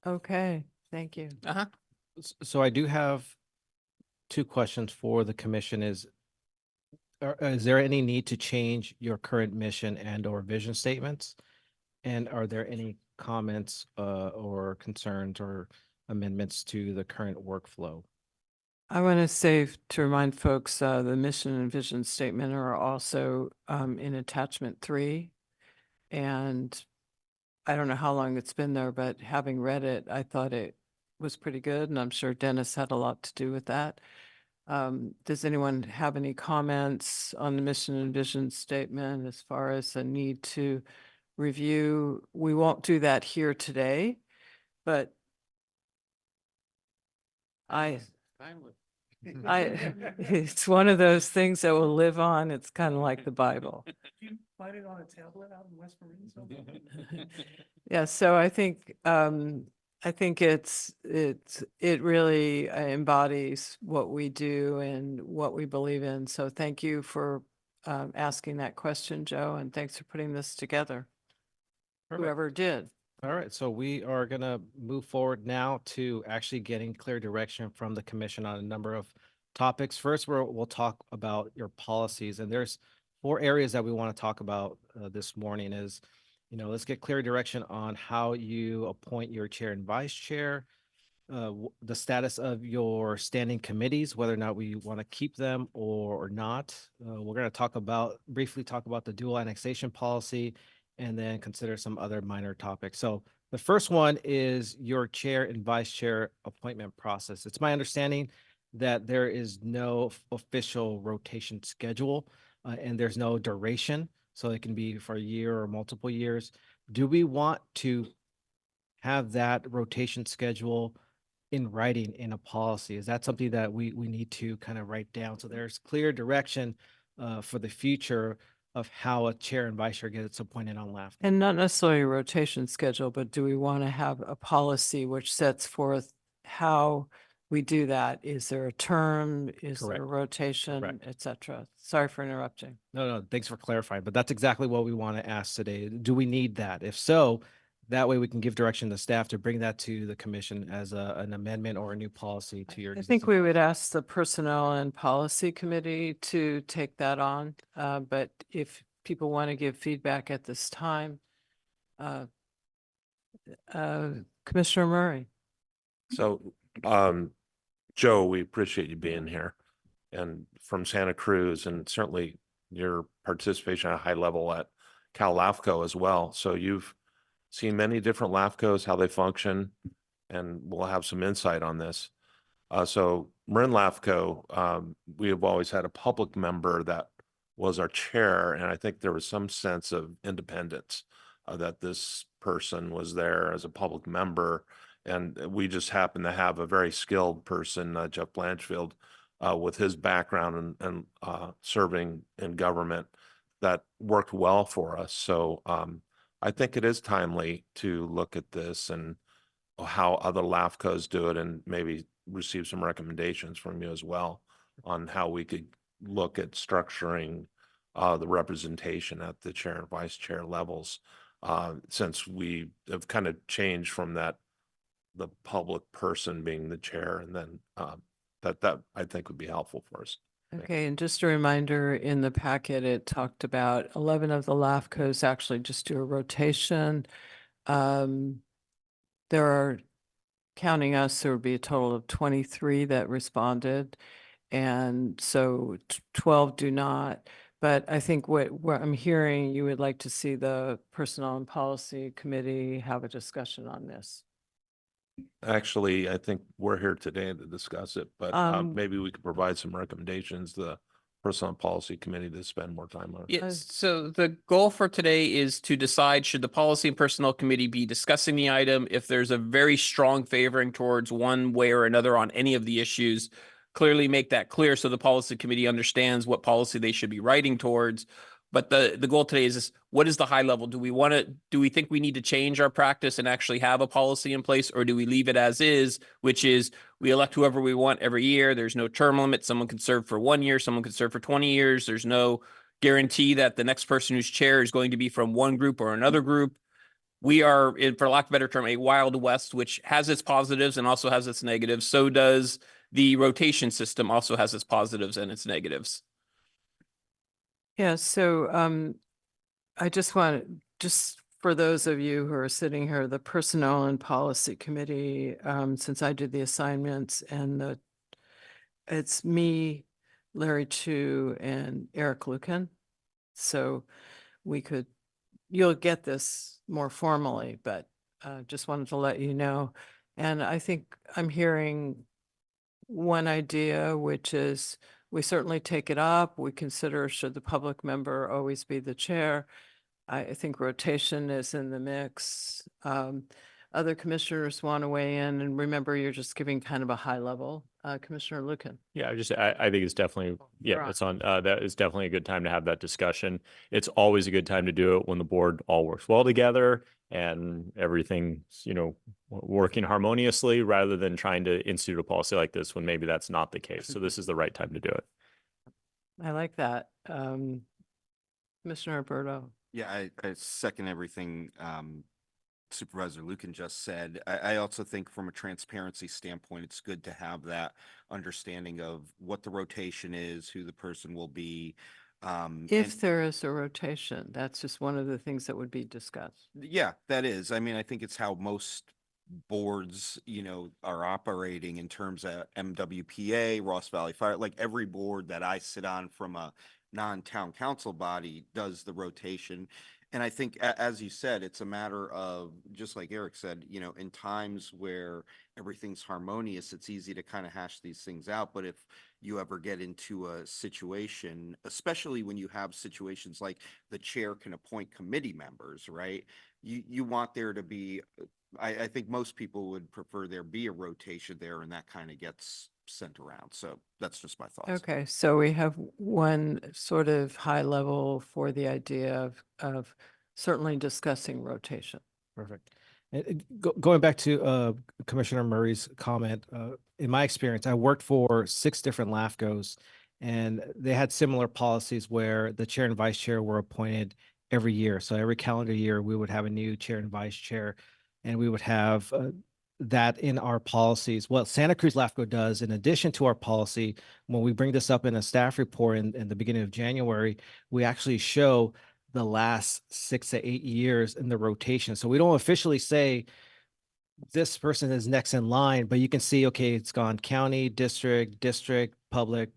Okay, thank you. Uh-huh. So I do have two questions for the commission. Is there any need to change your current mission and or vision statements? And are there any comments or concerns or amendments to the current workflow? I want to say to remind folks, the mission and vision statement are also in attachment 3. And I don't know how long it's been there, but having read it, I thought it was pretty good. And I'm sure Dennis had a lot to do with that. Does anyone have any comments on the mission and vision statement as far as a need to review? We won't do that here today, but it's one of those things that will live on. It's kind of like the Bible. Did you find it on a tablet out in West Marine? Yeah, so I think it really embodies what we do and what we believe in. So thank you for asking that question, Joe, and thanks for putting this together. Perfect. Whoever did. All right, so we are going to move forward now to actually getting clear direction from the commission on a number of topics. First, we'll talk about your policies, and there's 4 areas that we want to talk about this morning. Is, let's get clear direction on how you appoint your chair and vice chair, the status of your standing committees, whether or not we want to keep them or not. We're going to briefly talk about the dual annexation policy, and then consider some other minor topics. So the first one is your chair and vice chair appointment process. It's my understanding that there is no official rotation schedule and there's no duration. So it can be for a year or multiple years. Do we want to have that rotation schedule in writing in a policy? Is that something that we need to kind of write down? So there's clear direction for the future of how a chair and vice chair gets appointed on LAFCo. And not necessarily a rotation schedule, but do we want to have a policy which sets forth how we do that? Is there a term? Is there a Correct. rotation, Correct. et cetera? Sorry for interrupting. No, thanks for clarifying, but that's exactly what we want to ask today. Do we need that? If so, that way we can give direction to staff to bring that to the commission as an amendment or a new policy to your. I think existing we would policy. ask the Personnel and Policy Committee to take that on. But if people want to give feedback at this time, Commissioner Murray. So, Joe, we appreciate you being here and from Santa Cruz, and certainly your participation at a high level at Cal LAFCo as well. So you've seen many different LAFCos, how they function, and we'll have some insight on this. So Marin LAFCo, we have always had a public member that was our chair, and I think there was some sense of independence that this person was there as a public member. And we just happen to have a very skilled person, Jeff Blanchfield, with his background and serving in government that worked well for us. So I think it is timely to look at this and how other LAFCOs do it and maybe receive some recommendations from you as well on how we could look at structuring the representation at the chair and vice chair levels, since we have kind of changed from the public person being the chair, and then that I think would be helpful for us. Okay, and just a reminder, in the packet, it talked about 11 of the LAFCOs actually just do a rotation. There are, counting us, there would be a total of 23 that responded. And so 12 do not. But I think what I'm hearing, you would like to see the Personnel and Policy Committee have a discussion on this. Actually, I think we're here today to discuss it, but maybe we could provide some recommendations to the Personnel Policy Committee to spend more time on it. Yes, so the goal for today is to decide, should the Policy and Personnel Committee be discussing the item? If there's a very strong favoring towards one way or another on any of the issues, clearly make that clear so the Policy Committee understands what policy they should be writing towards. But the goal today is what is the high level? Do we think we need to change our practice and actually have a policy in place, or do we leave it as is, which is we elect whoever we want every year. There's no term limit. Someone can serve for 1 year, someone can serve for 20 years. There's no guarantee that the next person who's chair is going to be from one group or another group. We are, for lack of a better term, a Wild West, which has its positives and also has its negatives. So does the rotation system, also has its positives and its negatives. Yeah, so I just for those of you who are sitting here, the Personnel and Policy Committee, since I did the assignments, and it's me, Larry Chu, and Eric Lucan. So you'll get this more formally, but just wanted to let you know. And I think I'm hearing one idea, which is we certainly take it up. We consider, should the public member always be the chair? I think rotation is in the mix. Other commissioners want to weigh in, and remember, you're just giving kind of a high level. Commissioner Lucan. Yeah, I think it's definitely, You're it's on, that is definitely a good time to have that discussion. It's always a good time to do it when the board all works well together and everything's, working harmoniously, rather than trying to institute a policy like this when maybe that's not the case. So this is the right time to do it. I like that. Commissioner Alberto. Yeah, I second everything Supervisor Lucan just said. I also think from a transparency standpoint, it's good to have that understanding of what the rotation is, who the person will be. If there is a rotation, that's just one of the things that would be discussed. Yeah, that is. I mean, I think it's how most boards, are operating in terms of MWPA, Ross Valley Fire, like every board that I sit on from a non-town council body does the rotation. And I think, as you said, it's a matter of, just like Eric said, in times where everything's harmonious, it's easy to kind of hash these things out. But if you ever get into a situation, especially when you have situations like the chair can appoint committee members, right? You want there to be, I think most people would prefer there be a rotation there, and that kind of gets sent around. So that's just my thoughts. Okay, so we have one sort of high level for the idea of certainly discussing rotation. Perfect. Going back to Commissioner Murray's comment, in my experience, I worked for 6 different LAFCOs, and they had similar policies where the chair and vice chair were appointed every year. So every calendar year, we would have a new chair and vice chair, and we would have that in our policies. What Santa Cruz LAFCO does, in addition to our policy, when we bring this up in a staff report in the beginning of January, we actually show the last 6 to 8 years in the rotation. So we don't officially say this person is next in line, but you can see, okay, it's gone county, district, public,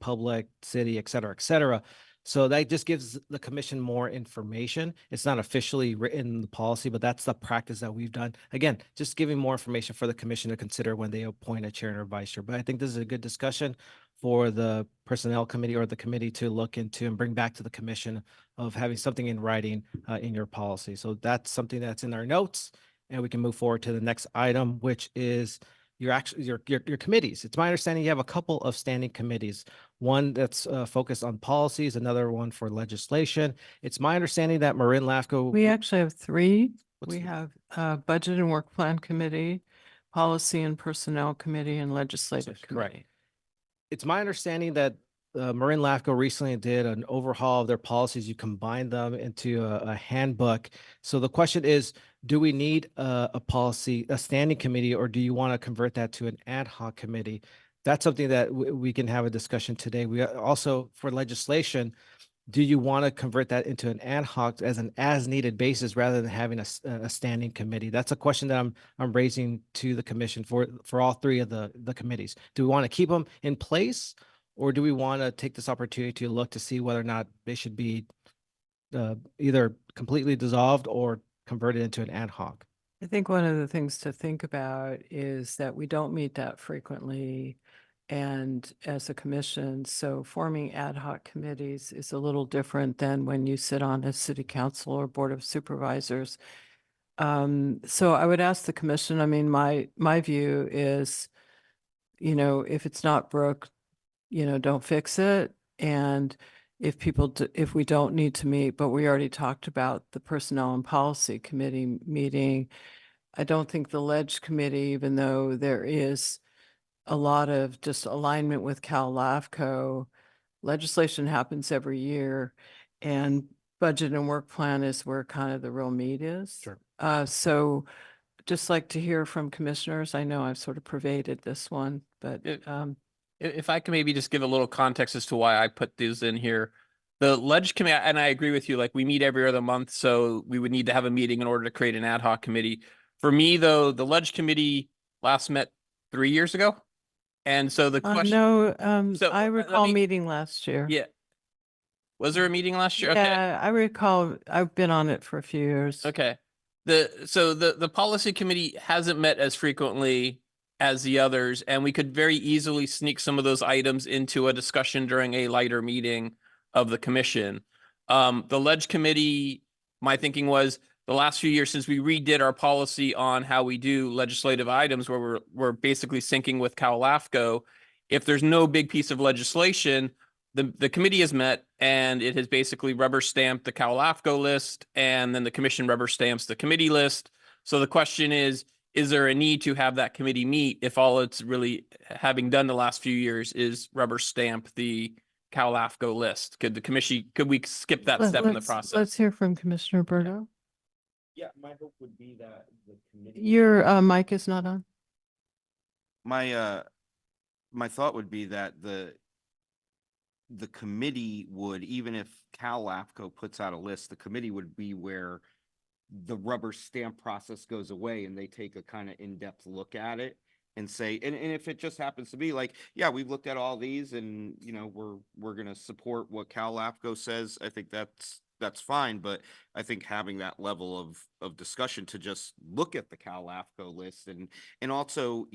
city, et cetera, et cetera. So that just gives the commission more information. It's not officially written in the policy, but that's the practice that we've done. Again, just giving more information for the commission to consider when they appoint a chair and a vice chair. But I think this is a good discussion for the personnel committee or the committee to look into and bring back to the commission of having something in writing in your policy. So that's something that's in our notes, and we can move forward to the next item, which is your committees. It's my understanding you have a couple of standing committees, one that's focused on policies, another one for legislation. It's my understanding that Marin LAFCo. We actually have 3. What's We the- have Budget and Work Plan Committee, Policy and Personnel Committee, and Legislative correct. Committee. It's my understanding that Marin LAFCo recently did an overhaul of their policies. You combine them into a handbook. So the question is, do we need a policy, a standing committee, or do you want to convert that to an ad hoc committee? That's something that we can have a discussion today. We also, for legislation, do you want to convert that into an ad hoc as an as needed basis rather than having a standing committee? That's a question that I'm raising to the commission for all 3 of the committees. Do we want to keep them in place, or do we want to take this opportunity to look to see whether or not they should be either completely dissolved or converted into an ad hoc? I think one of the things to think about is that we don't meet that frequently and as a commission, so forming ad hoc committees is a little different than when you sit on a city council or board of supervisors. So I would ask the commission, I mean, my view is, if it's not broke, don't fix it. And if if we don't need to meet, but we already talked about the Personnel and Policy Committee meeting, I don't think the Ledge Committee, even though there is a lot of just alignment with Cal LAFCO, legislation happens every year, and budget and work plan is where kind of the real meat is. Sure. So just like to hear from commissioners. I know I've sort of pervaded this one, but If I can maybe just give a little context as to why I put these in here. The Ledge Committee, and I agree with you, like we meet every other month, so we would need to have a meeting in order to create an ad hoc committee. For me, though, the Ledge Committee last met 3 years ago. And so the question, no, so, I let recall me- meeting last year. yeah. Was there a meeting last year? Okay. Yeah, I recall. I've been on it for a few years. Okay. The policy committee hasn't met as frequently as the others, and we could very easily sneak some of those items into a discussion during a lighter meeting of the commission. The Ledge Committee, my thinking was the last few years since we redid our policy on how we do legislative items, where we're basically syncing with Cal LAFCO. If there's no big piece of legislation, the committee has met and it has basically rubber stamped the Cal LAFCO list, and then the commission rubber stamps the committee list. So the question is there a need to have that committee meet if all it's really having done the last few years is rubber stamp the Cal LAFCO list? Could we skip that step in the process? Let's hear from Commissioner Berto. Yeah, my hope would be that the committee. Your mic is not on. My thought would be that the committee would, even if Cal LAFCO puts out a list, the committee would be where the rubber stamp process goes away and they take a kind of in-depth look at it and say, and if it just happens to be like, yeah, we've looked at all these and, we're going to support what Cal LAFCO says. I think that's fine, but I think having that level of discussion to just look at the Cal LAFCO list and also,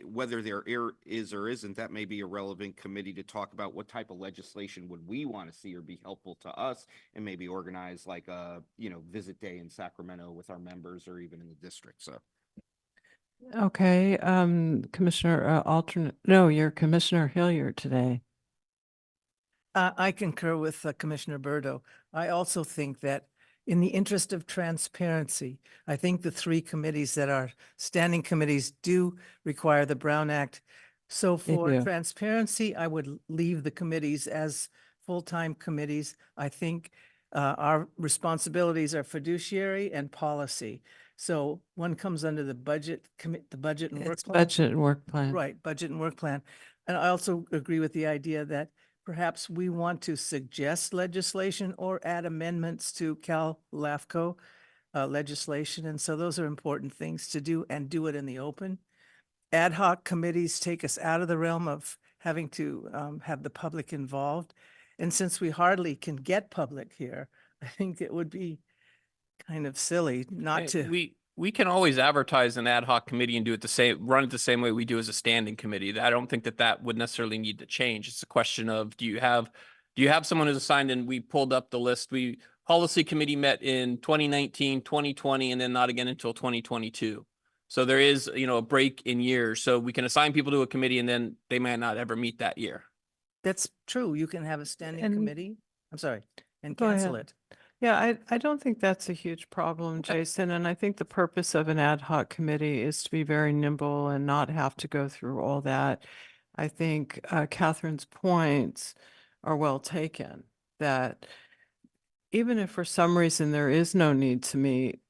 whether there is or isn't, that may be a relevant committee to talk about what type of legislation would we want to see or be helpful to us, and maybe organize like a, visit day in Sacramento with our members or even in the district. So. Okay, Commissioner you're Commissioner Hilliard today. I concur with Commissioner Berto. I also think that in the interest of transparency, I think the three committees that are standing committees do require the Brown Act. So They for do. transparency, I would leave the committees as full-time committees. I think our responsibilities are fiduciary and policy. So one comes under the budget the budget and work It's plan. budget and work plan. Right, budget and work plan. And I also agree with the idea that perhaps we want to suggest legislation or add amendments to Cal LAFCO legislation. And so those are important things to do and do it in the open. Ad hoc committees take us out of the realm of having to have the public involved. And since we hardly can get public here, I think it would be kind of silly not to. We can always advertise an ad hoc committee and do it run it the same way we do as a standing committee. I don't think that would necessarily need to change. It's a question of, do you have someone who's assigned? And we pulled up the list. Policy committee met in 2019, 2020, and then not again until 2022. So there is, a break in years. So we can assign people to a committee and then they might not ever meet that year. That's true. You can have a standing And- committee. I'm sorry, and Go cancel ahead. it. Yeah, I don't think that's a huge problem, Jason. And I think the purpose of an ad hoc committee is to be very nimble and not have to go through all that. I think Catherine's points are well taken, that even if for some reason there is no need to meet,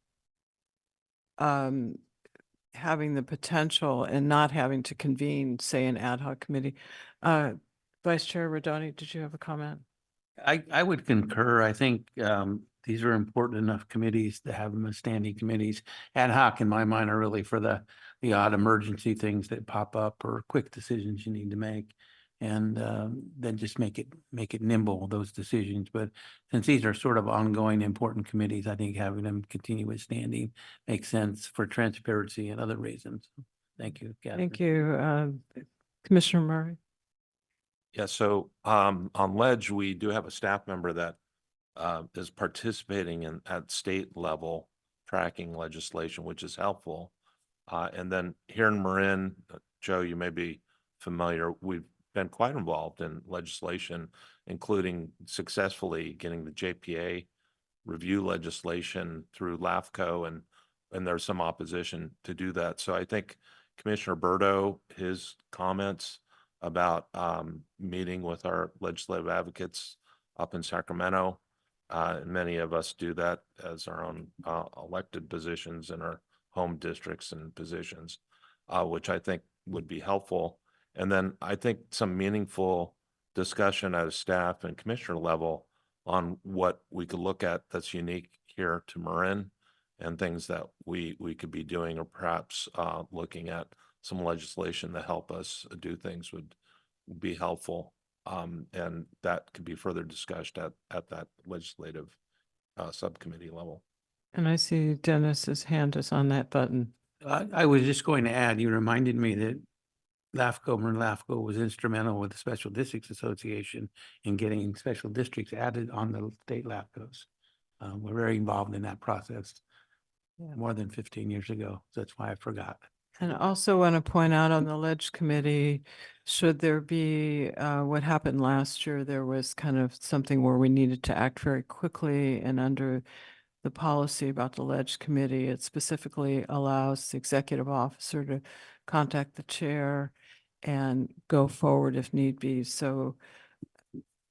having the potential and not having to convene, say, an ad hoc committee. Vice Chair Rodoni, did you have a comment? I would concur. I think these are important enough committees to have them as standing committees. Ad hoc, in my mind, are really for the odd emergency things that pop up or quick decisions you need to make. And then just make it nimble, those decisions. But since these are sort of ongoing important committees, I think having them continue with standing makes sense for transparency and other reasons. Thank you, Catherine. Thank you. Commissioner Murray? Yeah, so on Ledge, we do have a staff member that is participating at state level tracking legislation, which is helpful. And then here in Marin, Joe, you may be familiar, we've been quite involved in legislation, including successfully getting the JPA review legislation through LAFCo, and there's some opposition to do that. So I think Commissioner Berto, his comments about meeting with our legislative advocates up in Sacramento, and many of us do that as our own elected positions in our home districts and positions, which I think would be helpful. And then I think some meaningful discussion at a staff and commissioner level on what we could look at that's unique here to Marin, and things that we could be doing, or perhaps looking at some legislation to help us do things would be helpful. And that could be further discussed at that legislative subcommittee level. And I see Dennis's hand is on that button. I was just going to add, you reminded me that Marin LAFCo was instrumental with the Special Districts Association in getting special districts added on the state LAFCOs. We're very involved in that process more than 15 years ago. So that's why I forgot. And I also want to point out on the Ledge Committee, should there be what happened last year, there was kind of something where we needed to act very quickly, and under the policy about the Ledge Committee, it specifically allows the executive officer to contact the chair and go forward if need be. So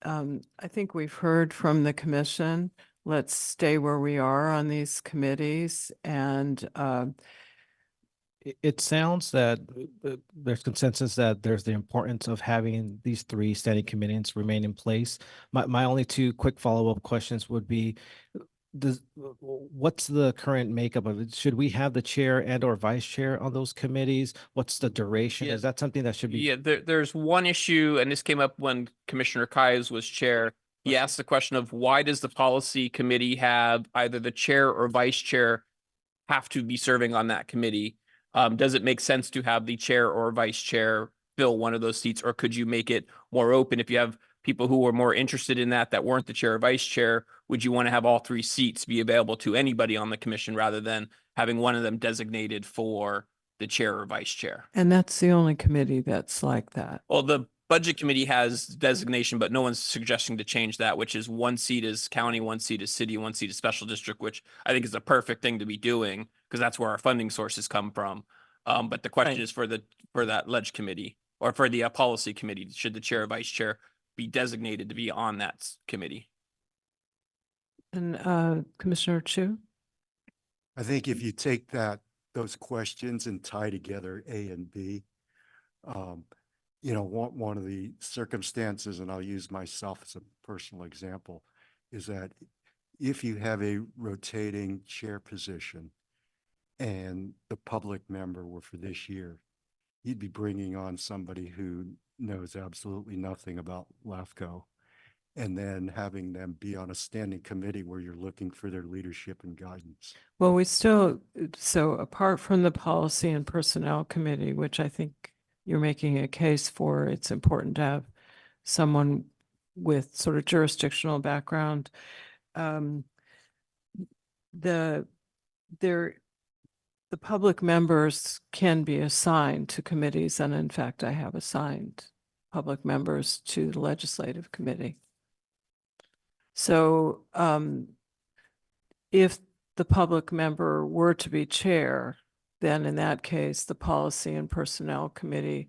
I think we've heard from the commission. Let's stay where we are on these committees, and It sounds that there's consensus that there's the importance of having these three standing committees remain in place. My only two quick follow-up questions would be, what's the current makeup of it? Should we have the chair and or vice chair on those committees? What's the duration? Yeah. Is that something that should be? Yeah, there's one issue, and this came up when Commissioner Kayes was chair. He asked the question of, why does the policy committee have either the chair or vice chair have to be serving on that committee? Does it make sense to have the chair or vice chair fill one of those seats, or could you make it more open? If you have people who are more interested in that weren't the chair or vice chair, would you want to have all three seats be available to anybody on the commission rather than having one of them designated for the chair or vice chair? and that's the only committee that's like that. Well, the Budget Committee has designation, but no one's suggesting to change that, which is 1 seat is county, 1 seat is city, 1 seat is special district, which I think is a perfect thing to be doing because that's where our funding sources come from. But the question Right. is for that Ledge Committee or for the Policy Committee, should the chair or vice chair be designated to be on that committee? And Commissioner Chu? I think if you take those questions and tie together A and B, one of the circumstances, and I'll use myself as a personal example, is that if you have a rotating chair position and the public member were for this year, you'd be bringing on somebody who knows absolutely nothing about LAFCO, and then having them be on a standing committee where you're looking for their leadership and guidance. Well, so apart from the Policy and Personnel Committee, which I think you're making a case for, it's important to have someone with sort of jurisdictional background. The public members can be assigned to committees, and in fact, I have assigned public members to the Legislative Committee. So if the public member were to be chair, then in that case, the Policy and Personnel Committee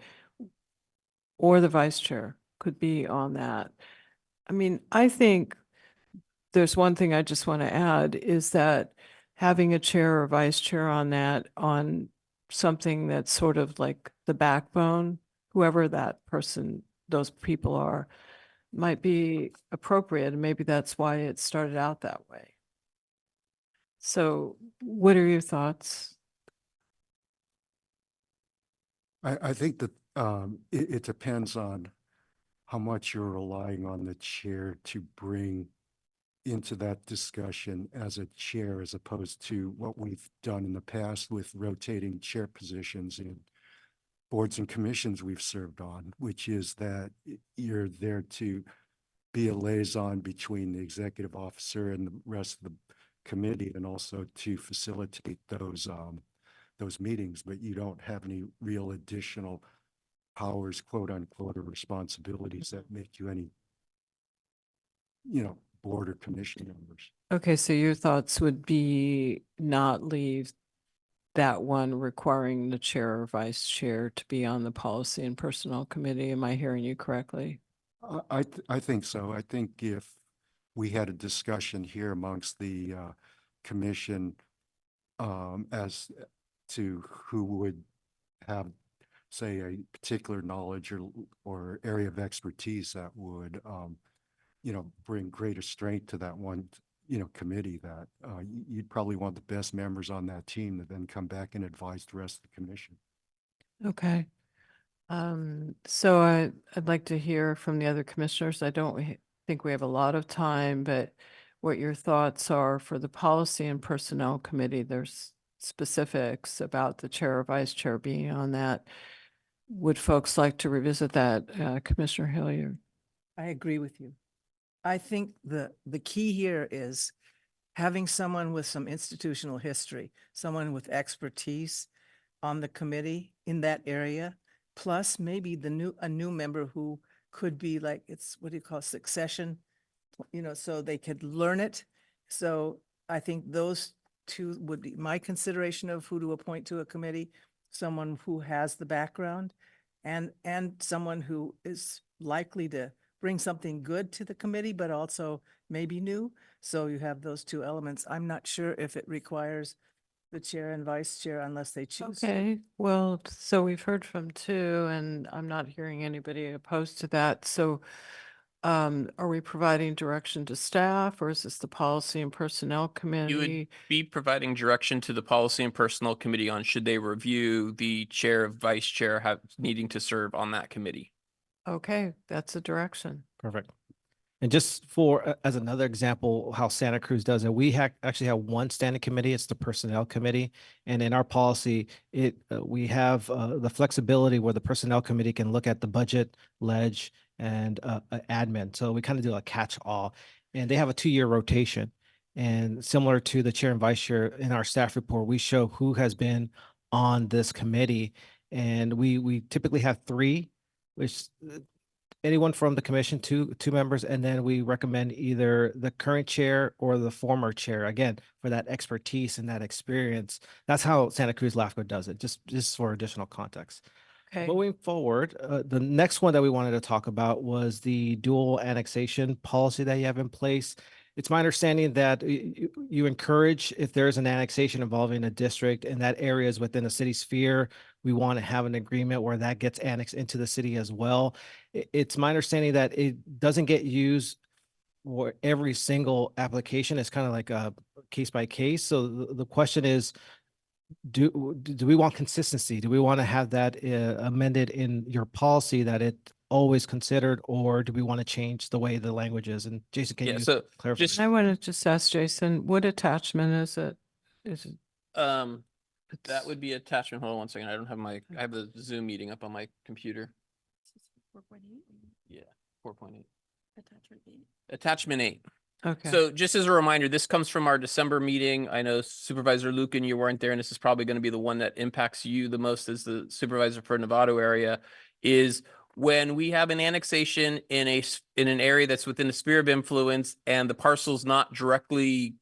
or the vice chair could be on that. I mean, I think there's one thing I just want to add is that having a chair or vice chair on that, on something that's sort of like the backbone, whoever that person, those people are, might be appropriate. And maybe that's why it started out that way. So what are your thoughts? I think that it depends on how much you're relying on the chair to bring into that discussion as a chair, as opposed to what we've done in the past with rotating chair positions in boards and commissions we've served on, which is that you're there to be a liaison between the executive officer and the rest of the committee, and also to facilitate those meetings, but you don't have any real additional powers, quote unquote, or responsibilities that make you any, board or commission members. Okay, so your thoughts would be not leave that one requiring the chair or vice chair to be on the Policy and Personnel Committee. Am I hearing you correctly? I think so. I think if we had a discussion here amongst the commission as to who would have, say, a particular knowledge or area of expertise that would, bring greater strength to that one, committee, that you'd probably want the best members on that team to then come back and advise the rest of the commission. Okay. So I'd like to hear from the other commissioners. I don't think we have a lot of time, but what your thoughts are for the Policy and Personnel Committee. There's specifics about the chair or vice chair being on that. Would folks like to revisit that, Commissioner Hilliard? I agree with you. I think the key here is having someone with some institutional history, someone with expertise on the committee in that area, plus maybe a new member who could be like, it's what do you call succession, so they could learn it. So I think those two would be my consideration of who to appoint to a committee, someone who has the background and someone who is likely to bring something good to the committee, but also maybe new. So you have those two elements. I'm not sure if it requires the chair and vice chair unless they choose to. Okay, well, so we've heard from two, and I'm not hearing anybody opposed to that. So are we providing direction to staff, or is this the Policy and Personnel You would Committee? be providing direction to the Policy and Personnel Committee on should they review the chair, vice chair needing to serve on that committee. Okay, that's a direction. Perfect. And just as another example, how Santa Cruz does it, we actually have one standing committee. It's the Personnel Committee. And in our policy, we have the flexibility where the Personnel Committee can look at the budget, ledge, and admin. So we kind of do a catch-all. And they have a 2-year rotation. And similar to the chair and vice chair, in our staff report, we show who has been on this committee. And we typically have 3, which anyone from the commission, two members, and then we recommend either the current chair or the former chair, again, for that expertise and that experience. That's how Santa Cruz LAFCo does it, just for additional context. Okay. Moving forward, the next one that we wanted to talk about was the dual annexation policy that you have in place. It's my understanding that you encourage, if there's an annexation involving a district and that area is within a city sphere, we want to have an agreement where that gets annexed into the city as well. It's my understanding that it doesn't get used for every single application. It's kind of like a case by case. So the question is, do we want consistency? Do we want to have that amended in your policy that it always considered, or do we want to change the way the language is? And Jason, can Yeah, you so clarify? just- I want to just ask Jason, what attachment is it? Is it? That would be attachment. Hold on one second. I have the Zoom meeting up on my computer. 4.8. Yeah, 4.8. Attachment 8. Attachment 8. Okay. So just as a reminder, this comes from our December meeting. I know Supervisor Lucan, you weren't there, and this is probably going to be the one that impacts you the most as the supervisor for Novato area, is when we have an annexation in an area that's within a sphere of influence and the parcel's not directly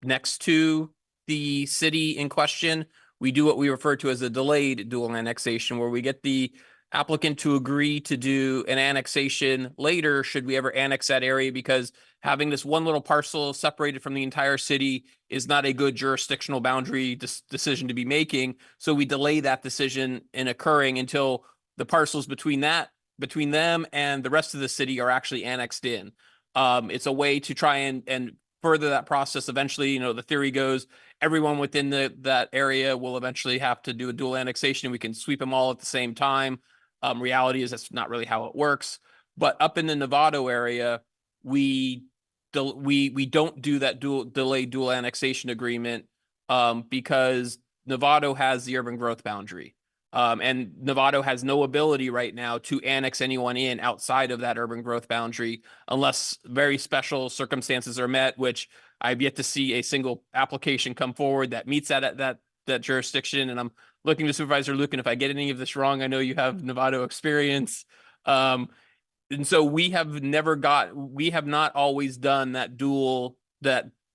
next to the city in question, we do what we refer to as a delayed dual annexation, where we get the applicant to agree to do an annexation later should we ever annex that area, because having this one little parcel separated from the entire city is not a good jurisdictional boundary decision to be making. So we delay that decision in occurring until the parcels between them and the rest of the city are actually annexed in. It's a way to try and further that process. Eventually, the theory goes everyone within that area will eventually have to do a dual annexation, and we can sweep them all at the same time. Reality is that's not really how it works. But up in the Novato area, we don't do that delayed dual annexation agreement because Novato has the urban growth boundary. And Novato has no ability right now to annex anyone in outside of that urban growth boundary unless very special circumstances are met, which I've yet to see a single application come forward that meets that jurisdiction. And I'm looking to Supervisor Lucan. If I get any of this wrong, I know you have Novato experience. And so we have not always done that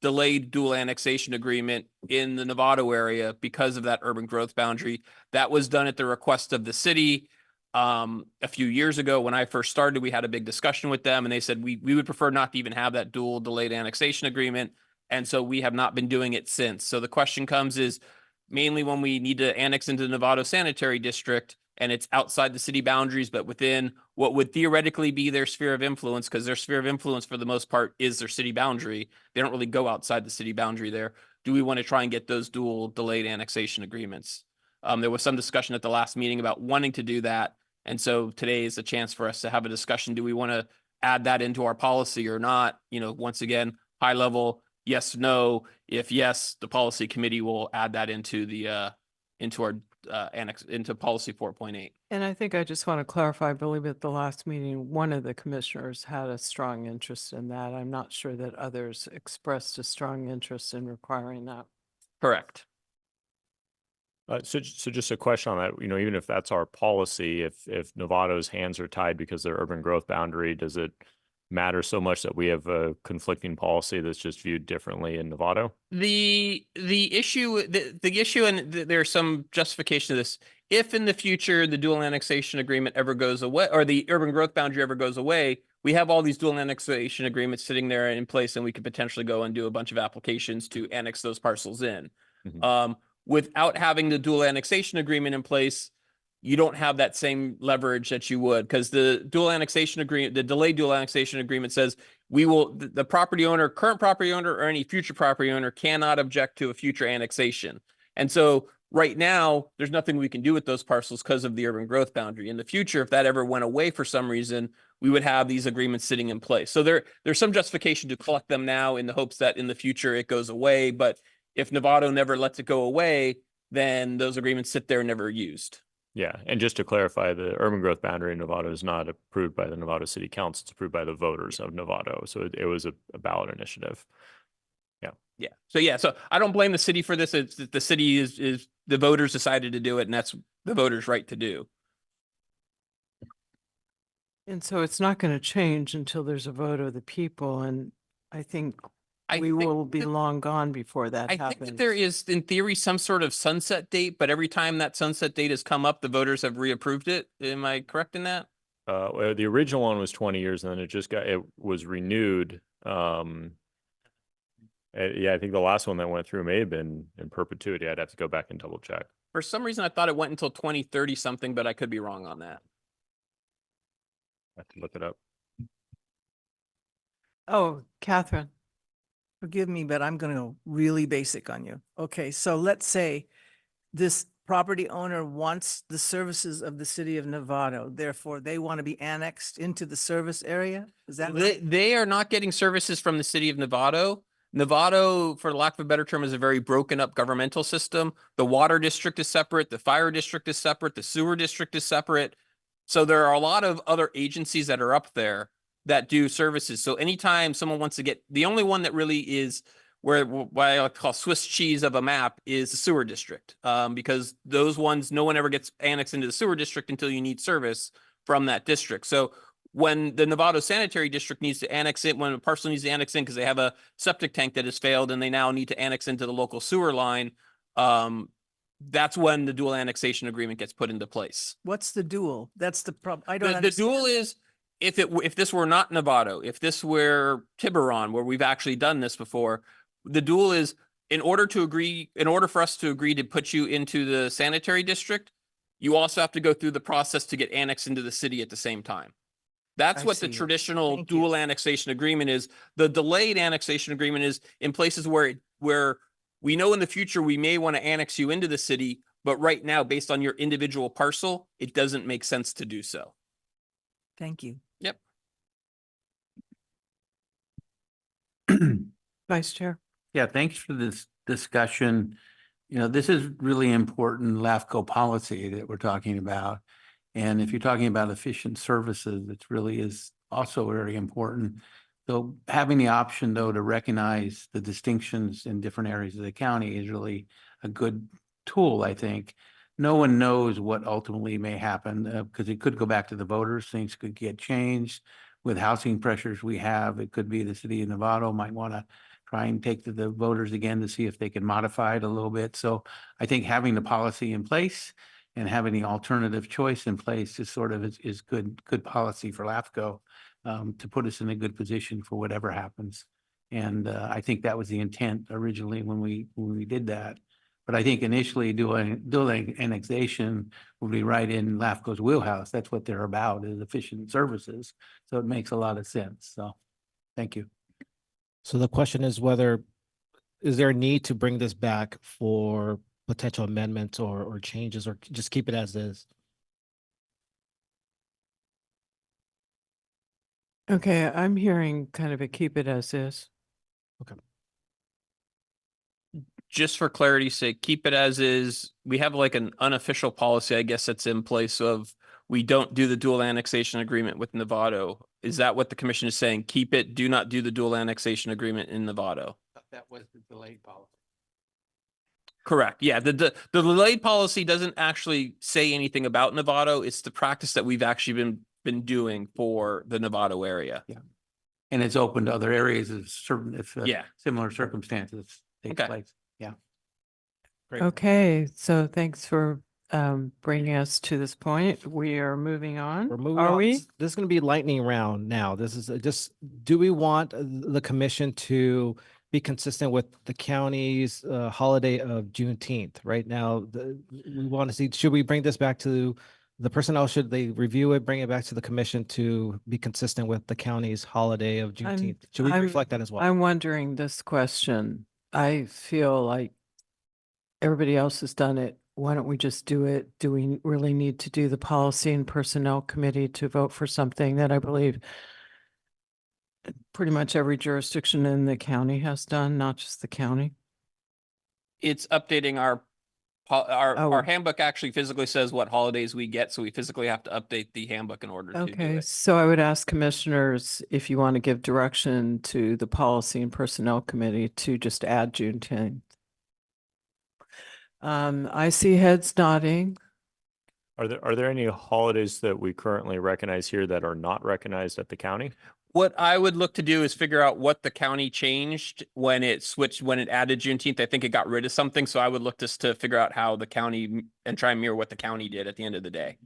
delayed dual annexation agreement in the Novato area because of that urban growth boundary. That was done at the request of the city. A few years ago, when I first started, we had a big discussion with them and they said, we would prefer not to even have that dual delayed annexation agreement. And so we have not been doing it since. So the question comes is mainly when we need to annex into the Novato Sanitary District and it's outside the city boundaries, but within what would theoretically be their sphere of influence, because their sphere of influence for the most part is their city boundary. They don't really go outside the city boundary there. Do we want to try and get those dual delayed annexation agreements? There was some discussion at the last meeting about wanting to do that. And so today is a chance for us to have a discussion. Do we want to add that into our policy or not? Once again, high level, yes, no. If yes, the policy committee will add that into into policy 4.8. And I think I just want to clarify, I believe at the last meeting, one of the commissioners had a strong interest in that. I'm not sure that others expressed a strong interest in requiring that. Correct. So just a question on that, even if that's our policy, if Novato's hands are tied because of their urban growth boundary, does it matter so much that we have a conflicting policy that's just viewed differently in Novato? The issue, and there's some justification to this. If in the future the dual annexation agreement ever goes away, or the urban growth boundary ever goes away, we have all these dual annexation agreements sitting there in place, and we could potentially go and do a bunch of applications to annex those parcels in. Mhm. Without having the dual annexation agreement in place, you don't have that same leverage that you would, because the dual annexation agreement, the delayed dual annexation agreement says the property owner, current property owner, or any future property owner cannot object to a future annexation. And so right now, there's nothing we can do with those parcels because of the urban growth boundary. In the future, if that ever went away for some reason, we would have these agreements sitting in place. So there's some justification to collect them now in the hopes that in the future it goes away. But if Novato never lets it go away, then those agreements sit there never used. Yeah, and just to clarify, the urban growth boundary in Novato is not approved by the Novato City Council. It's approved by the voters of Novato. So it was a ballot initiative. Yeah. So I don't blame the city for this. It's the city is the voters decided to do it, and that's the voters' right to do. And so it's not going to change until there's a vote of the people, and I think I we think will be that- long gone before that I happens. think that there is, in theory, some sort of sunset date, but every time that sunset date has come up, the voters have reapproved it. Am I correct in that? Well, the original one was 20 years and then it was renewed. Yeah, I think the last one that went through may have been in perpetuity. I'd have to go back and double check. For some reason, I thought it went until 2030 something, but I could be wrong on that. I have to look it up. Oh, Catherine. Forgive me, but I'm going to go really basic on you. Okay, so let's say this property owner wants the services of the city of Novato, therefore they want to be annexed into the service area? Is that? They are not getting services from the city of Novato. Novato, for lack of a better term, is a very broken up governmental system. The water district is separate, the fire district is separate, the sewer district is separate. So there are a lot of other agencies that are up there that do services. So anytime someone wants to get, the only one that really is where what I like to call Swiss cheese of a map is the sewer district. Because those ones, no one ever gets annexed into the sewer district until you need service from that district. So when the Novato Sanitary District needs to annex it, when a parcel needs to annex in because they have a septic tank that has failed and they now need to annex into the local sewer line, that's when the dual annexation agreement gets put into place. What's the dual? That's the problem. I don't The understand. dual is if this were not Novato, if this were Tiburon, where we've actually done this before, the dual is in order for us to agree to put you into the sanitary district, you also have to go through the process to get annexed into the city at the same time. That's I what the see. traditional Thank you. dual annexation agreement is. The delayed annexation agreement is in places where we know in the future we may want to annex you into the city, but right now, based on your individual parcel, it doesn't make sense to do so. Thank you. Yep. Vice Chair. Yeah, thanks for this discussion. You know, this is really important LAFCO policy that we're talking about. And if you're talking about efficient services, it really is also very important. So having the option though to recognize the distinctions in different areas of the county is really a good tool, I think. No one knows what ultimately may happen because it could go back to the voters, things could get changed. With housing pressures we have, it could be the city of Novato might want to try and take to the voters again to see if they can modify it a little bit. So I think having the policy in place and having the alternative choice in place is sort of is good policy for LAFCO to put us in a good position for whatever happens. And I think that was the intent originally when we did that. But I think initially doing annexation would be right in LAFCO's wheelhouse. That's what they're about, is efficient services. So it makes a lot of sense. So thank you. So the question is is there a need to bring this back for potential amendments or changes, or just keep it as is? Okay, I'm hearing kind of a keep it as is. Just for clarity's sake, keep it as is. We have like an unofficial policy, I guess, that's in place of we don't do the dual annexation agreement with Novato. Is that what the commission is saying? Keep it, do not do the dual annexation agreement in Novato. That was the delayed policy. Correct. Yeah. The delayed policy doesn't actually say anything about Novato. It's the practice that we've actually been doing for the Novato area. Yeah. And it's open to other areas if certain, if Yeah. similar circumstances take Okay. place. Yeah. Great. Okay, so thanks for bringing us to this point. We are moving on. We're moving Are on. we? This is going to be lightning round now. This is just, do we want the commission to be consistent with the county's holiday of Juneteenth? Right now, we want to see, should we bring this back to the personnel? Should they review it, bring it back to the commission to be consistent with the county's holiday of Juneteenth? Should we reflect that as well? I'm wondering this question. I feel like everybody else has done it. Why don't we just do it? Do we really need to do the policy and personnel committee to vote for something that I believe pretty much every jurisdiction in the county has done, not just the county? It's updating our Oh. handbook actually physically says what holidays we get. So we physically have to update the handbook in order to do Okay, it. so I would ask commissioners if you want to give direction to the policy and personnel committee to just add Juneteenth. I see heads nodding. Are there any holidays that we currently recognize here that are not recognized at the county? What I would look to do is figure out what the county changed when it switched, when it added Juneteenth. I think it got rid of something, so I would look just to figure out how the county and try and mirror what the county did at the end of the day.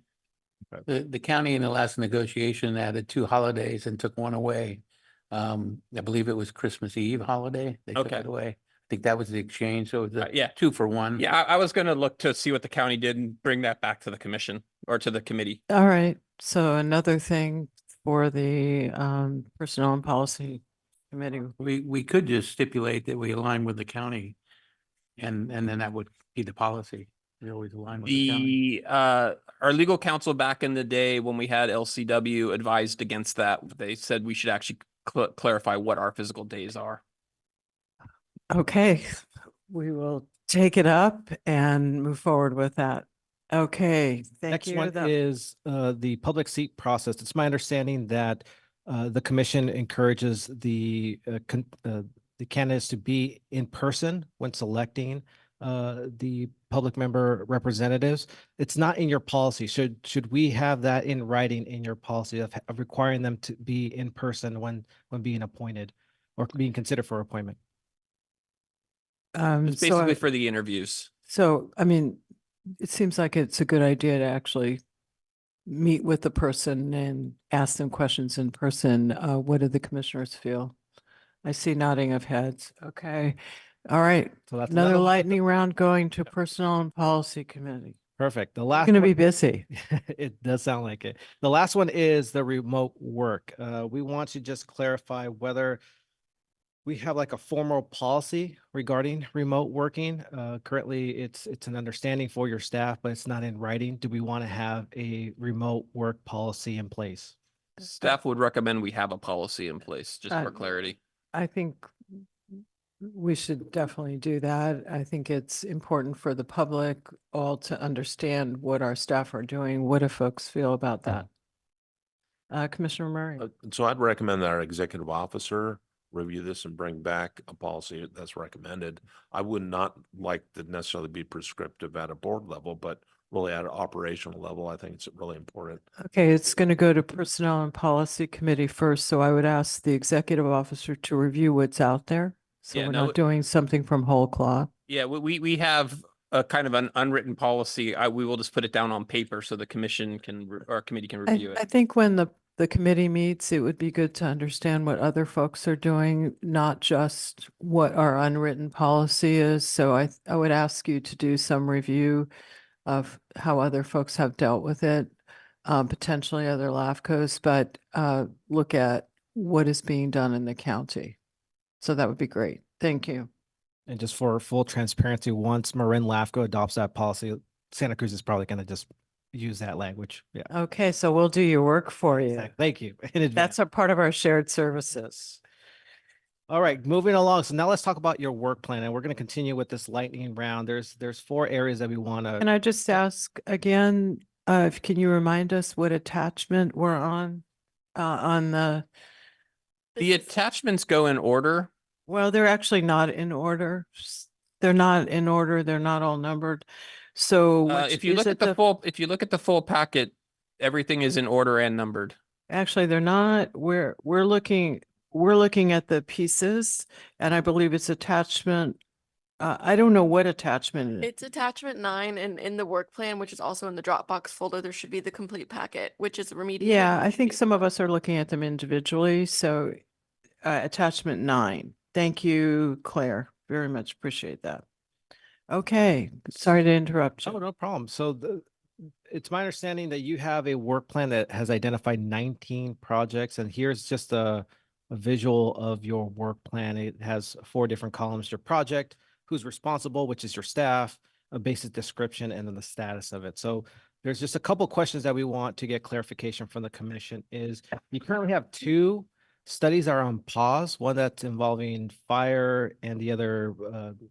The county in the last negotiation added 2 holidays and took one away. I believe it was Christmas Eve holiday. They took Okay. it away. I think that was the exchange. So it was a Yeah. 2 for 1. Yeah, I was gonna look to see what the county did and bring that back to the commission or to the committee. All right, so another thing for the Personnel and Policy Committee. We could just stipulate that we align with the county and then that would be the policy. We always align with the county. Our legal counsel back in the day when we had LCW advised against that. They said we should actually clarify what our physical days are. Okay, we will take it up and move forward with that. Okay, thank Next you. one is the public seat process. It's my understanding that the commission encourages the candidates to be in person when selecting the public member representatives. It's not in your policy. Should we have that in writing in your policy of requiring them to be in person when being appointed or being considered for appointment? It's basically for the interviews. So, I mean, it seems like it's a good idea to actually meet with the person and ask them questions in person. What do the commissioners feel? I see nodding of heads. Okay. All right. So that's Another 11. lightning round going to Personnel and Policy Committee. Perfect. The We're last going to one- be busy. It does sound like it. The last one is the remote work. We want to just clarify whether we have like a formal policy regarding remote working. Currently, it's an understanding for your staff, but it's not in writing. Do we want to have a remote work policy in place? Staff would recommend we have a policy in place, just for Uh, clarity. I think we should definitely do that. I think it's important for the public all to understand what our staff are doing. What do folks feel about that? Commissioner Murray? So I'd recommend that our executive officer review this and bring back a policy that's recommended. I would not like to necessarily be prescriptive at a board level, but really at an operational level, I think it's really important. Okay, it's going to go to Personnel and Policy Committee first, so I would ask the executive officer to review what's out there. So Yeah, we're no, not doing something from whole cloth. Yeah, we have a kind of an unwritten policy. We will just put it down on paper so the commission can, or committee can review I it. think when the committee meets, it would be good to understand what other folks are doing, not just what our unwritten policy is. So I would ask you to do some review of how other folks have dealt with it, potentially other LAFCOs, but look at what is being done in the county. So that would be great. Thank you. And just for full transparency, once Marin LAFCo adopts that policy, Santa Cruz is probably going to just use that language. Yeah. Okay, so we'll do your work for you. Thank you in advance. That's a part of our shared services. All right, moving along. So now let's talk about your work plan, and we're going to continue with this lightning round. There's 4 areas that we want Can to. I just ask again, can you remind us what attachment we're on the, The attachments go in order. well, they're actually not in order. They're not in order. They're not all numbered. So If you look at if you look at the full packet, everything is in order and numbered. actually, they're not. We're looking at the pieces, and I believe it's attachment. I don't know what attachment it is. It's attachment 9, and in the work plan, which is also in the Dropbox folder, there should be the complete packet, which is remedial. Yeah, I think some of us are looking at them individually. So attachment 9. Thank you, Claire. Very much appreciate that. Okay, sorry to interrupt Oh, you. no problem. So it's my understanding that you have a work plan that has identified 19 projects, and here's just a visual of your work plan. It has 4 different columns: your project, who's responsible, which is your staff, a basic description, and then the status of it. So there's just a couple questions that we want to get clarification from the commission. Is you currently have 2 studies that are on pause, one that's involving fire and the other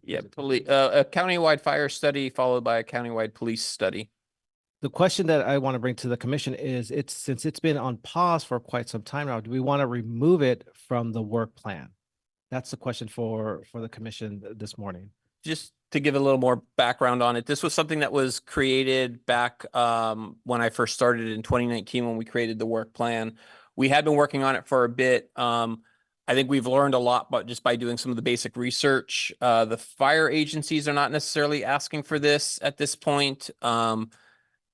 Yeah, a countywide fire study followed by a countywide police study. the question that I want to bring to the commission is since it's been on pause for quite some time now, do we want to remove it from the work plan? That's the question for the commission this morning. just to give a little more background on it, this was something that was created back when I first started in 2019 when we created the work plan. We had been working on it for a bit. I think we've learned a lot, but just by doing some of the basic research, the fire agencies are not necessarily asking for this at this point.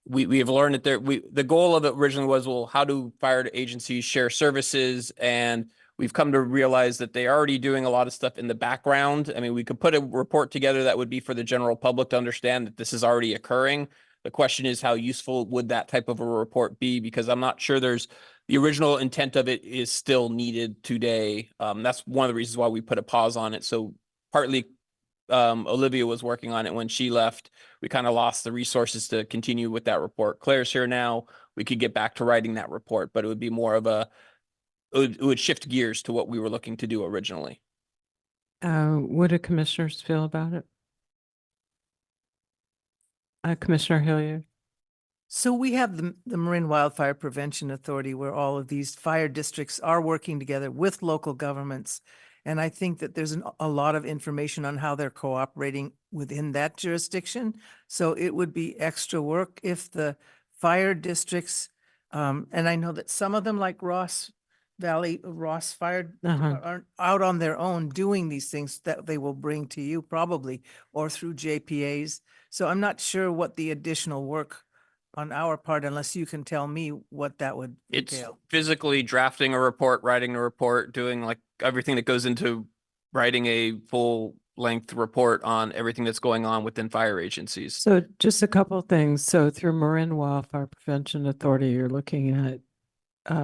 We have learned that the goal of it originally was, well, how do fire agencies share services? And we've come to realize that they're already doing a lot of stuff in the background. I mean, we could put a report together that would be for the general public to understand that this is already occurring. The question is, how useful would that type of a report be? Because I'm not sure the original intent of it is still needed today. That's one of the reasons why we put a pause on it. So partly Olivia was working on it when she left. We kind of lost the resources to continue with that report. Claire's here now. We could get back to writing that report, but it would be more of it would shift gears to what we were looking to do originally. What do commissioners feel about it? Commissioner Hilliard? So we have the Marin Wildfire Prevention Authority where all of these fire districts are working together with local governments. And I think that there's a lot of information on how they're cooperating within that jurisdiction. So it would be extra work if the fire districts, and I know that some of them like Ross Fire aren't out on their own doing these things that they will bring to you probably, or through JPAs. So I'm not sure what the additional work on our part, unless you can tell me what that would It's entail. physically drafting a report, writing a report, doing like everything that goes into writing a full length report on everything that's going on within fire agencies. So just a couple of things. So through Marin Wildfire Prevention Authority, you're looking at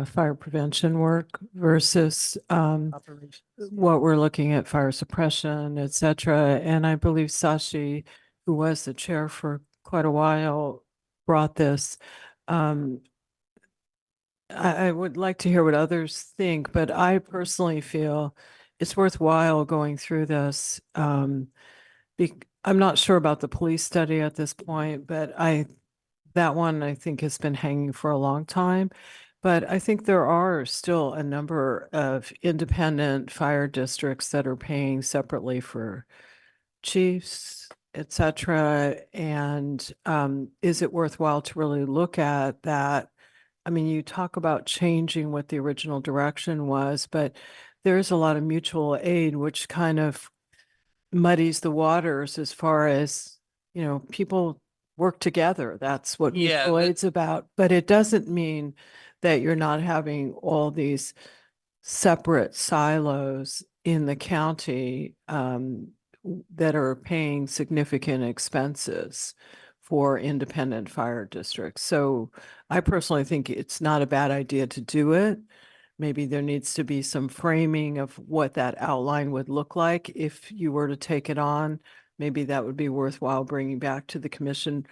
fire prevention work versus Operations. what we're looking at, fire suppression, et cetera. And I believe Sashi, who was the chair for quite a while, brought this. I would like to hear what others think, but I personally feel it's worthwhile going through this. I'm not sure about the police study at this point, but that one I think has been hanging for a long time. But I think there are still a number of independent fire districts that are paying separately for chiefs, et cetera. And is it worthwhile to really look at that? I mean, you talk about changing what the original direction was, but there's a lot of mutual aid, which kind of muddies the waters as far as, people work together. That's what Yeah, mutual aid's about. But it doesn't mean that you're not having all these separate silos in the county that are paying significant expenses for independent fire districts. So I personally think it's not a bad idea to do it. Maybe there needs to be some framing of what that outline would look like if you were to take it on. Maybe that would be worthwhile bringing back to the commission,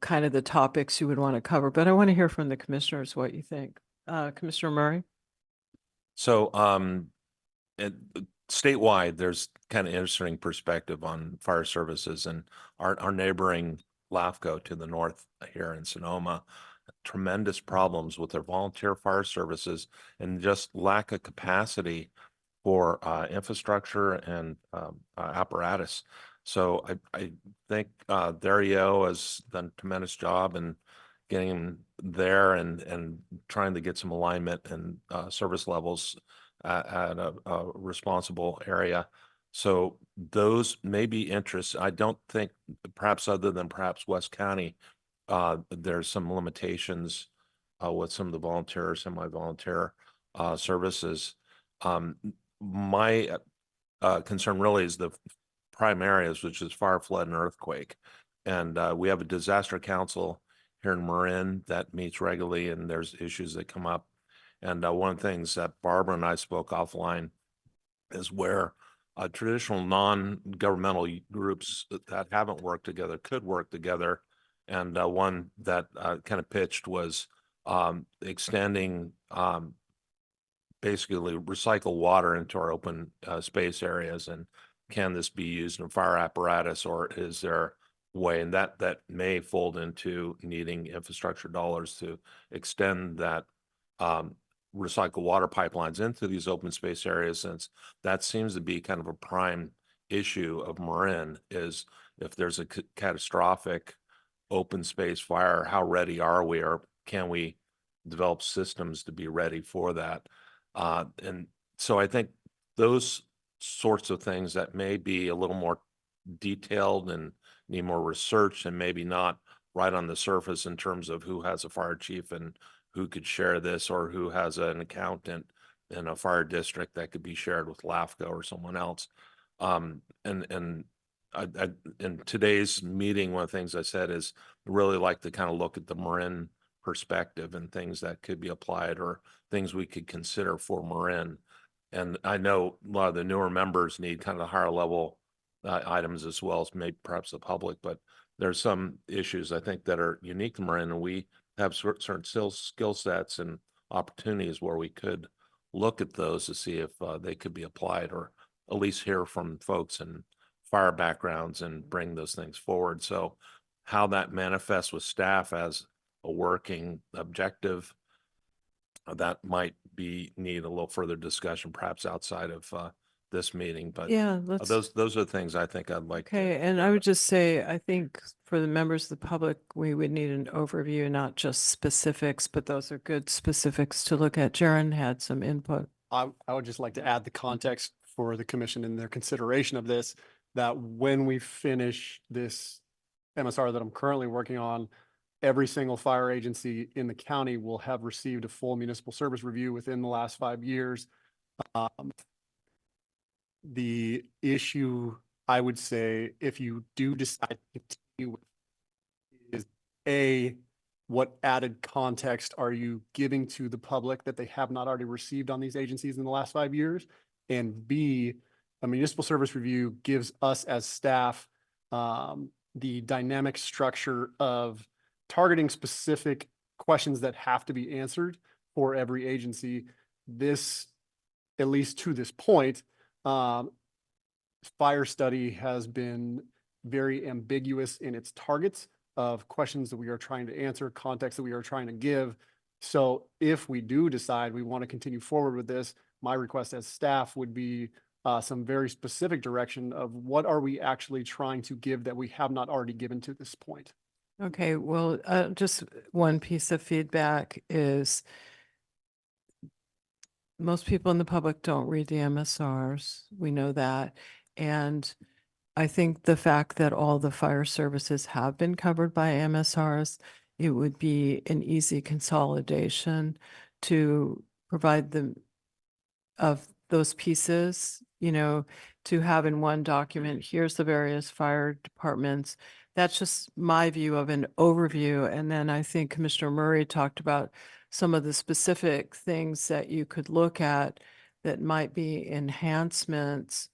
kind of the topics you would want to cover. But I want to hear from the commissioners what you think. Commissioner Murray? So, statewide, there's kind of interesting perspective on fire services, and our neighboring LAFCo to the north here in Sonoma, tremendous problems with their volunteer fire services and just lack of capacity for infrastructure and apparatus. So I think Dario has done a tremendous job in getting there and trying to get some alignment and service levels at a responsible area. So those may be interests. I don't think, perhaps other than perhaps West County, there's some limitations with some of the volunteer or semi-volunteer services. My concern really is the prime areas, which is fire, flood, and earthquake. And we have a disaster council here in Marin that meets regularly, and there's issues that come up. And one of the things that Barbara and I spoke offline is where traditional non-governmental groups that haven't worked together could work together. And one that kind of pitched was extending basically recycle water into our open space areas. And can this be used in fire apparatus, or is there a way? And that may fold into needing infrastructure dollars to extend that recycle water pipelines into these open space areas, since that seems to be kind of a prime issue of Marin is if there's a catastrophic open space fire, how ready are we, or can we develop systems to be ready for that? And so I think those sorts of things that may be a little more detailed and need more research and maybe not right on the surface in terms of who has a fire chief and who could share this, or who has an accountant in a fire district that could be shared with LAFCo or someone else. And in today's meeting, one of the things I said is really like to kind of look at the Marin perspective and things that could be applied or things we could consider for Marin. And I know a lot of the newer members need kind of the higher level items as well as maybe perhaps the public, but there's some issues I think that are unique to Marin, and we have certain skill sets and opportunities where we could look at those to see if they could be applied, or at least hear from folks in fire backgrounds and bring those things forward. So how that manifests with staff as a working objective, that might need a little further discussion, perhaps outside of this meeting, but Yeah, let's. those are the things I think I'd like to. Okay, and I would just say, I think for the members of the public, we would need an overview, not just specifics, but those are good specifics to look at. Jaren had some input. I would just like to add the context for the commission in their consideration of this, that when we finish this MSR that I'm currently working on, every single fire agency in the county will have received a full municipal service review within the last 5 years. The issue, I would say, if you do decide to continue with, is what added context are you giving to the public that they have not already received on these agencies in the last 5 years? And B, a municipal service review gives us as staff the dynamic structure of targeting specific questions that have to be answered for every agency. This, at least to this point, fire study has been very ambiguous in its targets of questions that we are trying to answer, context that we are trying to give. So if we do decide we want to continue forward with this, my request as staff would be some very specific direction of what are we actually trying to give that we have not already given to this point. Okay, well, just one piece of feedback is most people in the public don't read the MSRs. We know that. And I think the fact that all the fire services have been covered by MSRs, it would be an easy consolidation to provide them of those pieces, to have in one document, here's the various fire departments. That's just my view of an overview. And then I think Commissioner Murray talked about some of the specific things that you could look at that might be enhancements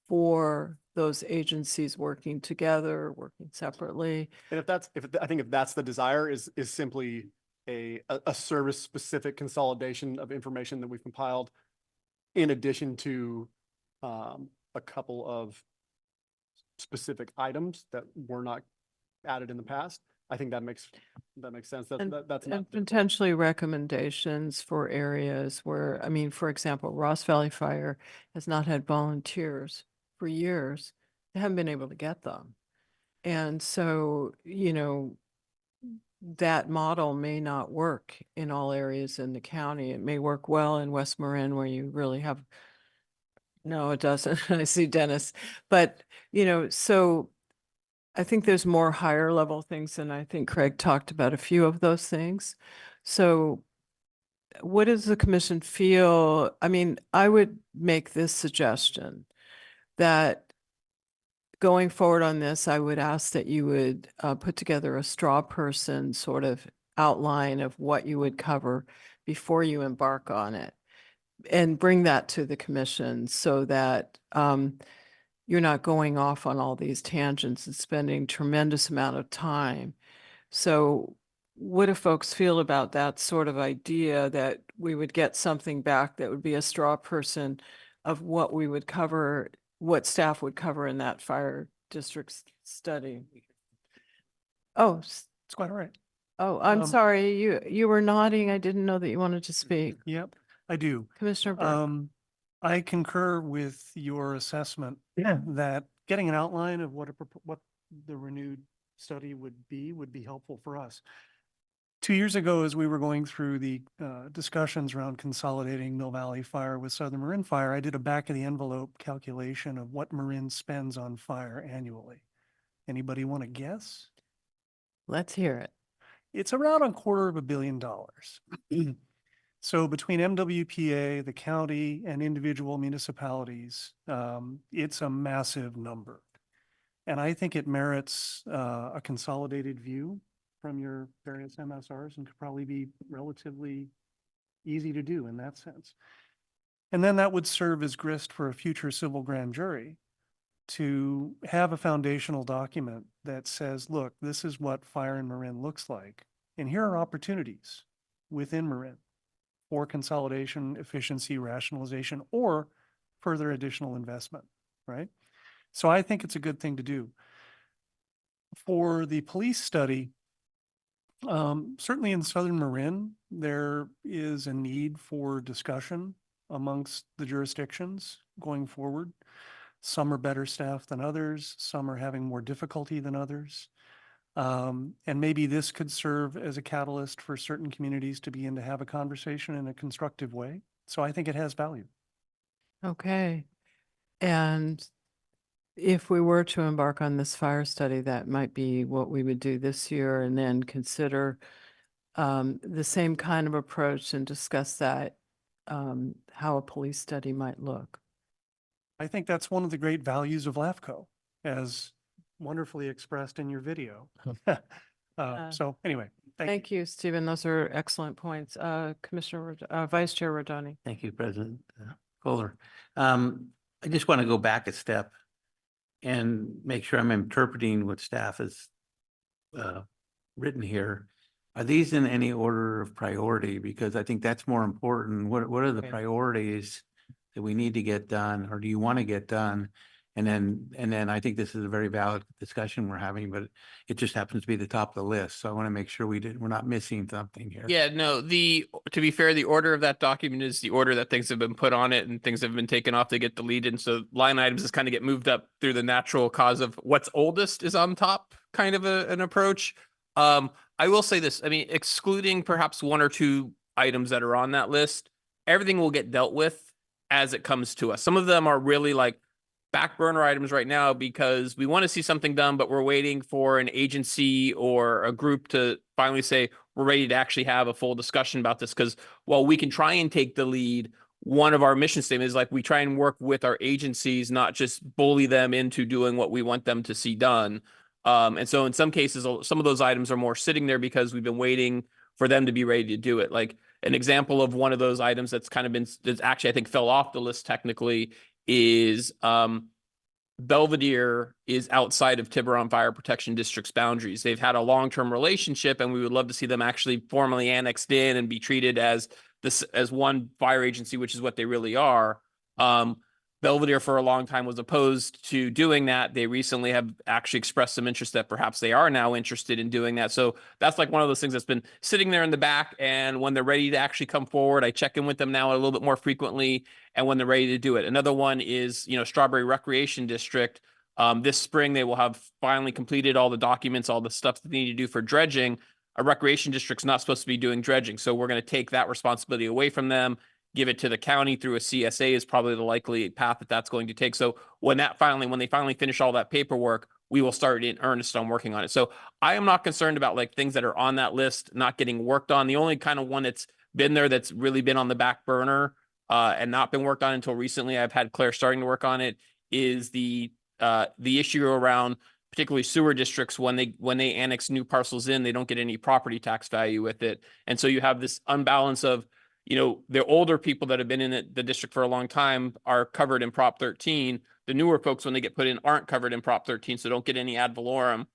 for those agencies working together, working separately. And I think if that's the desire, is simply a service specific consolidation of information that we've compiled, in addition to a couple of specific items that were not added in the past. I think that makes sense. That's not Potentially recommendations for areas where, for example, Ross Valley Fire has not had volunteers for years. They haven't been able to get them. And so, that model may not work in all areas in the county. It may work well in West Marin where you really have, no, it doesn't. I see Dennis, but so I think there's more higher level things, and I think Craig talked about a few of those things. So what does the commission feel? I would make this suggestion that going forward on this, I would ask that you would put together a straw person sort of outline of what you would cover before you embark on it, and bring that to the commission so that you're not going off on all these tangents and spending tremendous amount of time. So what do folks feel about that sort of idea, that we would get something back that would be a straw person of what we would cover, what staff would cover in that fire district study? Oh, It's quite all right. oh, I'm sorry. You were nodding. I didn't know that you wanted to speak. Yep, I do. Commissioner Burke. I concur with your assessment that getting an outline of what the renewed study would be helpful for us. 2 years ago, as we were going through the discussions around consolidating Mill Valley Fire with Southern Marin Fire, I did a back of the envelope calculation of what Marin spends on fire annually. Anybody want to guess? Let's hear it. It's around $250 million. So between MWPA, the county, and individual municipalities, it's a massive number. And I think it merits a consolidated view from your various MSRs and could probably be relatively easy to do in that sense. And then that would serve as grist for a future civil grand jury to have a foundational document that says, look, this is what fire in Marin looks like. And here are opportunities within Marin for consolidation, efficiency, rationalization, or further additional investment, right? So I think it's a good thing to do. For the police study, certainly in Southern Marin, there is a need for discussion amongst the jurisdictions going forward. Some are better staffed than others. Some are having more difficulty than others. And maybe this could serve as a catalyst for certain communities to begin to have a conversation in a constructive way. So I think it has value. Okay. And if we were to embark on this fire study, that might be what we would do this year, and then consider the same kind of approach and discuss that, how a police study might look. I think that's one of the great values of LAFCo, as wonderfully expressed in your video. So anyway, Thank you, Stephen. Those are excellent points. Vice Chair Rodoni. Thank you, President Kohler. I just want to go back a step and make sure I'm interpreting what staff has written here. Are these in any order of priority? Because I think that's more important. What are the Okay. priorities that we need to get done, or do you want to get done? And then I think this is a very valid discussion we're having, but it just happens to be the top of the list. So I want to make sure we're not missing something here. Yeah, no, to be fair, the order of that document is the order that things have been put on it and things have been taken off, they get deleted. And so line items just kind of get moved up through the natural cause of what's oldest is on top, kind of an approach. I will say this, I mean, excluding perhaps one or two items that are on that list, everything will get dealt with as it comes to us. Some of them are really like back burner items right now because we want to see something done, but we're waiting for an agency or a group to finally say, we're ready to actually have a full discussion about this. Because while we can try and take the lead, one of our mission statements is like we try and work with our agencies, not just bully them into doing what we want them to see done. And so in some cases, some of those items are more sitting there because we've been waiting for them to be ready to do it. Like an example of one of those items that's kind of that's actually, I think, fell off the list technically is Belvedere is outside of Tiburon Fire Protection District's boundaries. They've had a long-term relationship, and we would love to see them actually formally annexed in and be treated as one fire agency, which is what they really are. Belvedere for a long time was opposed to doing that. They recently have actually expressed some interest that perhaps they are now interested in doing that. So that's like one of those things that's been sitting there in the back. And when they're ready to actually come forward, I check in with them now a little bit more frequently. And when they're ready to do it, another one is, Strawberry Recreation District. This spring, they will have finally completed all the documents, all the stuff that they need to do for dredging. A recreation district's not supposed to be doing dredging. So we're going to take that responsibility away from them, give it to the county through a CSA is probably the likely path that that's going to take. So when they finally finish all that paperwork, we will start in earnest on working on it. So I am not concerned about like things that are on that list not getting worked on. The only kind of one that's been there that's really been on the back burner and not been worked on until recently, I've had Claire starting to work on it, is the issue around particularly sewer districts. When they annex new parcels in, they don't get any property tax value with it. And so you have this unbalance of, the older people that have been in the district for a long time are covered in Prop 13. The newer folks, when they get put in, aren't covered in Prop 13, so don't get any ad valorem.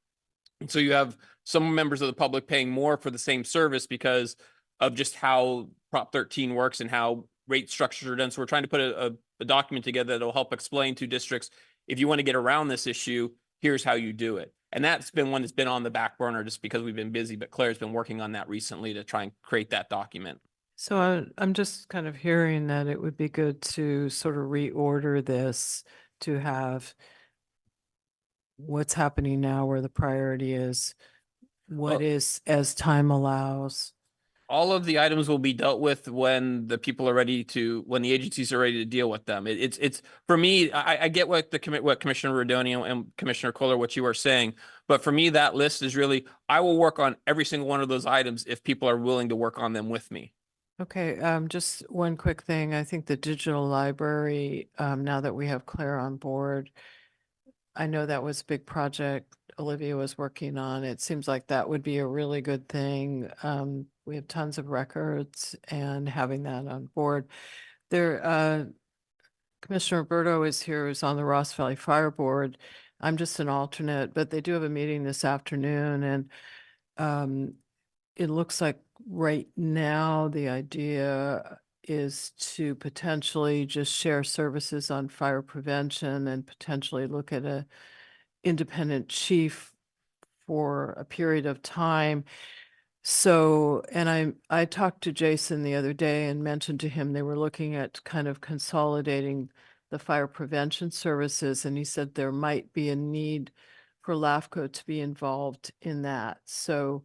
And so you have some members of the public paying more for the same service because of just how Prop 13 works and how rate structures are done. So we're trying to put a document together that'll help explain to districts, if you want to get around this issue, here's how you do it. And that's been one that's been on the back burner just because we've been busy, but Claire's been working on that recently to try and create that document. So I'm just kind of hearing that it would be good to sort of reorder this to have what's happening now, where the priority is, what Well- is as time allows. All of the items will be dealt with when the people are ready to, when the agencies are ready to deal with them. It's for me, I get what what Commissioner Rodonio and Commissioner Kohler, what you are saying, but for me, that list is really, I will work on every single one of those items if people are willing to work on them with me. Okay, just one quick thing. I think the digital library, now that we have Claire on board, I know that was a big project Olivia was working on. It seems like that would be a really good thing. We have tons of records and having that on board. There, Commissioner Roberto is here, who's on the Ross Valley Fire Board. I'm just an alternate, but they do have a meeting this afternoon, and it looks like right now the idea is to potentially just share services on fire prevention and potentially look at a independent chief for a period of time. So, and I talked to Jason the other day and mentioned to him they were looking at kind of consolidating the fire prevention services, and he said there might be a need for LAFCo to be involved in that. So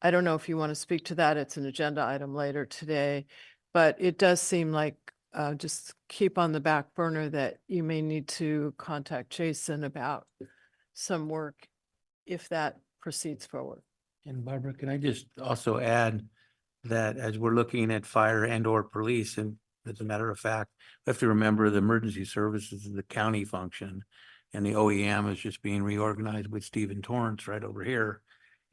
I don't know if you want to speak to that. It's an agenda item later today, but it does seem like just keep on the back burner that you may need to contact Jason about some work if that proceeds forward. And Barbara, can I just also add that as we're looking at fire and or police, and as a matter of fact, we have to remember the emergency services is the county function, and the OEM is just being reorganized with Stephen Torrance right over here.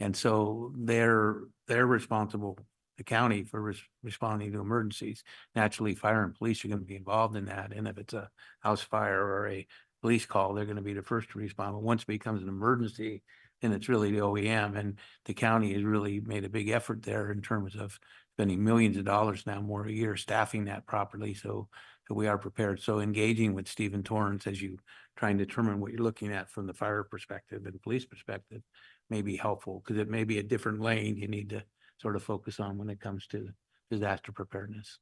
And so they're responsible, the county, for responding to emergencies. Naturally, fire and police are going to be involved in that. And if it's a house fire or a police call, they're going to be the first to respond. But once it becomes an emergency, then it's really the OEM. And the county has really made a big effort there in terms of spending millions of dollars now more a year staffing that properly. So we are prepared. So engaging with Stephen Torrance as you try and determine what you're looking at from the fire perspective and police perspective may be helpful, because it may be a different lane you need to sort of focus on when it comes to disaster preparedness.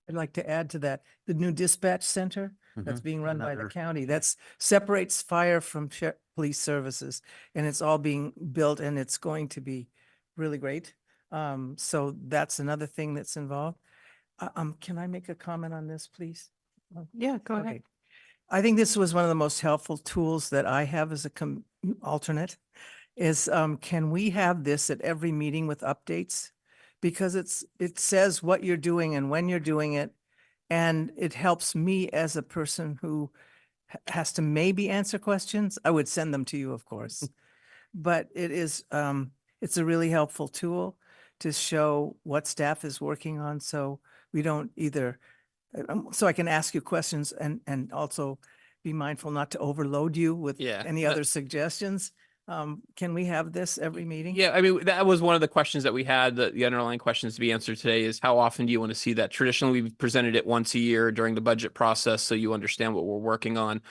I'd like to add to that, the new dispatch center that's Mhm. being run by the Another- county, that's separates fire from police services. And it's all being built and it's going to be really great. So that's another thing that's involved. Can I make a comment on this, please? Yeah, go ahead. Okay. I think this was one of the most helpful tools that I have as a alternate is, can we have this at every meeting with updates? Because it says what you're doing and when you're doing it. And it helps me as a person who has to maybe answer questions. I would send them to you, of course. But it is, it's a really helpful tool to show what staff is working on. So we don't either, so I can ask you questions and also be mindful not to overload you with Yeah, any that- other suggestions. Can we have this every meeting? Yeah, I mean, that was one of the questions that we had, the underlying questions to be answered today is how often do you want to see that? Traditionally, we've presented it once a year during the budget process, so you understand what we're working on.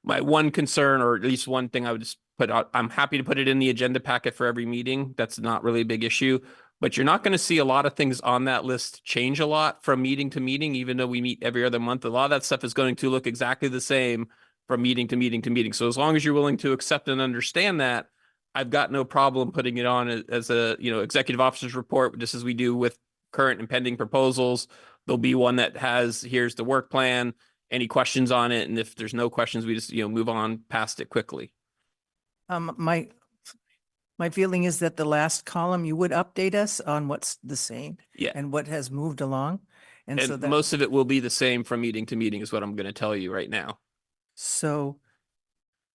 My one concern, or at least one thing I would just put out, I'm happy to put it in the agenda packet for every meeting. That's not really a big issue. But you're not going to see a lot of things on that list change a lot from meeting to meeting, even though we meet every other month. A lot of that stuff is going to look exactly the same from meeting to meeting to meeting. So as long as you're willing to accept and understand that, I've got no problem putting it on as a, executive officer's report, just as we do with current and pending proposals. There'll be one that has, here's the work plan, any questions on it. And if there's no questions, we just, move on past it quickly. My feeling is that the last column, you would update us on what's the same. Yeah. And what has moved along. And so And that, most of it will be the same from meeting to meeting is what I'm going to tell you right now. so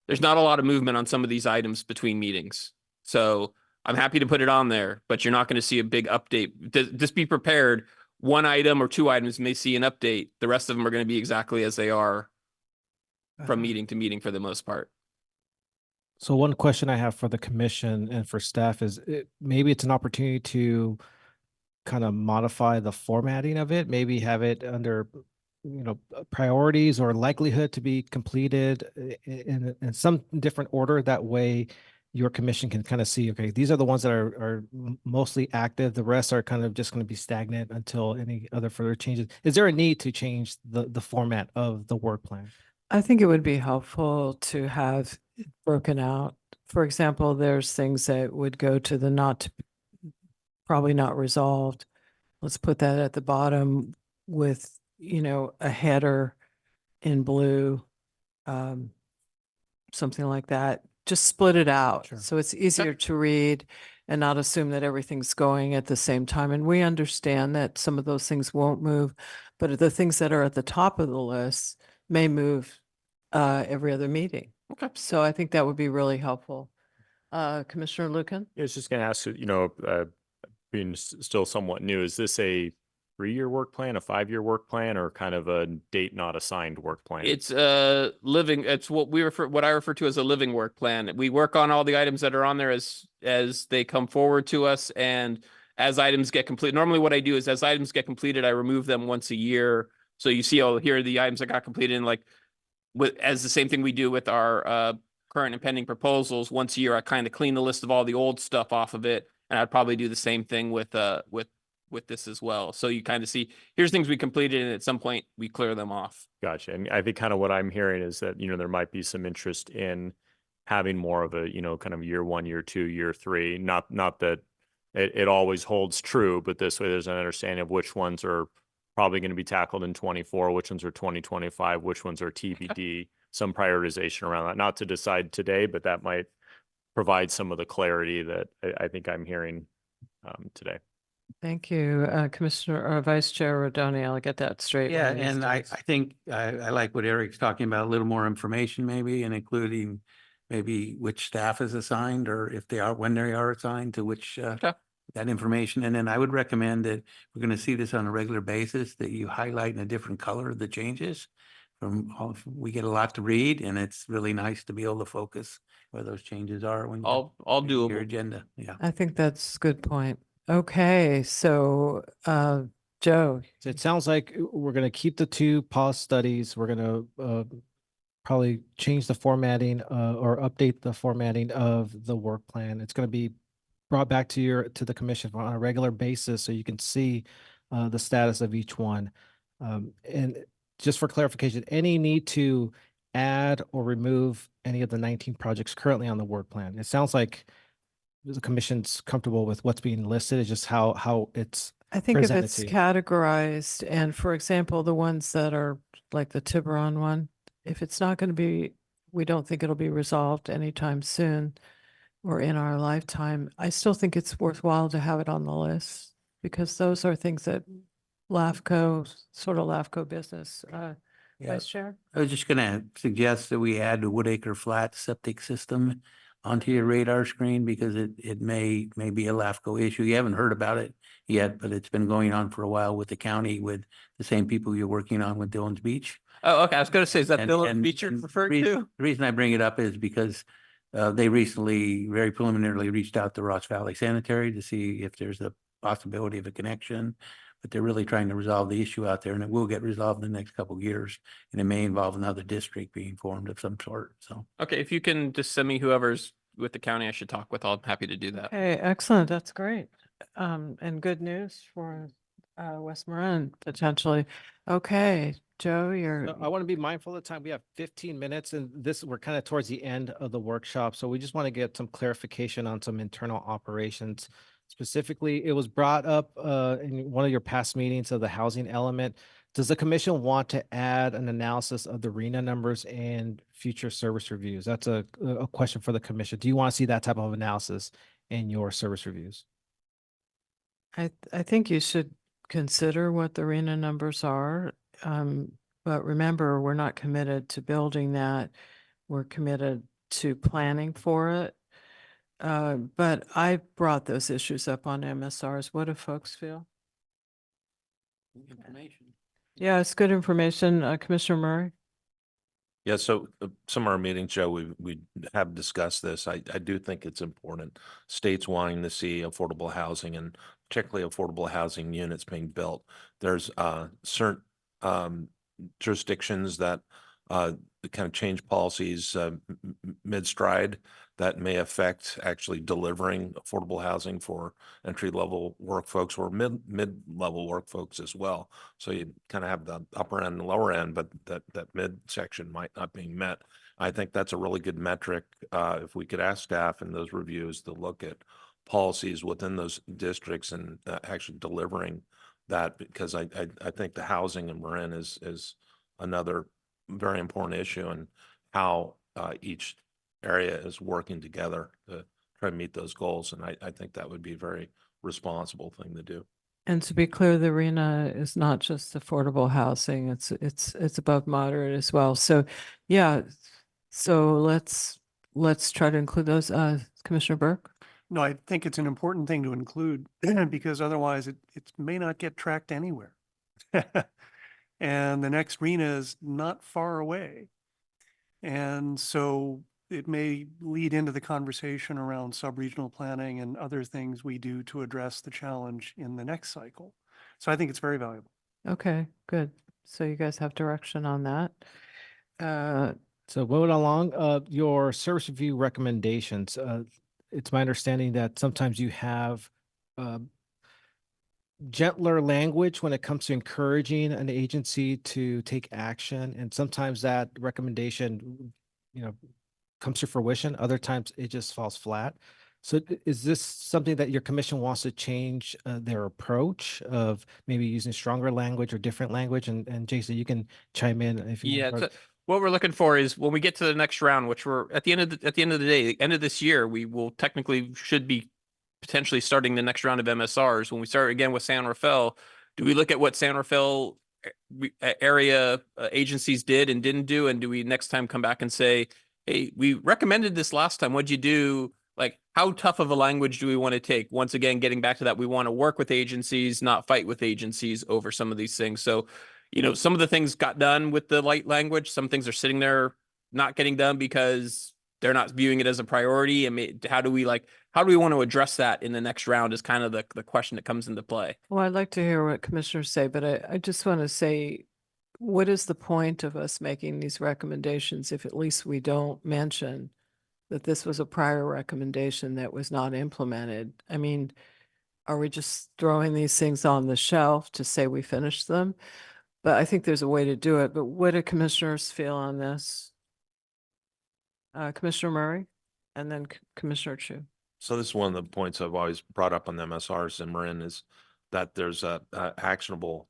There's not a lot of movement on some of these items between meetings. So I'm happy to put it on there, but you're not going to see a big update. Just be prepared. One item or two items may see an update. The rest of them are going to be exactly as they are from meeting to meeting for the most part. So one question I have for the commission and for staff is maybe it's an opportunity to kind of modify the formatting of it, maybe have it under, priorities or likelihood to be completed in some different order. That way your commission can kind of see, okay, these are the ones that are mostly active. The rest are kind of just going to be stagnant until any other further changes. Is there a need to change the format of the work plan? I think it would be helpful to have it broken out. For example, there's things that would go to the probably not resolved. Let's put that at the bottom with, a header in blue, something like that. Just split it out. Sure. So it's easier to read and not assume that everything's going at the same time. And we understand that some of those things won't move, but the things that are at the top of the list may move every other meeting. Okay. So I think that would be really helpful. Commissioner Lucan? I was just going to ask, being still somewhat new, is this a 3-year work plan, a 5-year work plan, or kind of a date not assigned work plan? It's it's what I refer to as a living work plan. We work on all the items that are on there as they come forward to us, and as items get complete. Normally what I do is as items get completed, I remove them once a year. So you see, here are the items that got completed, and as the same thing we do with our current and pending proposals. Once a year, I kind of clean the list of all the old stuff off of it, and I'd probably do the same thing with this as well. So you kind of see, here's things we completed, and at some point we clear them off. Gotcha. And I think kind of what I'm hearing is that, there might be some interest in having more of a, kind of year 1, year 2, year 3, not that it always holds true, but this way there's an understanding of which ones are probably going to be tackled in 24, which ones are 2025, which ones are TBD, some prioritization around that, not to decide today, but that might provide some of the clarity that I think I'm hearing today. Thank you, Commissioner or Vice Chair Rodoni. I'll get that straight. Yeah, one of these and I days. think I like what Eric's talking about, a little more information maybe, and including maybe which staff is assigned, or if they are, when they are assigned to which, that information. And then I would recommend that we're going to see this on a regular basis, that you highlight in a different color the changes. We get a lot to read, and it's really nice to be able to focus where those changes are when All your doable. agenda. Yeah. I think that's a good point. Okay, so Joe, So it sounds like we're going to keep the 2 pause studies. We're going to probably change the formatting or update the formatting of the work plan. It's going to be brought back to the commission on a regular basis so you can see the status of each one. And just for clarification, any need to add or remove any of the 19 projects currently on the work plan? It sounds like the commission's comfortable with what's being listed. It's just how it's I think if presented it's to you. categorized, and for example, the ones that are like the Tiburon one, if it's not going to be, we don't think it'll be resolved anytime soon or in our lifetime, I still think it's worthwhile to have it on the list because those are things that LAFCo business. Yeah. Vice Chair? I was just gonna suggest that we add the Woodacre Flat septic system onto your radar screen, because it may be a LAFCO issue. You haven't heard about it yet, but it's been going on for a while with the county, with the same people you're working on with Dillon's Beach. Oh, okay. I was going to say, is that And- Dylan and- Beach you're and referring the to? reason I bring it up is because they recently, very preliminarily, reached out to Ross Valley Sanitary to see if there's a possibility of a connection. But they're really trying to resolve the issue out there, and it will get resolved in the next couple of years. And it may involve another district being formed of some sort, so. Okay, if you can just send me whoever's with the county I should talk with, I'm happy to do that. Okay, excellent. That's great. And good news for West Marin potentially. Okay, Joe, I want to be mindful of the time. We have 15 minutes and we're kind of towards the end of the workshop. So we just want to get some clarification on some internal operations. Specifically, it was brought up in one of your past meetings of the housing element. Does the commission want to add an analysis of the RENA numbers and future service reviews? That's a question for the commission. Do you want to see that type of analysis in your service reviews? I think you should consider what the RENA numbers are. But remember, we're not committed to building that. We're committed to planning for it. But I brought those issues up on MSRs. What do folks feel? Information. Yeah, it's good information. Commissioner Murray? Yeah, so some of our meetings, Joe, we have discussed this. I do think it's important. States wanting to see affordable housing, and particularly affordable housing units being built. There's certain jurisdictions that kind of change policies mid-stride that may affect actually delivering affordable housing for entry-level work folks or mid-level work folks as well. So you kind of have the upper end and lower end, but that mid section might not be met. I think that's a really good metric. If we could ask staff in those reviews to look at policies within those districts and actually delivering that, because I think the housing in Marin is another very important issue, and how each area is working together to try to meet those goals. And I think that would be a very responsible thing to do. And to be clear, the arena is not just affordable housing, it's above moderate as well. So yeah, so let's try to include those. Commissioner Burke? No, I think it's an important thing to include because otherwise it may not get tracked anywhere. And the next arena is not far away. And so it may lead into the conversation around sub-regional planning and other things we do to address the challenge in the next cycle. So I think it's very valuable. Okay, good. So you guys have direction on that. So moving along, your service review recommendations. It's my understanding that sometimes you have gentler language when it comes to encouraging an agency to take action, and sometimes that recommendation, comes to fruition. Other times it just falls flat. So is this something that your commission wants to change their approach of maybe using stronger language or different language? And Jason, you can chime in if you Yeah, want. so what we're looking for is when we get to the next round, which we're at the end of the day, the end of this year, we will technically should be potentially starting the next round of MSRs. When we start again with San Rafael, do we look at what San Rafael area agencies did and didn't do, and do we next time come back and say, hey, we recommended this last time, what'd you do? Like, how tough of a language do we want to take? Once again, getting back to that, we want to work with agencies, not fight with agencies over some of these things. So, some of the things got done with the light language. Some things are sitting there not getting done because they're not viewing it as a priority. And how do we want to address that in the next round is kind of the question that comes into play. Well, I'd like to hear what commissioners say, but I just want to say, what is the point of us making these recommendations if at least we don't mention that this was a prior recommendation that was not implemented? I mean, are we just throwing these things on the shelf to say we finished them? But I think there's a way to do it. But what do commissioners feel on this? Commissioner Murray and then Commissioner Chu. So this is one of the points I've always brought up on the MSRs in Marin, is that there's a actionable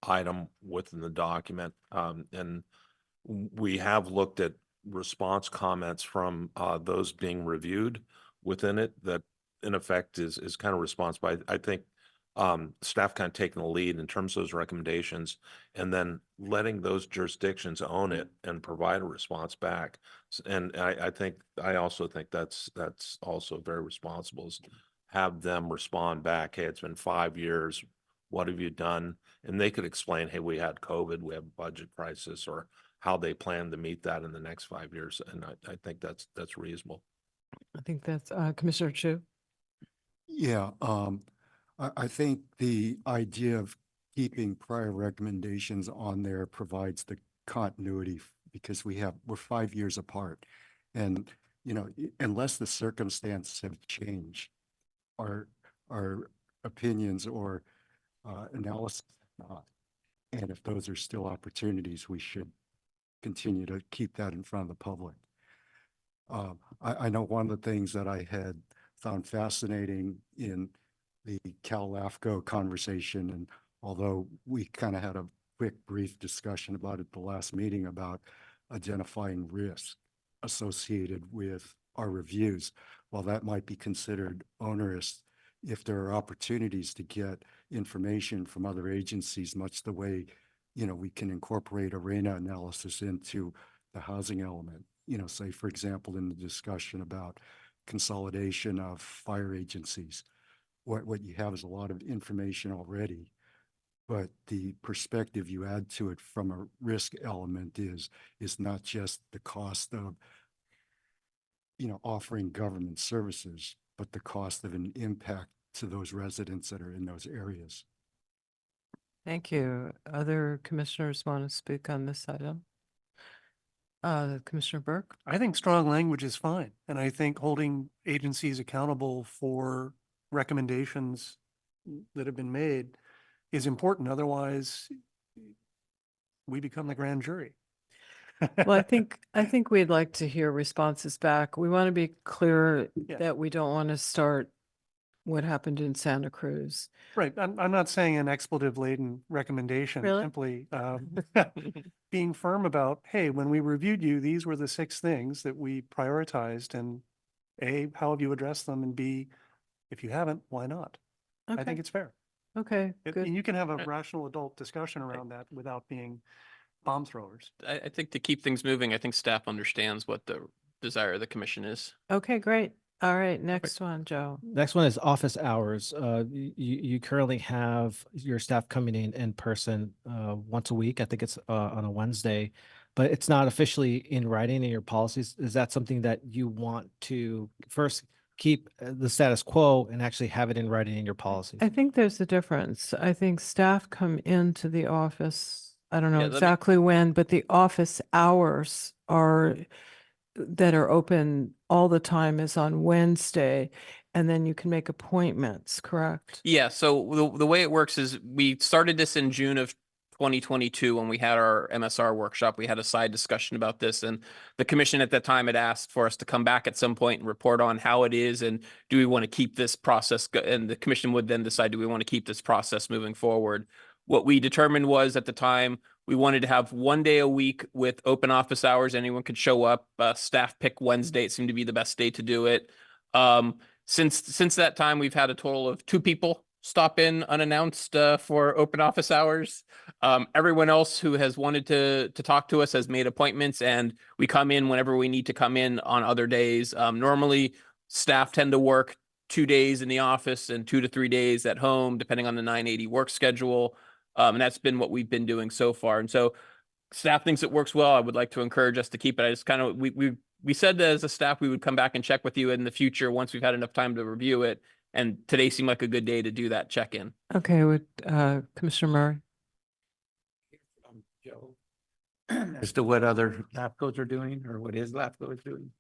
item within the document. And we have looked at response comments from those being reviewed within it that in effect is kind of response. But I think staff kind of taking the lead in terms of those recommendations and then letting those jurisdictions own it and provide a response back. And I also think that's also very responsible, is have them respond back. Hey, it's been 5 years. What have you done? And they could explain, hey, we had COVID, we have a budget crisis, or how they plan to meet that in the next 5 years. And I think that's reasonable. I think that's Commissioner Chu. Yeah, I think the idea of keeping prior recommendations on there provides the continuity because we're 5 years apart. And, unless the circumstances have changed, our opinions or analysis have not. And if those are still opportunities, we should continue to keep that in front of the public. I know one of the things that I had found fascinating in the Cal LAFCo conversation, and although we kind of had a quick, brief discussion about it the last meeting about identifying risk associated with our reviews, while that might be considered onerous, if there are opportunities to get information from other agencies, much the way, we can incorporate arena analysis into the housing element. Say, for example, in the discussion about consolidation of fire agencies, what you have is a lot of information already, but the perspective you add to it from a risk element is not just the cost of, offering government services, but the cost of an impact to those residents that are in those areas. Thank you. Other commissioners want to speak on this item? Commissioner Burke? I think strong language is fine. And I think holding agencies accountable for recommendations that have been made is important. Otherwise, we become the grand jury. Well, I think we'd like to hear responses back. We want to be clear Yeah. that we don't want to start what happened in Santa Cruz. Right. I'm not saying an expletive laden recommendation, Really? simply being firm about, hey, when we reviewed you, these were the 6 things that we prioritized, and A, how have you addressed them? And B, if you haven't, why not? I Okay, think it's fair. okay, And good. you can have a rational adult discussion around that without being bomb throwers. I think to keep things moving, I think staff understands what the desire of the commission is. Okay, great. All right, next one, Joe. Next one is office hours. You currently have your staff coming in person once a week. I think it's on a Wednesday, but it's not officially in writing in your policies. Is that something that you want to first keep the status quo and actually have it in writing in your policies? I think there's a difference. I think staff come into the office, I don't know Yeah, let me- exactly when, but the office hours are that are open all the time is on Wednesday, and then you can make appointments, correct? Yeah, so the way it works is we started this in June of 2022 when we had our MSR workshop. We had a side discussion about this, and the commission at that time had asked for us to come back at some point and report on how it is and do we want to keep this process and the commission would then decide, do we want to keep this process moving forward? What we determined was at the time we wanted to have 1 day a week with open office hours. Anyone could show up. Staff pick Wednesday. It seemed to be the best day to do it. Since that time, we've had a total of 2 people stop in unannounced for open office hours. Everyone else who has wanted to talk to us has made appointments, and we come in whenever we need to come in on other days. Normally, staff tend to work 2 days in the office and 2 to 3 days at home, depending on the 980 work schedule. And that's been what we've been doing so far. And so staff thinks it works well. I would like to encourage us to keep it. I just kind of, we said that as a staff, we would come back and check with you in the future once we've had enough time to review it. And today seemed like a good day to do that check-in. Okay, with Commissioner Murray. Joe, as to what other LAFCOs are doing or what his LAFCO is doing.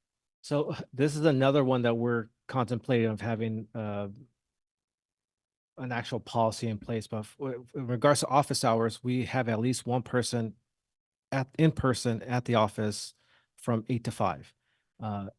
So this is another one that we're contemplating of having an actual policy in place, but in regards to office hours, we have at least one person in person at the office from 8 to 5.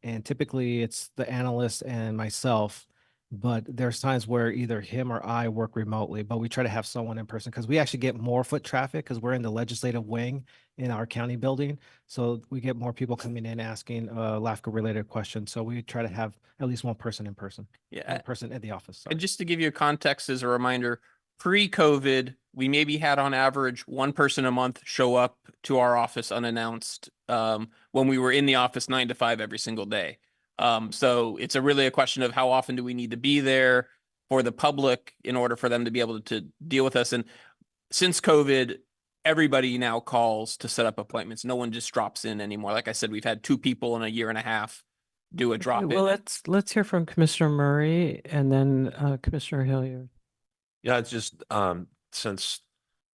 And typically it's the analyst and myself, but there's times where either him or I work remotely, but we try to have someone in person because we actually get more foot traffic because we're in the legislative wing in our county building. So we get more people coming in asking LAFCO related questions. So we try to have at least one person in person. Yeah. One person at the office. Sorry. And just to give you a context as a reminder, pre-COVID, we maybe had on average 1 person a month show up to our office unannounced when we were in the office 9 to 5 every single day. So it's really a question of how often do we need to be there for the public in order for them to be able to deal with us. And since COVID, everybody now calls to set up appointments. No one just drops in anymore. Like I said, we've had 2 people in a year and a half do a drop in. Well, let's hear from Commissioner Murray and then Commissioner Hilliard. Yeah, it's just since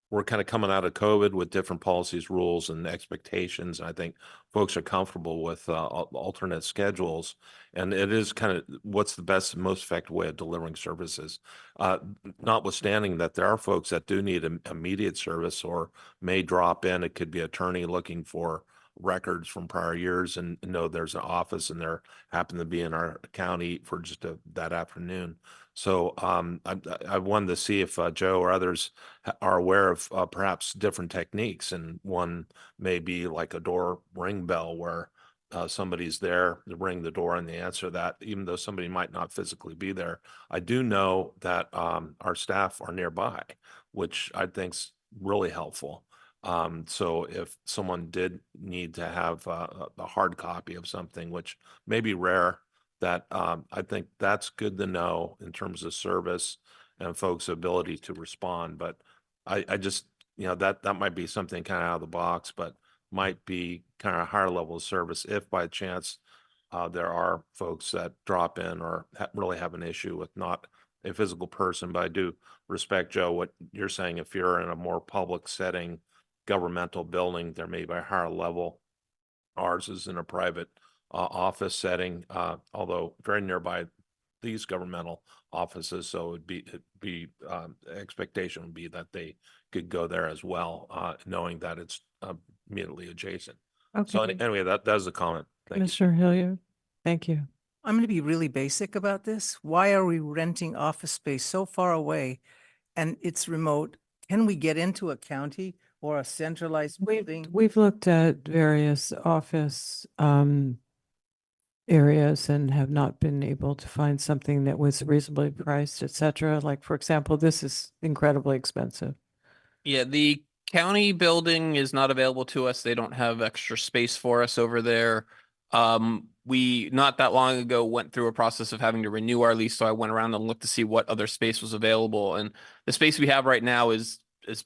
we're kind of coming out of COVID with different policies, rules, and expectations, I think folks are comfortable with alternate schedules. And it is kind of what's the best and most effective way of delivering services. Notwithstanding that there are folks that do need immediate service or may drop in. It could be attorney looking for records from prior years and know there's an office and they're happen to be in our county for just that afternoon. So I wanted to see if Joe or others are aware of perhaps different techniques, and one may be like a door ring bell where somebody's there to ring the door and they answer that, even though somebody might not physically be there. I do know that our staff are nearby, which I think's really helpful. So if someone did need to have a hard copy of something, which may be rare, that I think that's good to know in terms of service and folks' ability to respond. But I just, that might be something kind of out of the box, but might be kind of a higher level of service if by chance there are folks that drop in or really have an issue with not a physical person. But I do respect, Joe, what you're saying. If you're in a more public setting, governmental building, there may be a higher level Ours is in a private office setting, although very nearby these governmental offices. So expectation would be that they could go there as well, knowing that it's immediately adjacent. So Okay, anyway, that is a comment. Thank you. Mr. Hilliard, thank you. I'm going to be really basic about this. Why are we renting office space so far away and it's remote? Can we get into a county or a centralized building? We've looked at various office areas and have not been able to find something that was reasonably priced, et cetera. Like, for example, this is incredibly expensive. Yeah, the county building is not available to us. They don't have extra space for us over there. We not that long ago went through a process of having to renew our lease, so I went around and looked to see what other space was available. And the space we have right now is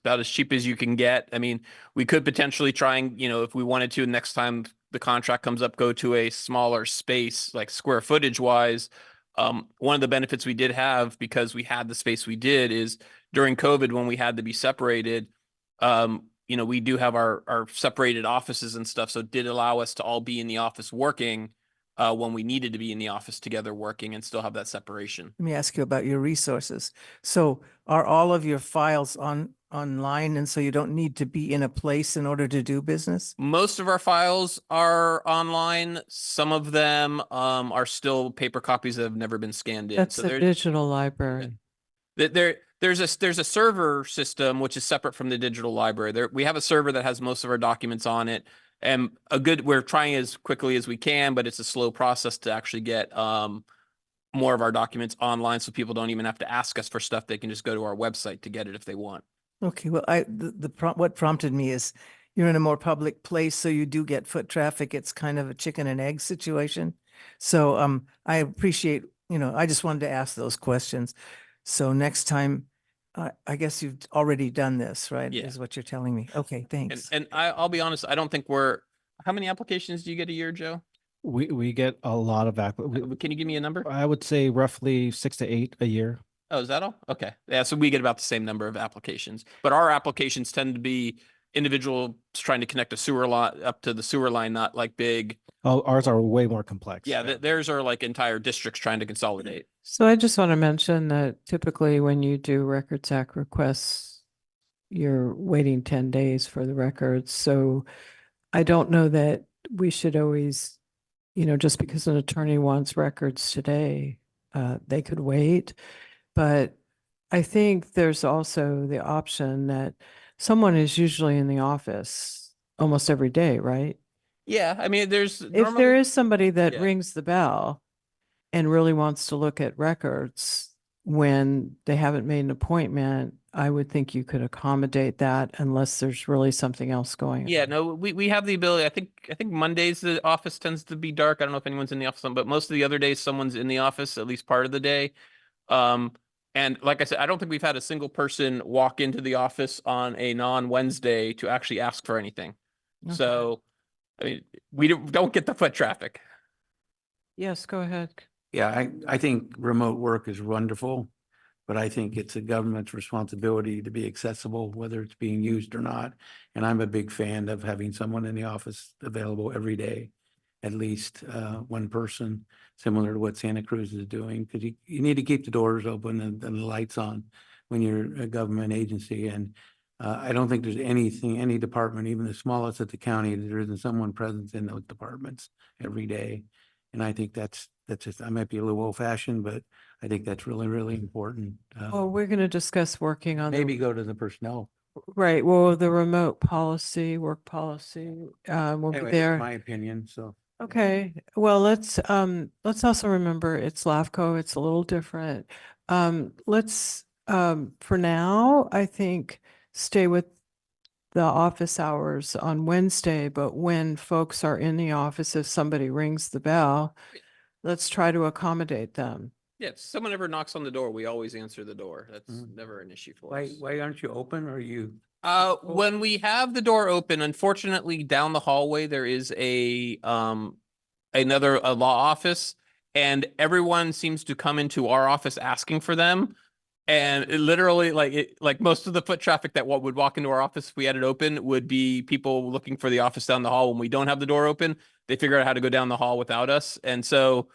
about as cheap as you can get. I mean, we could potentially try and, if we wanted to, next time the contract comes up, go to a smaller space, like square footage wise. One of the benefits we did have because we had the space we did is during COVID when we had to be separated, we do have our separated offices and stuff. So it did allow us to all be in the office working when we needed to be in the office together working and still have that separation. Let me ask you about your resources. So are all of your files online and so you don't need to be in a place in order to do business? Most of our files are online. Some of them are still paper copies that have never been scanned in. That's So the digital library. there's a server system which is separate from the digital library. We have a server that has most of our documents on it, and we're trying as quickly as we can, but it's a slow process to actually get more of our documents online, so people don't even have to ask us for stuff. They can just go to our website to get it if they want. Okay, well, what prompted me is you're in a more public place, so you do get foot traffic. It's kind of a chicken and egg situation. So I appreciate, I just wanted to ask those questions. So next time, I guess you've already done this, right? Yeah. Is what you're telling me. Okay, thanks. And I'll be honest, I don't think how many applications do you get a year, Joe? We get a lot of Can you give me a number? I would say roughly 6 to 8 a year. Oh, is that all? Okay. Yeah, so we get about the same number of applications, but our applications tend to be individuals trying to connect a sewer line up to the sewer line, not like big. Oh, ours are way more complex. Yeah, theirs are like entire districts trying to consolidate. So I just want to mention that typically when you do Records Act requests, you're waiting 10 days for the records. So I don't know that we should always, just because an attorney wants records today, they could wait. But I think there's also the option that someone is usually in the office almost every day, right? Yeah, I mean, If there is somebody that Yeah. rings the bell and really wants to look at records when they haven't made an appointment, I would think you could accommodate that unless there's really something else going on. Yeah, no, we have the ability. I think Mondays the office tends to be dark. I don't know if anyone's in the office, but most of the other days someone's in the office at least part of the day. And like I said, I don't think we've had a single person walk into the office on a non-Wednesday to actually ask for anything. Okay. So, I mean, we don't get the foot traffic. Yes, go ahead. Yeah, I think remote work is wonderful, but I think it's a government's responsibility to be accessible, whether it's being used or not. And I'm a big fan of having someone in the office available every day, at least one person, similar to what Santa Cruz is doing, because you need to keep the doors open and the lights on when you're a government agency. And I don't think there's any department, even the smallest at the county, that there isn't someone present in those departments every day. And I think that's just, I might be a little old fashioned, but I think that's really, really important. Well, we're going to discuss working on Maybe go to the personnel. right. Well, the remote policy, work policy, will be Anyway, there. that's my opinion, so. Okay, well, let's also remember it's LAFCO, it's a little different. Let's, for now, I think, stay with the office hours on Wednesday, but when folks are in the office, if somebody rings the bell, let's try to accommodate them. Yeah, if someone ever knocks on the door, we always answer the door. That's never an issue for us. Why aren't you open, or are you? When we have the door open, unfortunately, down the hallway, there is a law office, and everyone seems to come into our office asking for them. And it literally, like most of the foot traffic that would walk into our office if we had it open would be people looking for the office down the hall. When we don't have the door open, they figure out how to go down the hall without us. And so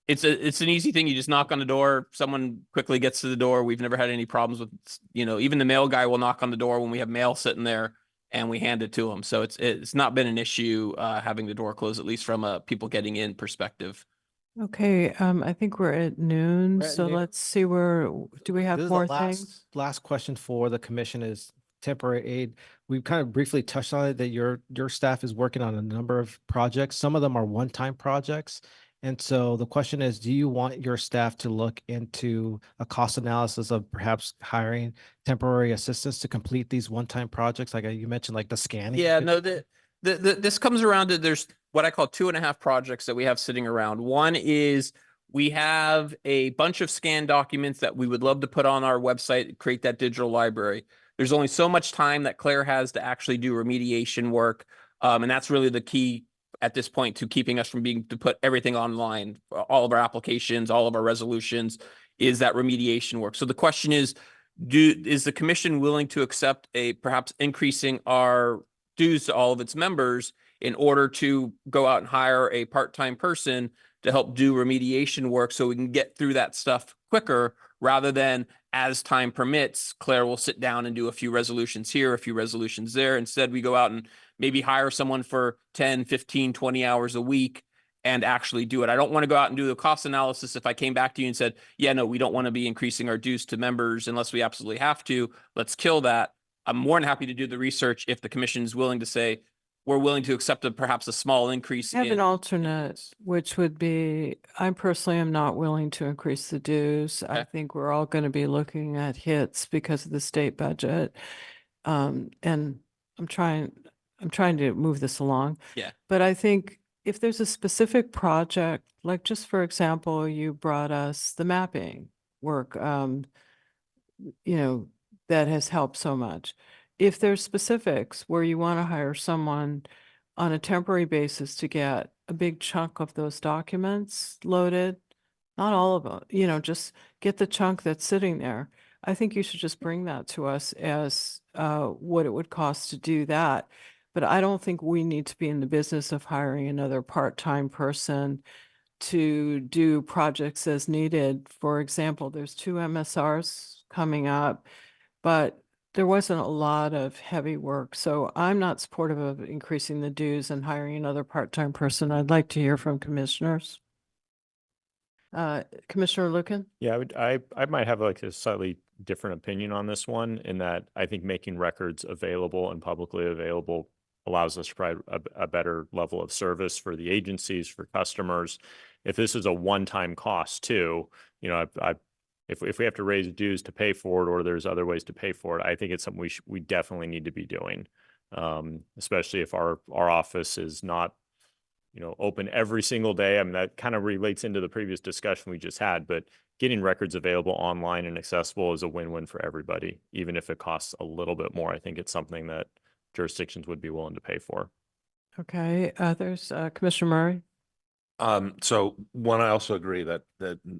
it's an easy thing. You just knock on the door. Someone quickly gets to the door. We've never had any problems with, even the mail guy will knock on the door when we have mail sitting there and we hand it to them. So it's not been an issue having the door closed, at least from a people getting in perspective. Okay, I think we're at noon, We're at so noon. let's see do we have This is more the things? last question for the commission is temporary aid. We kind of briefly touched on it that your staff is working on a number of projects. Some of them are one-time projects. And so the question is, do you want your staff to look into a cost analysis of perhaps hiring temporary assistants to complete these one-time projects? Like you mentioned, like the scanning. Yeah, no, this comes around to there's what I call 2.5 projects that we have sitting around. One is we have a bunch of scanned documents that we would love to put on our website, create that digital library. There's only so much time that Claire has to actually do remediation work. And that's really the key at this point to keeping us from being to put everything online, all of our applications, all of our resolutions, is that remediation work. So the question is the commission willing to accept perhaps increasing our dues to all of its members in order to go out and hire a part-time person to help do remediation work so we can get through that stuff quicker rather than as time permits, Claire will sit down and do a few resolutions here, a few resolutions there. Instead, we go out and maybe hire someone for 10, 15, 20 hours a week and actually do it. I don't want to go out and do the cost analysis if I came back to you and said, yeah, no, we don't want to be increasing our dues to members unless we absolutely have to. Let's kill that. I'm more than happy to do the research if the commission is willing to say, we're willing to accept perhaps a small increase. I have an alternate, which would be, I personally am not willing to increase the dues. I Okay. think we're all going to be looking at hits because of the state budget. And I'm trying to move this along. Yeah. But I think if there's a specific project, like just for example, you brought us the mapping work, that has helped so much. If there's specifics where you want to hire someone on a temporary basis to get a big chunk of those documents loaded, not all of them, just get the chunk that's sitting there. I think you should just bring that to us as what it would cost to do that. But I don't think we need to be in the business of hiring another part-time person to do projects as needed. For example, there's 2 MSRs coming up, but there wasn't a lot of heavy work. So I'm not supportive of increasing the dues and hiring another part-time person. I'd like to hear from commissioners. Commissioner Lucan? Yeah, I might have like a slightly different opinion on this one in that I think making records available and publicly available allows us to provide a better level of service for the agencies, for customers. If this is a one-time cost too, if we have to raise dues to pay for it or there's other ways to pay for it, I think it's something we definitely need to be doing. Especially if our office is not open every single day. I mean, that kind of relates into the previous discussion we just had, but getting records available online and accessible is a win-win for everybody. Even if it costs a little bit more, I think it's something that jurisdictions would be willing to pay for. Okay, others, Commissioner Murray? So one, I also agree that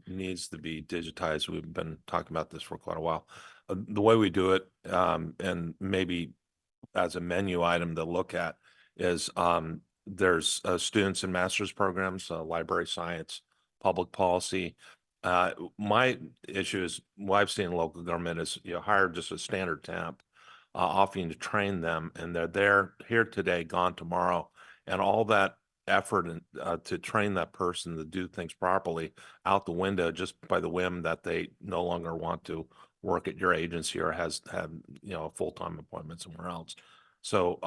needs to be digitized. We've been talking about this for quite a while. The way we do it, and maybe as a menu item to look at is, there's students in master's programs, library science, public policy. My issue is what I've seen in local government is you hire just a standard temp, offering to train them, and they're here today, gone tomorrow, and all that effort and to train that person to do things properly out the window just by the whim that they no longer want to work at your agency or have a full-time appointment somewhere else. So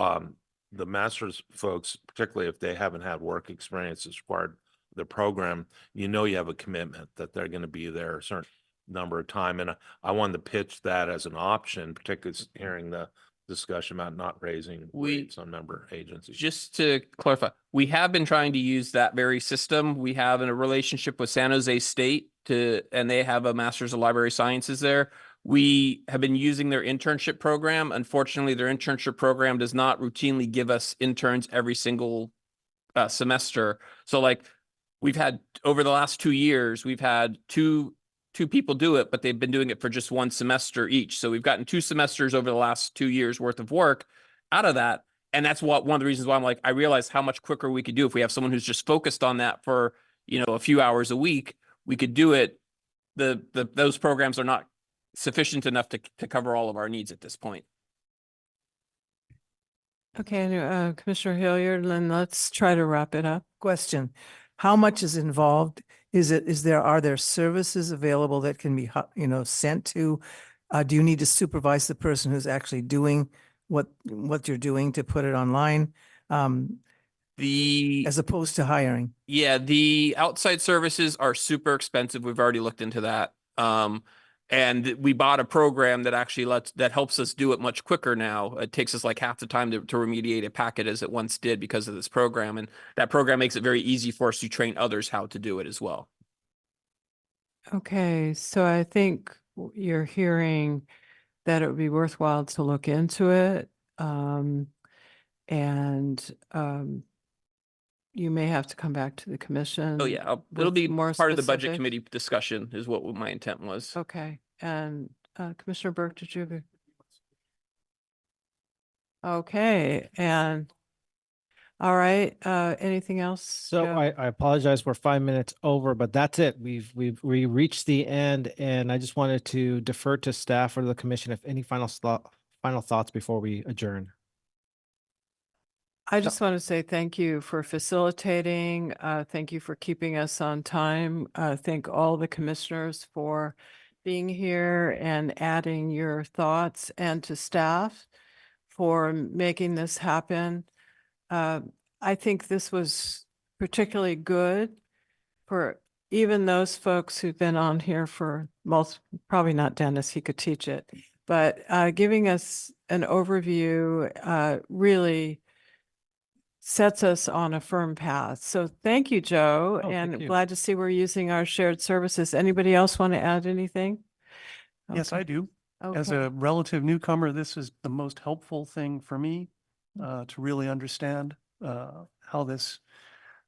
the master's folks, particularly if they haven't had work experience as required the program, you have a commitment that they're going to be there a certain number of time. And I wanted to pitch that as an option, particularly hearing the discussion about not raising rates on member agencies. Just to clarify, we have been trying to use that very system. We have a relationship with San Jose State and they have a Master's of Library Sciences there. We have been using their internship program. Unfortunately, their internship program does not routinely give us interns every single semester. So like we've had over the last 2 years, we've had 2 two people do it, but they've been doing it for just one semester each. So we've gotten 2 semesters over the last 2 years worth of work out of that. And that's one of the reasons why I'm like, I realize how much quicker we could do if we have someone who's just focused on that for, a few hours a week, we could do it. Those programs are not sufficient enough to cover all of our needs at this point. Okay, Commissioner Hilliard, then let's try to wrap it up. Question, how much is involved? Are there services available that can be, sent to? Do you need to supervise the person who's actually doing what you're doing to put it online? As opposed to hiring? Yeah, the outside services are super expensive. We've already looked into that. And we bought a program that actually helps us do it much quicker now. It takes us like half the time to remediate a packet as it once did because of this program. And that program makes it very easy for us to train others how to do it as well. Okay, so I think you're hearing that it would be worthwhile to look into it. And you may have to come back to the commission. Oh yeah, it'll with be more part of the budget specifics. committee discussion is what my intent was. Okay, and Commissioner Burke, did you have okay, and all right, anything else? So Joe? I apologize, we're 5 minutes over, but that's it. We reached the end, and I just wanted to defer to staff or the commission if any final thoughts before we adjourn. I just want to say thank you for facilitating. Thank you for keeping us on time. Thank all the commissioners for being here and adding your thoughts, and to staff for making this happen. I think this was particularly good for even those folks who've been on here for probably not Dennis, he could teach it, but giving us an overview really sets us on a firm path. So thank you, Joe, Oh, thank and you. glad to see we're using our shared services. Anybody else want to add anything? Yes, Okay. I do. As Okay. a relative newcomer, this is the most helpful thing for me to really understand how this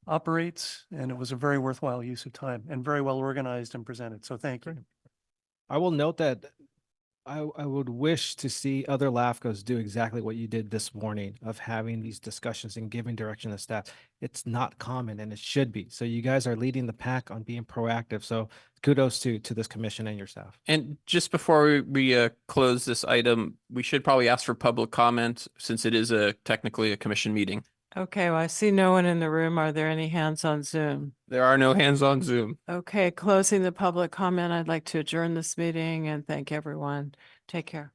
operates. And it was a very worthwhile use of time and very well organized and presented. So thank you. I will note that I would wish to see other LAFCOs do exactly what you did this morning of having these discussions and giving direction to staff. It's not common and it should be. So you guys are leading the pack on being proactive. So kudos to this commission and your staff. And just before we close this item, we should probably ask for public comment since it is technically a commission meeting. Okay, well, I see no one in the room. Are there any hands on Zoom? There are no hands on Zoom. Okay, closing the public comment, I'd like to adjourn this meeting and thank everyone. Take care.